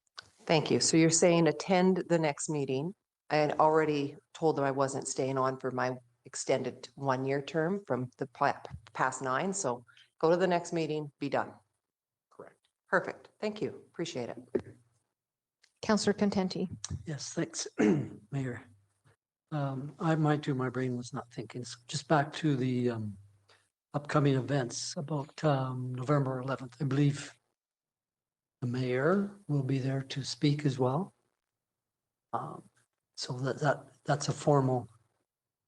Thank you. So you're saying attend the next meeting. I had already told them I wasn't staying on for my extended 1-year term from the past 9. So go to the next meeting, be done. Correct. Perfect. Thank you. Appreciate it. Councillor Contenti. Yes, thanks, Mayor. My brain was not thinking. So just back to the upcoming events about November 11th. I believe the mayor will be there to speak as well. So that's a formal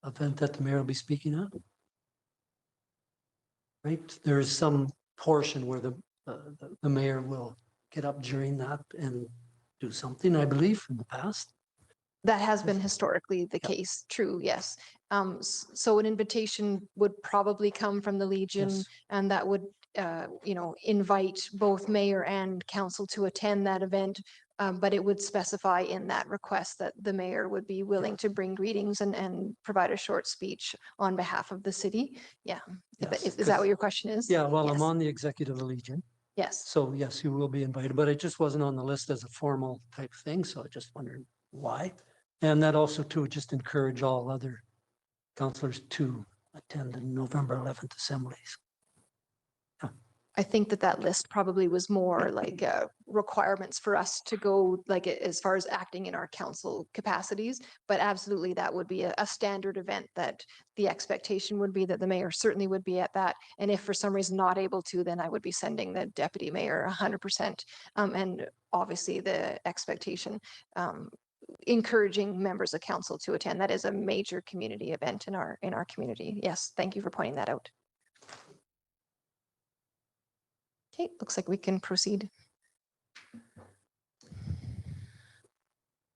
event that the mayor will be speaking at. Right? There is some portion where the mayor will get up during that and do something, I believe, in the past. That has been historically the case, true, yes. So an invitation would probably come from the Legion, Yes. and that would, invite both mayor and council to attend that event. But it would specify in that request that the mayor would be willing to bring greetings and provide a short speech on behalf of the city. Yeah. Yes, Is that what your question is? Yeah, well, I'm Yes. on the Executive Legion, Yes. so yes, you will be invited, but it just wasn't on the list as a formal type thing, so I just wondered why. And that also to just encourage all other councillors to attend the November 11th assemblies. I think that list probably was more like requirements for us to go, like as far as acting in our council capacities. But absolutely, that would be a standard event that the expectation would be that the mayor certainly would be at that. And if for some reason not able to, then I would be sending the deputy mayor 100%. And obviously the expectation, encouraging members of council to attend. That is a major community event in our community. Yes, thank you for pointing that out. Okay, looks like we can proceed.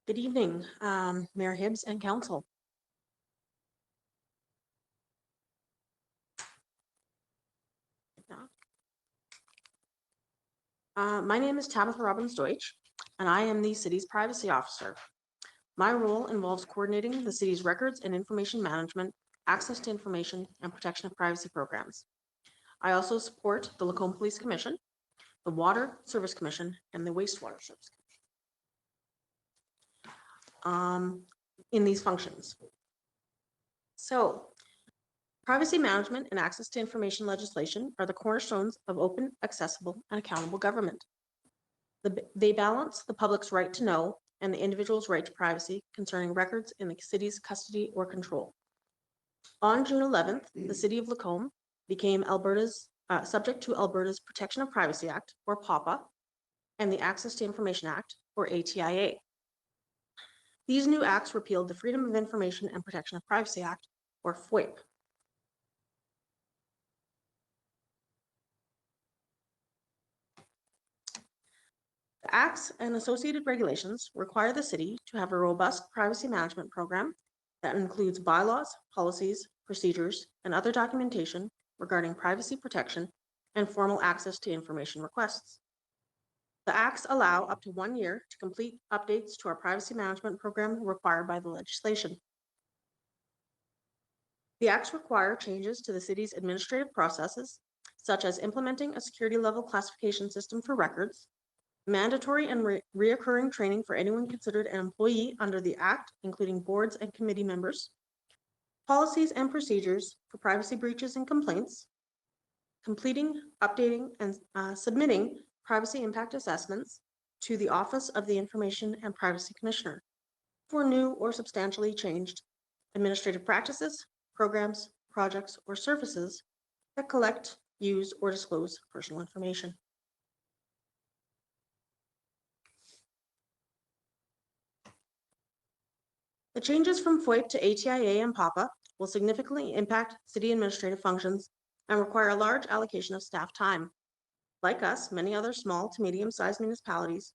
Good evening, Mayor Hibbs and council. My name is Tabitha Robbins Deutsch, and I am the city's privacy officer. My role involves coordinating the city's records and information management, access to information, and protection of privacy programs. I also support the Lacombe Police Commission, the Water Service Commission, and the Wastewater Service Commission in these functions. So, privacy management and access to information legislation are the cornerstones of open, accessible, and accountable government. They balance the public's right to know and the individual's right to privacy concerning records in the city's custody or control. On June 11th, the city of Lacombe became subject to Alberta's Protection of Privacy Act, or PAPA, and the Access to Information Act, or ATIA. These new acts repealed the Freedom of Information and Protection of Privacy Act, or FOIP. The acts and associated regulations require the city to have a robust privacy management program that includes bylaws, policies, procedures, and other documentation regarding privacy protection and formal access to information requests. The acts allow up to 1 year to complete updates to our privacy management program required by the legislation. The acts require changes to the city's administrative processes, such as implementing a security level classification system for records, mandatory and reoccurring training for anyone considered an employee under the Act, including boards and committee members, policies and procedures for privacy breaches and complaints, completing, updating, and submitting privacy impact assessments to the Office of the Information and Privacy Commissioner for new or substantially changed administrative practices, programs, projects, or services that collect, use, or disclose personal information. The changes from FOIP to ATIA and PAPA will significantly impact city administrative functions and require a large allocation of staff time. Like us, many other small to medium-sized municipalities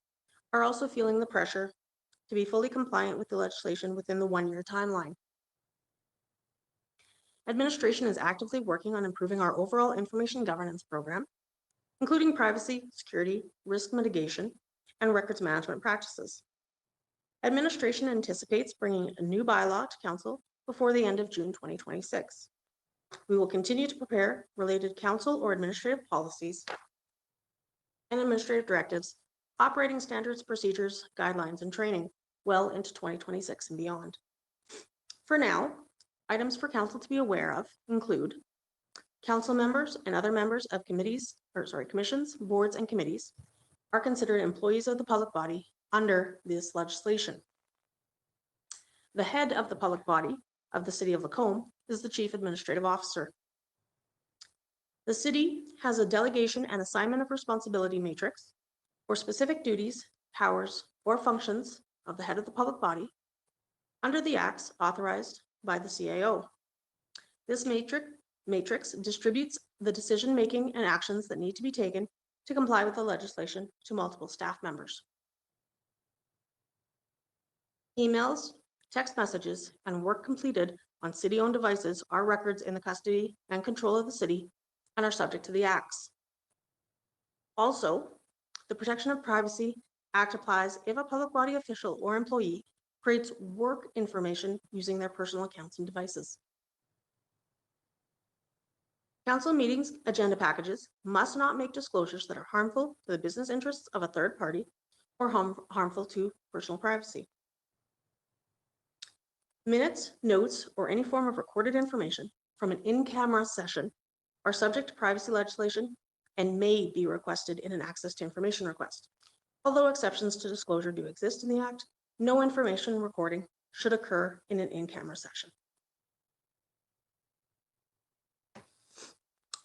are also feeling the pressure to be fully compliant with the legislation within the 1 year timeline. Administration is actively working on improving our overall information governance program, including privacy, security, risk mitigation, and records management practices. Administration anticipates bringing a new bylaw to council before the end of June 2026. We will continue to prepare related council or administrative policies and administrative directives, operating standards, procedures, guidelines, and training well into 2026 and beyond. For now, items for council to be aware of include council members and other members of commissions, boards, and committees are considered employees of the public body under this legislation. The head of the public body of the city of Lacombe is the chief administrative officer. The city has a delegation and assignment of responsibility matrix for specific duties, powers, or functions of the head of the public body under the acts authorized by the CAO. This matrix distributes the decision-making and actions that need to be taken to comply with the legislation to multiple staff members. Emails, text messages, and work completed on city-owned devices are records in the custody and control of the city and are subject to the acts. Also, the Protection of Privacy Act applies if a public body official or employee creates work information using their personal accounts and devices. Council meetings agenda packages must not make disclosures that are harmful to the business interests of a third party or harmful to personal privacy. Minutes, notes, or any form of recorded information from an in-camera session are subject to privacy legislation and may be requested in an access to information request. Although exceptions to disclosure do exist in the Act, no information recording should occur in an in-camera session.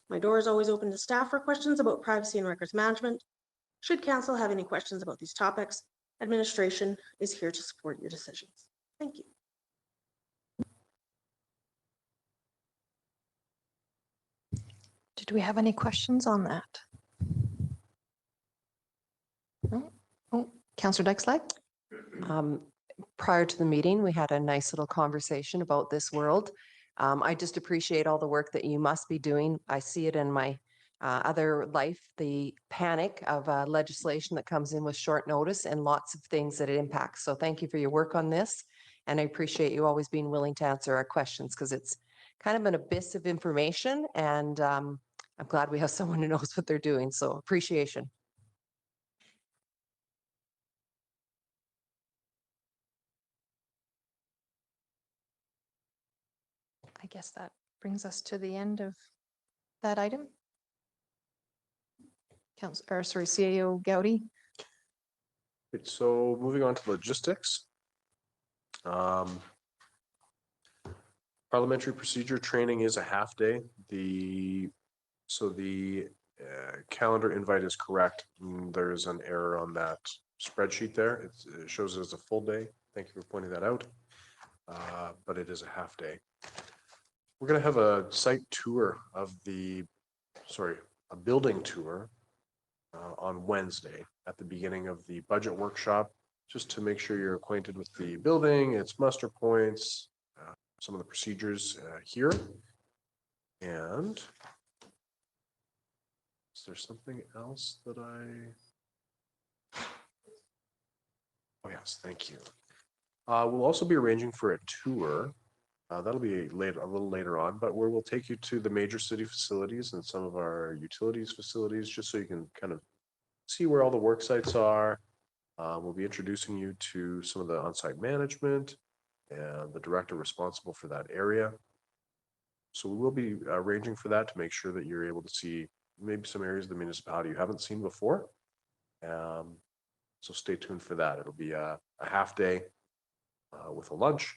My door is always open to staff for questions about privacy and records management. Should council have any questions about these topics, administration is here to support your decisions. Thank you. Did we have any questions on that? No? Oh, Councillor Dykes-Lack? Prior to the meeting, we had a nice little conversation about this world. I just appreciate all the work that you must be doing. I see it in my other life, the panic of legislation that comes in with short notice and lots of things that it impacts. So thank you for your work on this. And I appreciate you always being willing to answer our questions because it's kind of an abyss of information. And I'm glad we have someone who knows what they're doing. So appreciation. I guess that brings us to the end of that item. CAO Gowdy. Great, so moving on to logistics. Parliamentary procedure training is a half day. The calendar invite is correct. There's an error on that spreadsheet there. It shows it as a full day. Thank you for pointing that out. But it is a half day. We're going to have a site tour of a building tour on Wednesday at the beginning of the budget workshop, just to make sure you're acquainted with the building, its muster points, some of the procedures here. And is there something else that oh yes, thank you. We'll also be arranging for a tour. That'll be a little later on, but where we'll take you to the major city facilities and some of our utilities facilities, just so you can kind of see where all the work sites are. We'll be introducing you to some of the on-site management and the director responsible for that area. So we will be arranging for that to make sure that you're able to see maybe some areas of the municipality you haven't seen before. So stay tuned for that. It'll be a half day with a lunch.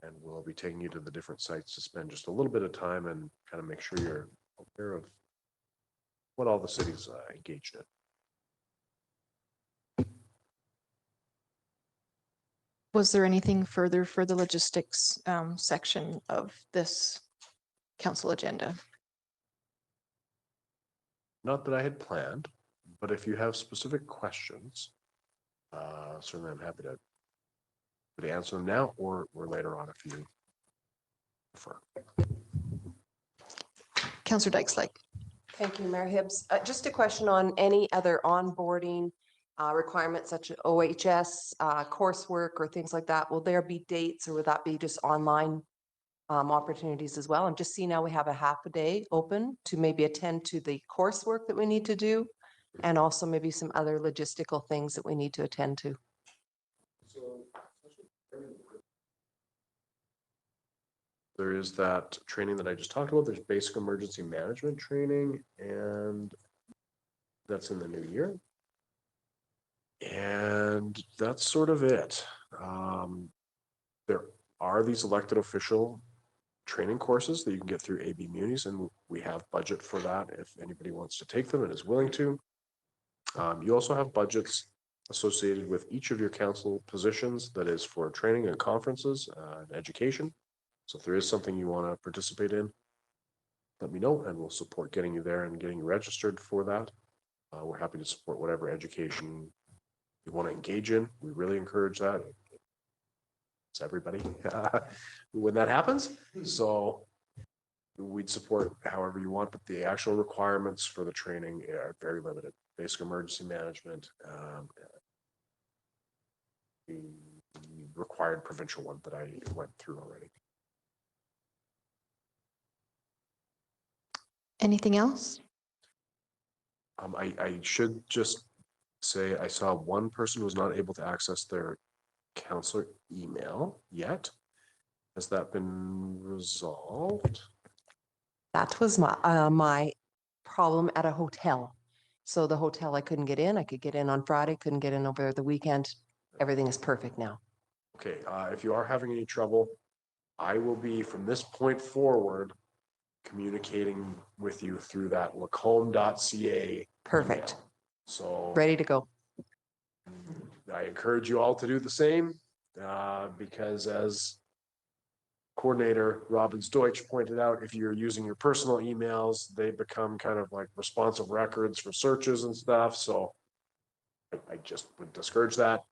And we'll be taking you to the different sites to spend just a little bit of time and kind of make sure you're aware of what all the cities engaged in. Was there anything further for the logistics section of this council agenda? Not that I had planned, but if you have specific questions, certainly I'm happy to answer them now or later on if you prefer. Councillor Dykes-Lack. Thank you, Mayor Hibbs. Just a question on any other onboarding requirements such as OHS, coursework or things like that. Will there be dates or would that be just online opportunities as well? I'm just seeing now we have a half a day open to maybe attend to the coursework that we need to do and also maybe some other logistical things that we need to attend to. There is that training that I just talked about. There's basic emergency management training, and that's in the new year. And that's sort of it. There are these elected official training courses that you can get through AB Munis, and we have budget for that if anybody wants to take them and is willing to. You also have budgets associated with each of your council positions that is for training and conferences and education. So if there is something you want to participate in, let me know and we'll support getting you there and getting you registered for that. We're happy to support whatever education you want to engage in. We really encourage that. It's everybody when that happens. So we'd support however you want, but the actual requirements for the training are very limited. Basic emergency management, the required provincial one that I went through already. Anything else? I should just say I saw one person who was not able to access their counselor email yet. Has that been resolved? That was my problem at a hotel. So the hotel, I couldn't get in. I could get in on Friday, couldn't get in over the weekend. Everything is perfect now. Okay, if you are having any trouble, I will be from this point forward communicating with you through that lacombe.ca. Perfect. email. So Ready to go. I encourage you all to do the same because as coordinator Robbins Deutsch pointed out, if you're using your personal emails, they become kind of like responsive records for searches and stuff. So I just would discourage that.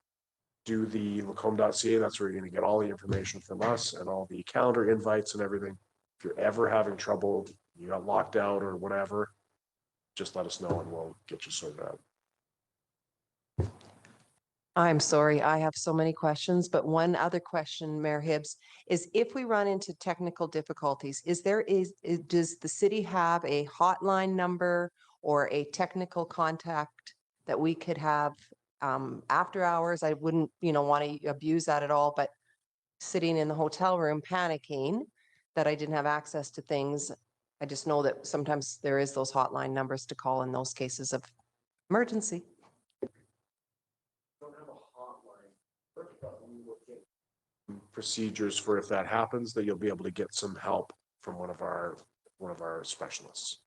Do the lacombe.ca. That's where you're going to get all the information from us and all the calendar invites and everything. If you're ever having trouble, you got locked out or whatever, just let us know and we'll get you sorted out. I'm sorry, I have so many questions, but one other question, Mayor Hibbs, is if we run into technical difficulties, does the city have a hotline number or a technical contact that we could have after hours? I wouldn't, want to abuse that at all, but sitting in the hotel room panicking that I didn't have access to things. I just know that sometimes there is those hotline numbers to call in those cases of emergency. Procedures for if that happens, that you'll be able to get some help from one of our specialists.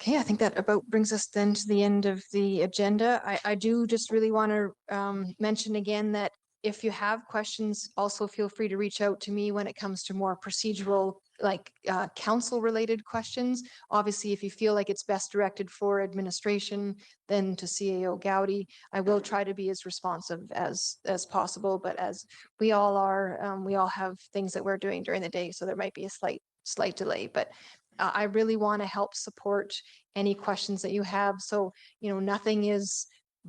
Okay, I think that about brings us then to the end of the agenda. I do just really want to mention again that if you have questions, also feel free to reach out to me when it comes to more procedural, like council related questions. Obviously, if you feel like it's best directed for administration, then to CAO Gowdy. I will try to be as responsive as possible, but as we all are, we all have things that we're doing during the day, so there might be a slight delay, but I really want to help support any questions that you have. So, nothing is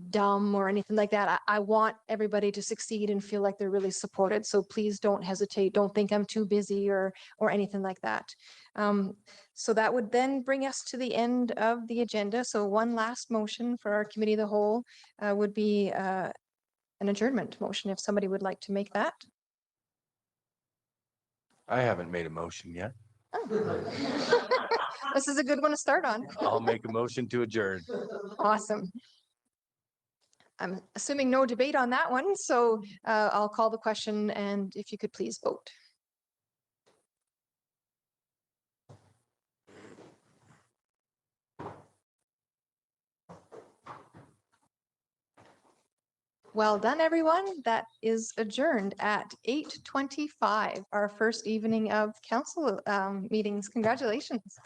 dumb or anything like that. I want everybody to succeed and feel like they're really supported. So please don't hesitate. Don't think I'm too busy or anything like that. So that would then bring us to the end of the agenda. So one last motion for our committee of the whole would be an adjournment motion if somebody would like to make that. I haven't made a motion yet. This is a good one to start on. I'll make a motion to adjourn. Awesome. I'm assuming no debate on that one, so I'll call the question and if you could please vote. Well done, everyone. That is adjourned at 8:25, our first evening of council meetings. Congratulations.